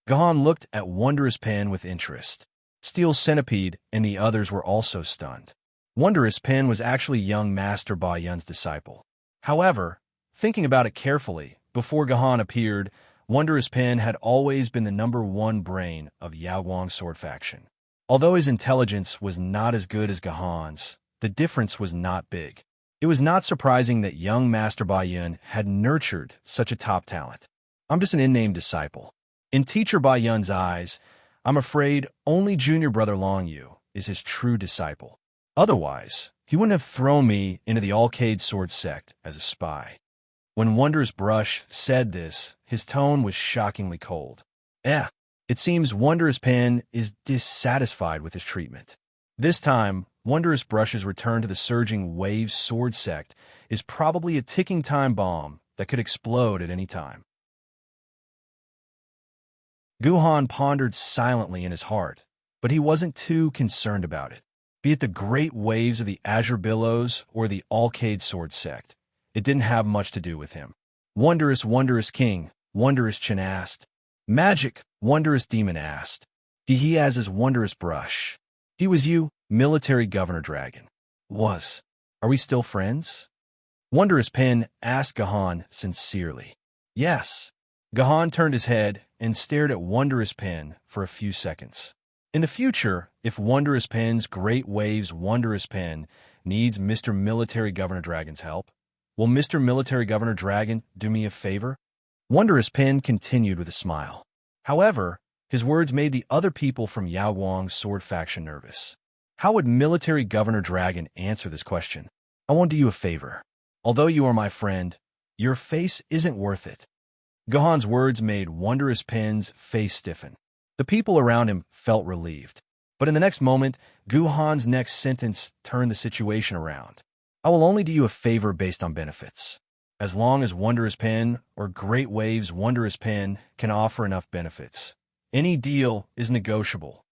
Gohan looked at Wondrous Pen with interest. Steel Centipede and the others were also stunned. Wondrous Pen was actually young Master Baiyun's disciple. However, thinking about it carefully, before Gohan appeared, Wondrous Pen had always been the #1 brain of Yao Guang's sword faction. Although his intelligence was not as good as Gohan's, the difference was not big. It was not surprising that young Master Baiyun had nurtured such a top talent. I'm just an in-name disciple. In Teacher Baiyun's eyes, I'm afraid only junior brother Longyu is his true disciple. Otherwise, he wouldn't have thrown me into the Alcade Sword sect as a spy. When Wondrous Brush said this, his tone was shockingly cold. It seems Wondrous Pen is dissatisfied with his treatment. This time, Wondrous Brush's return to the Surging Waves Sword sect is probably a ticking time bomb that could explode at any time. Gohan pondered silently in his heart but he wasn't too concerned about it. Be it the great waves of the Azure Billows or the Alcade Sword Sect, it didn't have much to do with him. Wondrous, wondrous king, wondrous Chin asked. Magic, wondrous demon asked. He has his wondrous brush. He was you, military governor dragon. Was. Are we still friends? Wondrous Pin asked Gahan sincerely. Yes. Gahan turned his head and stared at Wondrous Pin for a few seconds. In the future, if Wondrous Pin's Great Waves Wondrous Pin needs Mr. Military Governor Dragon's help, will Mr. Military Governor Dragon do me a favor? Wondrous Pin continued with a smile. However, his words made the other people from Yao Guang's sword faction nervous. How would Military Governor Dragon answer this question? I won't do you a favor. Although you are my friend, your face isn't worth it. Gahan's words made Wondrous Pin's face stiffen. The people around him felt relieved. But in the next moment, Guhan's next sentence turned the situation around. I will only do you a favor based on benefits. As long as Wondrous Pin or Great Waves Wondrous Pin can offer enough benefits. Any deal is negotiable.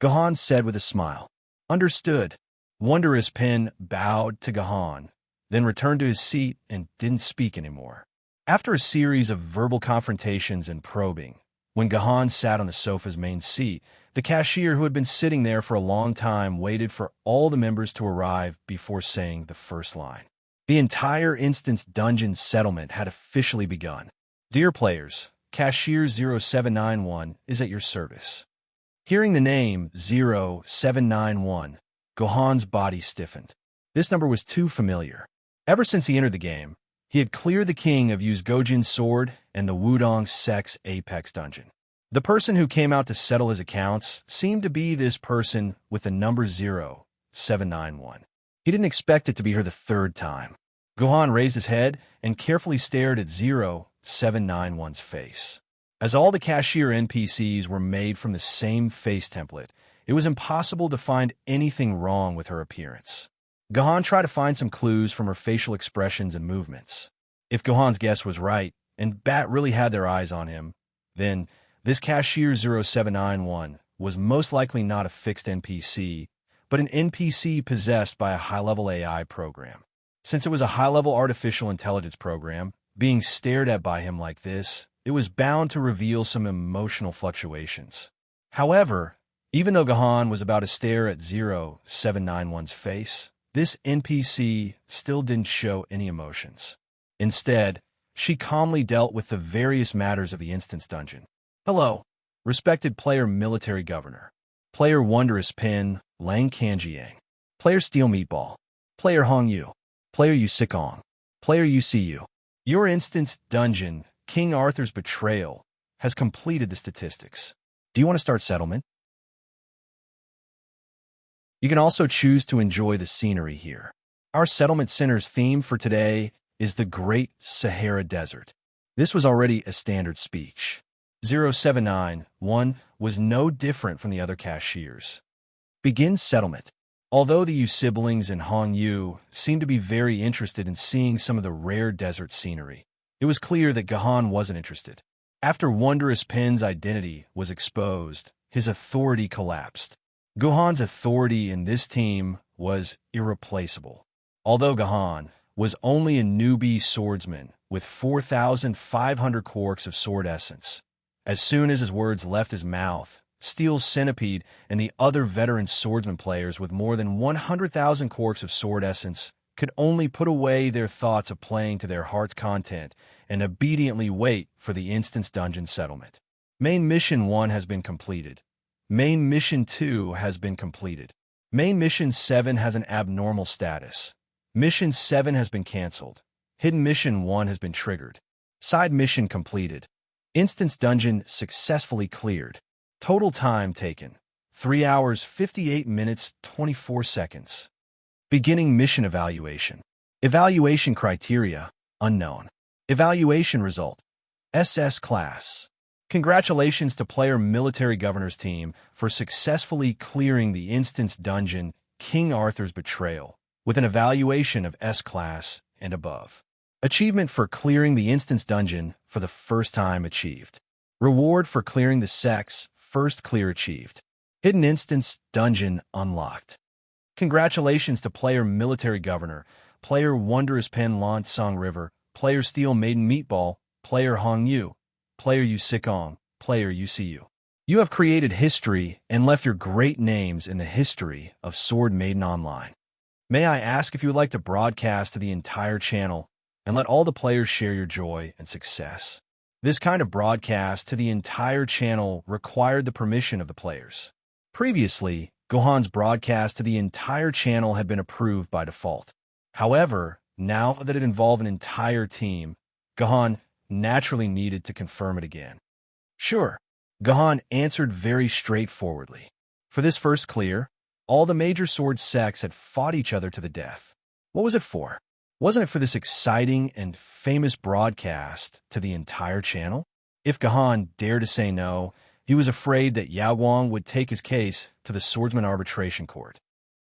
Gahan said with a smile. Understood. Wondrous Pin bowed to Gahan, then returned to his seat and didn't speak anymore. After a series of verbal confrontations and probing, when Gahan sat on the sofa's main seat, the cashier who had been sitting there for a long time waited for all the members to arrive before saying the first line. The entire instance dungeon settlement had officially begun. Dear players, Cashier 0791 is at your service. Hearing the name 0791, Gahan's body stiffened. This number was too familiar. Ever since he entered the game, he had cleared the king of Yuzgojin's sword and the Wudong Sect's Apex dungeon. The person who came out to settle his accounts seemed to be this person with the number 0791. He didn't expect it to be her the third time. Gahan raised his head and carefully stared at 0791's face. As all the cashier NPCs were made from the same face template, it was impossible to find anything wrong with her appearance. Gahan tried to find some clues from her facial expressions and movements. If Gahan's guess was right, and Bat really had their eyes on him, then this cashier 0791 was most likely not a fixed NPC, but an NPC possessed by a high-level AI program. Since it was a high-level artificial intelligence program, being stared at by him like this, it was bound to reveal some emotional fluctuations. However, even though Gahan was about to stare at 0791's face, this NPC still didn't show any emotions. Instead, she calmly dealt with the various matters of the instance dungeon. Hello, respected player Military Governor, player Wondrous Pin, Lang Kanjiang, player Steel Meatball, player Hong Yu, player Yu Sikong, player UCU. Your instance dungeon, King Arthur's Betrayal, has completed the statistics. Do you want to start settlement? You can also choose to enjoy the scenery here. Our settlement center's theme for today is the Great Sahara Desert. This was already a standard speech. 0791 was no different from the other cashiers. Begin settlement. Although the Yu siblings and Hong Yu seemed to be very interested in seeing some of the rare desert scenery, it was clear that Gahan wasn't interested. After Wondrous Pin's identity was exposed, his authority collapsed. Gahan's authority in this team was irreplaceable. Although Gahan was only a newbie swordsman with 4,500 quarks of sword essence, as soon as his words left his mouth, Steel Centipede and the other veteran swordsman players with more than 100,000 quarks of sword essence could only put away their thoughts of playing to their heart's content and obediently wait for the instance dungeon settlement. Main Mission 1 has been completed. Main Mission 2 has been completed. Main Mission 7 has an abnormal status. Mission 7 has been canceled. Hidden Mission 1 has been triggered. Side Mission completed. Instance Dungeon successfully cleared. Total time taken, 3 hours 58 minutes 24 seconds. Beginning Mission Evaluation. Evaluation Criteria, unknown. Evaluation Result, SS Class. Congratulations to player Military Governor's team for successfully clearing the instance dungeon King Arthur's Betrayal with an evaluation of S-Class and above. Achievement for clearing the instance dungeon for the first time achieved. Reward for clearing the sect's first clear achieved. Hidden Instance Dungeon unlocked. Congratulations to player Military Governor, player Wondrous Pen Lant Song River, player Steel Maiden Meatball, player Hong Yu, player Yu Sikong, player UCU. You have created history and left your great names in the history of Sword Maiden Online. May I ask if you would like to broadcast to the entire channel and let all the players share your joy and success? This kind of broadcast to the entire channel required the permission of the players. Previously, Gohan's broadcast to the entire channel had been approved by default. However, now that it involved an entire team, Gohan naturally needed to confirm it again. Sure, Gohan answered very straightforwardly. For this first clear, all the major sword sects had fought each other to the death. What was it for? Wasn't it for this exciting and famous broadcast to the entire channel? If Gohan dared to say no, he was afraid that Yao Guang would take his case to the Swordsman Arbitration Court.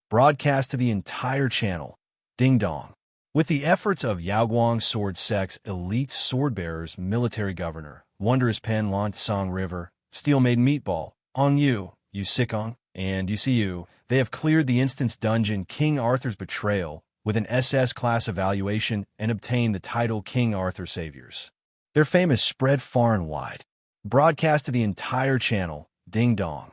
Broadcast to the entire channel. Ding dong. With the efforts of Yao Guang Sword Sect's elite swordbearers, Military Governor, Wondrous Pen Lant Song River, Steel Maiden Meatball, Hong Yu, Yu Sikong, and UCU, they have cleared the instance dungeon King Arthur's Betrayal with an SS class evaluation and obtained the title King Arthur Saviors. Their fame has spread far and wide. Broadcast to the entire channel. Ding dong.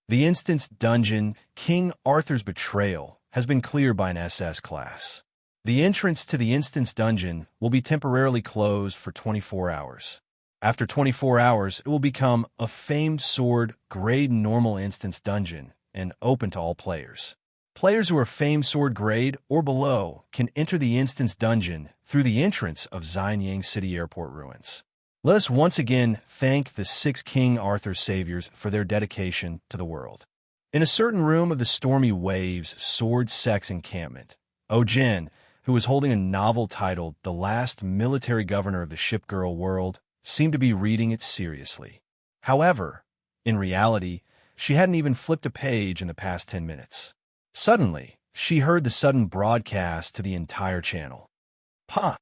The instance dungeon King Arthur's Betrayal has been cleared by an SS class. The entrance to the instance dungeon will be temporarily closed for 24 hours. After 24 hours, it will become a famed sword grade normal instance dungeon and open to all players. Players who are famed sword grade or below can enter the instance dungeon through the entrance of Xianyang City Airport ruins. Let us once again thank the 6 King Arthur Saviors for their dedication to the world. In a certain room of the Stormy Waves Sword Sect's encampment, Jin, who was holding a novel titled The Last Military Governor of the Ship Girl World, seemed to be reading it seriously. However, in reality, she hadn't even flipped a page in the past 10 minutes. Suddenly, she heard the sudden broadcast to the entire channel. "Ha!"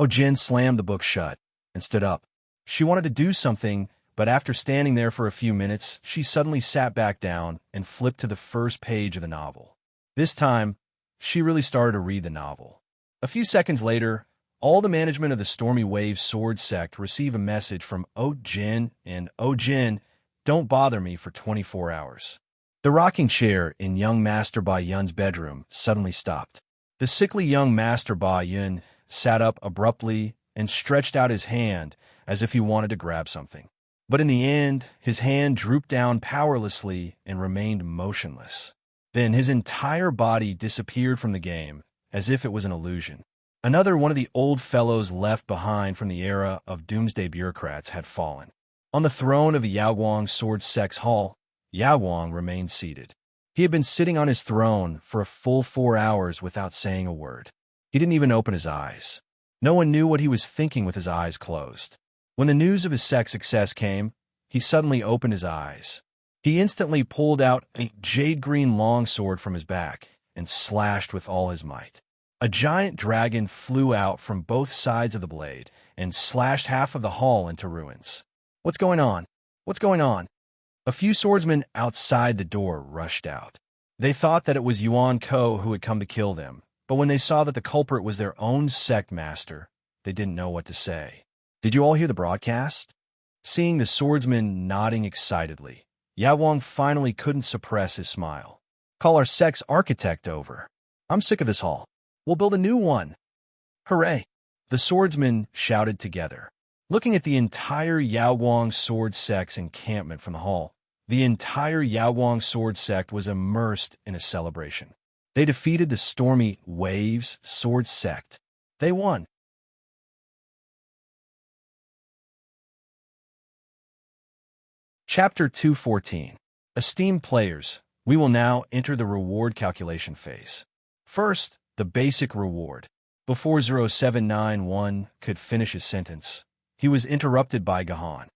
Jin slammed the book shut and stood up. She wanted to do something, but after standing there for a few minutes, she suddenly sat back down and flipped to the first page of the novel. This time, she really started to read the novel. A few seconds later, all the management of the Stormy Waves Sword Sect receive a message from Jin, and Jin, don't bother me for 24 hours. The rocking chair in young Master Ba Yun's bedroom suddenly stopped. The sickly young Master Ba Yun sat up abruptly and stretched out his hand as if he wanted to grab something. But in the end, his hand drooped down powerlessly and remained motionless. Then his entire body disappeared from the game, as if it was an illusion. Another one of the old fellows left behind from the era of doomsday bureaucrats had fallen. On the throne of the Yao Guang Sword Sect's hall, Yao Guang remained seated. He had been sitting on his throne for a full 4 hours without saying a word. He didn't even open his eyes. No one knew what he was thinking with his eyes closed. When the news of his sect's success came, he suddenly opened his eyes. He instantly pulled out a jade-green longsword from his back and slashed with all his might. A giant dragon flew out from both sides of the blade and slashed half of the hall into ruins. "What's going on? What's going on?" A few swordsmen outside the door rushed out. They thought that it was Yuan Ko who had come to kill them, but when they saw that the culprit was their own sect master, they didn't know what to say. "Did you all hear the broadcast?" Seeing the swordsmen nodding excitedly, Yao Guang finally couldn't suppress his smile. "Call our sect's architect over. I'm sick of this hall. We'll build a new one." "Hooray!" The swordsmen shouted together. Looking at the entire Yao Guang Sword Sect's encampment from the hall, the entire Yao Guang Sword Sect was immersed in a celebration. They defeated the Stormy Waves Sword Sect. They won. Chapter 214. Esteemed players, we will now enter the reward calculation phase. First, the basic reward. Before 0791 could finish his sentence, he was interrupted by Gohan.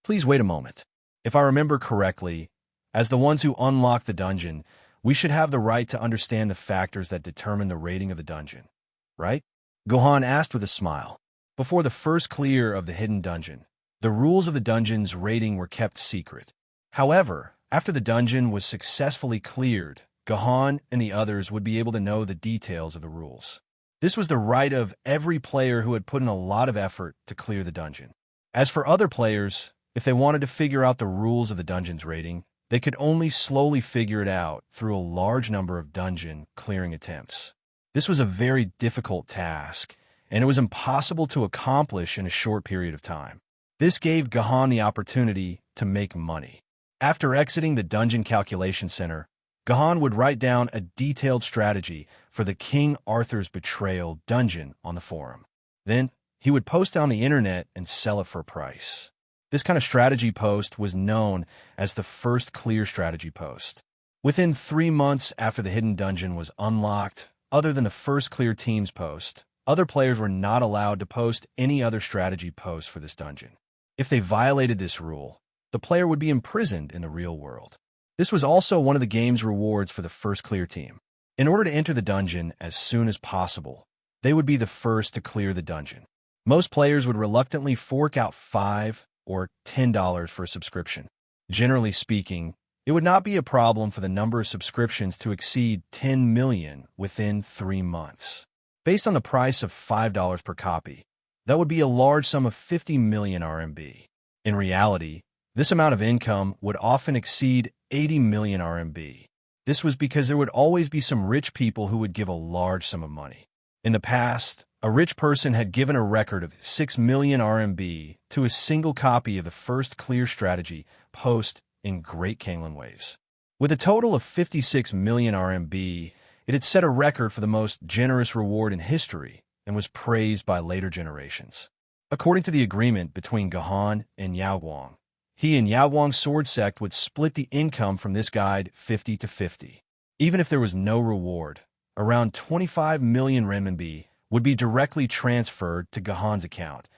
"Please wait a moment. If I remember correctly, as the ones who unlock the dungeon, we should have the right to understand the factors that determine the rating of the dungeon, right?" Gohan asked with a smile. Before the first clear of the hidden dungeon, The rules of the dungeon's rating were kept secret. However, after the dungeon was successfully cleared, Gahan and the others would be able to know the details of the rules. This was the right of every player who had put in a lot of effort to clear the dungeon. As for other players, if they wanted to figure out the rules of the dungeon's rating, they could only slowly figure it out through a large number of dungeon clearing attempts. This was a very difficult task, and it was impossible to accomplish in a short period of time. This gave Gahan the opportunity to make money. After exiting the dungeon calculation center, Gahan would write down a detailed strategy for the King Arthur's Betrayal dungeon on the forum. Then, he would post it on the internet and sell it for a price. This kind of strategy post was known as the first clear strategy post. Within 3 months after the hidden dungeon was unlocked, other than the first clear teams post, other players were not allowed to post any other strategy posts for this dungeon. If they violated this rule, the player would be imprisoned in the real world. This was also one of the game's rewards for the first clear team. In order to enter the dungeon as soon as possible, they would be the first to clear the dungeon. Most players would reluctantly fork out $5 or $10 for a subscription. Generally speaking, it would not be a problem for the number of subscriptions to exceed 10 million within 3 months. Based on the price of $5 per copy, that would be a large sum of 50 million RMB. In reality, this amount of income would often exceed 80 million RMB. This was because there would always be some rich people who would give a large sum of money. In the past, a rich person had given a record of 6 million RMB to a single copy of the first clear strategy post in Great Kanglan Waves. With a total of 56 million RMB, it had set a record for the most generous reward in history and was praised by later generations. According to the agreement between Gahan and Yaoguang, he and Yaoguang's sword sect would split the income from this guide 50-50. Even if there was no reward, around 25 million renminbi would be directly transferred to Gahan's account,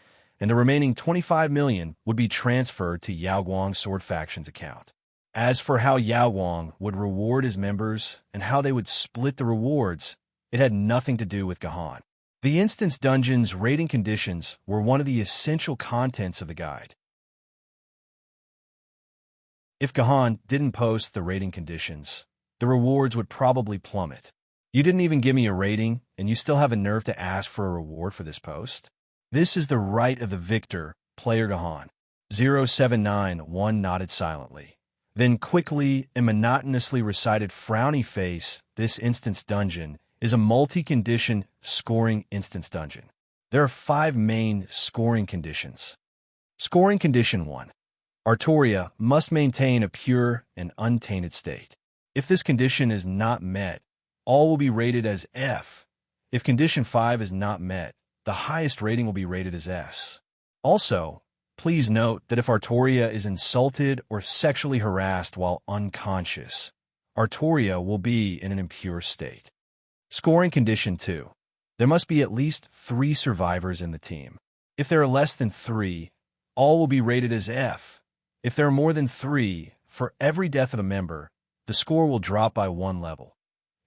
and the remaining 25 million would be transferred to Yaoguang's sword faction's account. As for how Yaoguang would reward his members and how they would split the rewards, it had nothing to do with Gahan. The instance dungeon's rating conditions were one of the essential contents of the guide. If Gahan didn't post the rating conditions, the rewards would probably plummet. You didn't even give me a rating, and you still have a nerve to ask for a reward for this post? This is the right of the victor, player Gahan. 0791 nodded silently. Then quickly and monotonously recited frowny face, this instance dungeon is a multi-condition scoring instance dungeon. There are 5 main scoring conditions. Scoring condition 1. Artoria must maintain a pure and untainted state. If this condition is not met, all will be rated as F. If condition 5 is not met, the highest rating will be rated as S. Also, please note that if Artoria is insulted or sexually harassed while unconscious, Artoria will be in an impure state. Scoring condition 2. There must be at least 3 survivors in the team. If there are less than 3, all will be rated as F. If there are more than 3, for every death of a member, the score will drop by 1 level.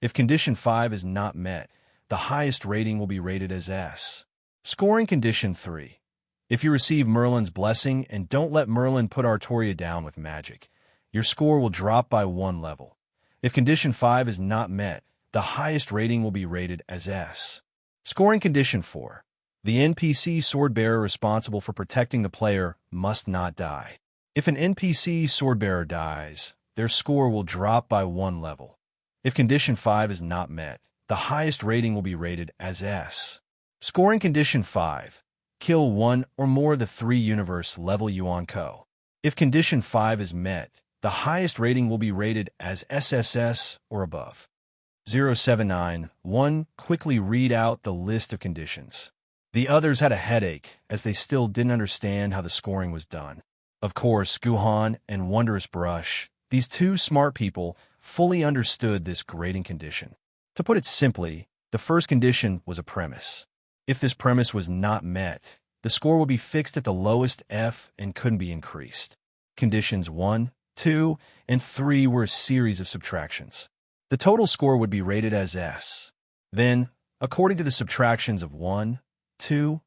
If condition 5 is not met, the highest rating will be rated as S. Scoring condition 3. If you receive Merlin's blessing and don't let Merlin put Artoria down with magic, your score will drop by 1 level. If condition 5 is not met, the highest rating will be rated as S. Scoring condition 4. The NPC swordbearer responsible for protecting the player must not die. If an NPC swordbearer dies, their score will drop by 1 level. If condition 5 is not met, the highest rating will be rated as S. Scoring condition 5. Kill 1 or more of the 3 universe level Yuan Ko. If condition 5 is met, the highest rating will be rated as SSS or above. 0791 quickly read out the list of conditions. The others had a headache as they still didn't understand how the scoring was done. Of course, Guhan and Wondrous Brush, these 2 smart people, fully understood this grading condition. To put it simply, the first condition was a premise. If this premise was not met, the score would be fixed at the lowest F and couldn't be increased. Conditions 1, 2, and 3 were a series of subtractions. The total score would be rated as S. Then, according to the subtractions of 1, 2,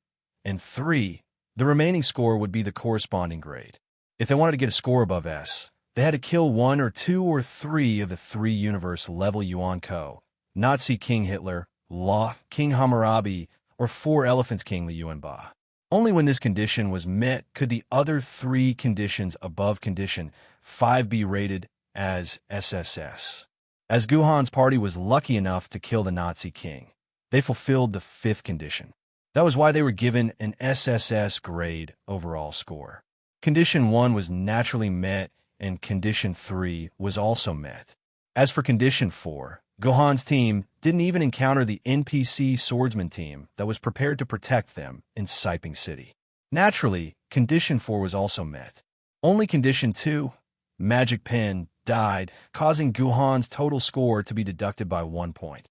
and 3, The remaining score would be the corresponding grade. If they wanted to get a score above S, they had to kill 1 or 2 or 3 of the 3 universe-level Yuan Ko, Nazi King Hitler, Law King Hammurabi, or 4 Elephants King Li Yuanba. Only when this condition was met could the other 3 conditions above condition 5 be rated as SSS. As Guhan's party was lucky enough to kill the Nazi king, they fulfilled the 5th condition. That was why they were given an SSS grade overall score. Condition 1 was naturally met, and Condition 3 was also met. As for Condition 4, Gohan's team didn't even encounter the NPC swordsman team that was prepared to protect them in Siping City. Naturally, Condition 4 was also met. Only Condition 2, Magic Pen, died, causing Guhan's total score to be deducted by 1 point.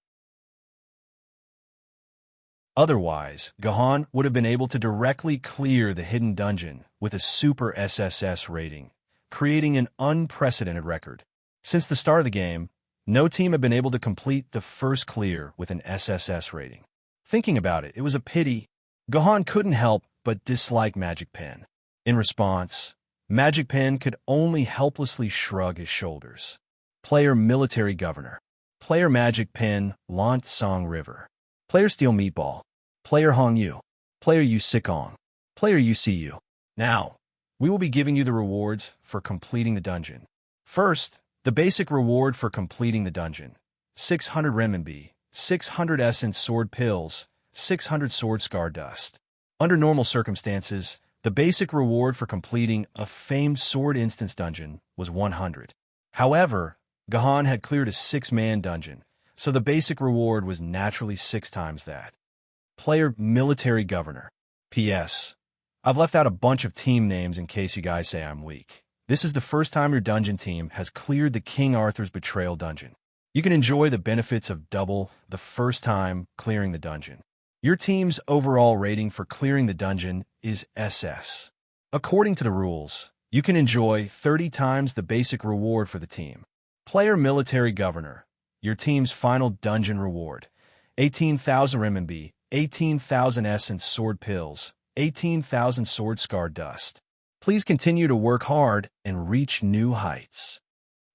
Otherwise, Gohan would have been able to directly clear the hidden dungeon with a super SSS rating, creating an unprecedented record. Since the start of the game, no team had been able to complete the first clear with an SSS rating. Thinking about it, it was a pity. Gohan couldn't help but dislike Magic Pen. In response, Magic Pen could only helplessly shrug his shoulders. Player Military Governor. Player Magic Pen, Lant Song River. Player Steel Meatball. Player Hong Yu. Player Yu Sikong. Player UCU. Now, we will be giving you the rewards for completing the dungeon. First, the basic reward for completing the dungeon. 600 renminbi, 600 essence sword pills, 600 sword scar dust. Under normal circumstances, the basic reward for completing a famed sword instance dungeon was 100. However, Gohan had cleared a 6-man dungeon, so the basic reward was naturally 6 times that. Player Military Governor. P.S. I've left out a bunch of team names in case you guys say I'm weak. This is the first time your dungeon team has cleared the King Arthur's Betrayal dungeon. You can enjoy the benefits of double the first time clearing the dungeon. Your team's overall rating for clearing the dungeon is SS. According to the rules, you can enjoy 30 times the basic reward for the team. Player Military Governor. Your team's final dungeon reward. 18,000 renminbi, 18,000 essence sword pills, 18,000 sword scar dust. Please continue to work hard and reach new heights.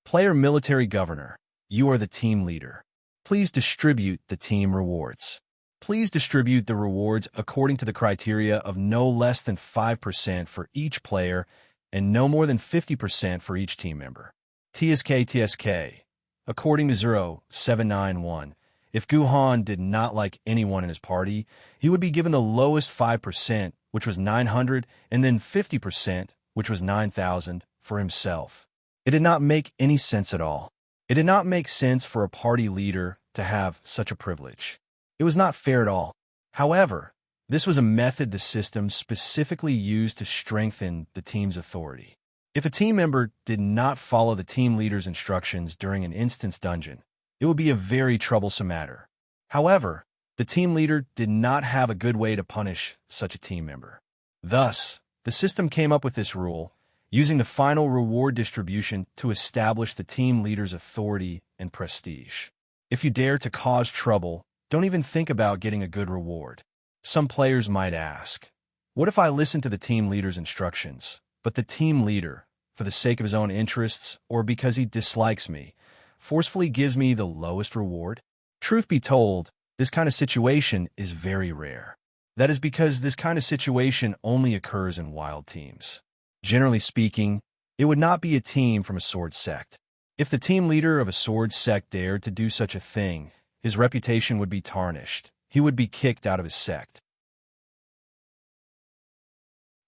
Player Military Governor. You are the team leader. Please distribute the team rewards. Please distribute the rewards according to the criteria of no less than 5% for each player and no more than 50% for each team member. TSK. According to 0791, if Guhan did not like anyone in his party, he would be given the lowest 5%, which was 900, and then 50%, which was 9,000, for himself. It did not make any sense at all. It did not make sense for a party leader to have such a privilege. It was not fair at all. However, this was a method the system specifically used to strengthen the team's authority. If a team member did not follow the team leader's instructions during an instance dungeon, it would be a very troublesome matter. However, the team leader did not have a good way to punish such a team member. Thus, the system came up with this rule, using the final reward distribution to establish the team leader's authority and prestige. If you dare to cause trouble, don't even think about getting a good reward. Some players might ask, what if I listen to the team leader's instructions, but the team leader, for the sake of his own interests or because he dislikes me, forcefully gives me the lowest reward? Truth be told, this kind of situation is very rare. That is because this kind of situation only occurs in wild teams. Generally speaking, it would not be a team from a sword sect. If the team leader of a sword sect dared to do such a thing, his reputation would be tarnished. He would be kicked out of his sect.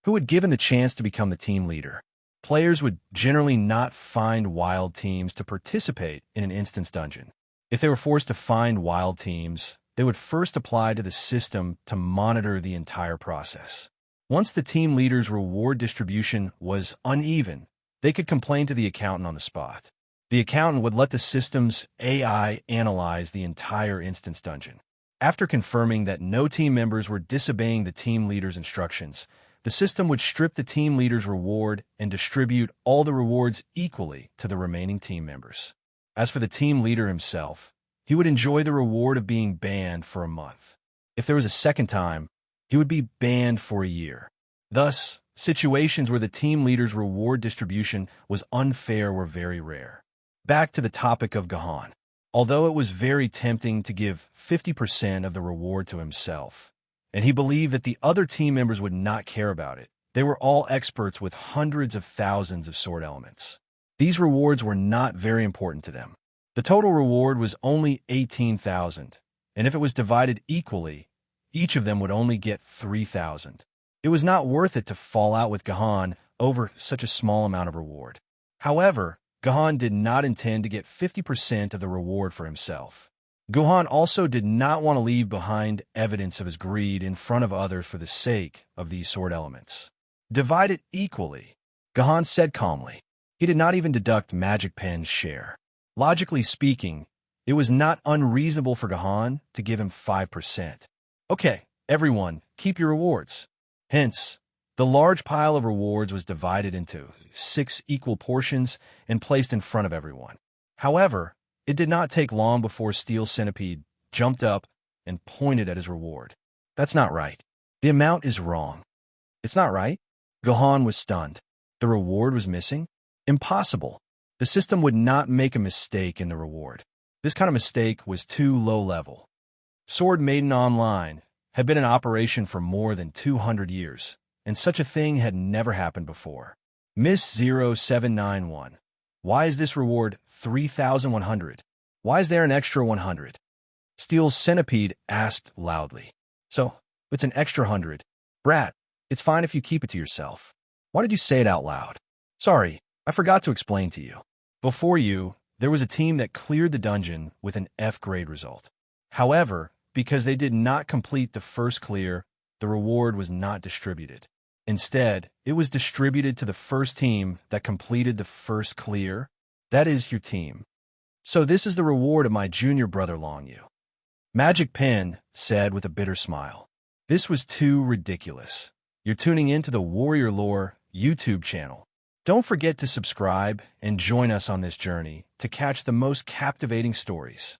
Who would given the chance to become the team leader? Players would generally not find wild teams to participate in an instance dungeon. If they were forced to find wild teams, they would first apply to the system to monitor the entire process. Once the team leader's reward distribution was uneven, they could complain to the accountant on the spot. The accountant would let the system's AI analyze the entire instance dungeon. After confirming that no team members were disobeying the team leader's instructions, the system would strip the team leader's reward and distribute all the rewards equally to the remaining team members. As for the team leader himself, he would enjoy the reward of being banned for a month. If there was a second time, he would be banned for a year. Thus, situations where the team leader's reward distribution was unfair were very rare. Back to the topic of Gahan. Although it was very tempting to give 50% of the reward to himself, and he believed that the other team members would not care about it, they were all experts with hundreds of thousands of sword elements. These rewards were not very important to them. The total reward was only 18,000, and if it was divided equally, each of them would only get 3,000. It was not worth it to fall out with Gahan over such a small amount of reward. However, Gahan did not intend to get 50% of the reward for himself. Gahan also did not want to leave behind evidence of his greed in front of others for the sake of these sword elements. Divide it equally, Gahan said calmly. He did not even deduct Magic Pen's share. Logically speaking, it was not unreasonable for Gahan to give him 5%. Okay, everyone, keep your rewards. Hence, the large pile of rewards was divided into 6 equal portions and placed in front of everyone. However, it did not take long before Steel Centipede jumped up and pointed at his reward. That's not right. The amount is wrong. It's not right? Gahan was stunned. The reward was missing? Impossible. The system would not make a mistake in the reward. This kind of mistake was too low level. Sword Maiden Online had been in operation for more than 200 years. And such a thing had never happened before. Miss 0791. Why is this reward 3,100? Why is there an extra 100? Steel Centipede asked loudly. So, it's an extra 100. Brat, it's fine if you keep it to yourself. Why did you say it out loud? Sorry, I forgot to explain to you. Before you, there was a team that cleared the dungeon with an F grade result. However, because they did not complete the first clear, the reward was not distributed. Instead, it was distributed to the first team that completed the first clear. That is your team. So this is the reward of my junior brother Longyu. Magic Pen said with a bitter smile. This was too ridiculous. You're tuning into the Warrior Lore YouTube channel. Don't forget to subscribe and join us on this journey to catch the most captivating stories.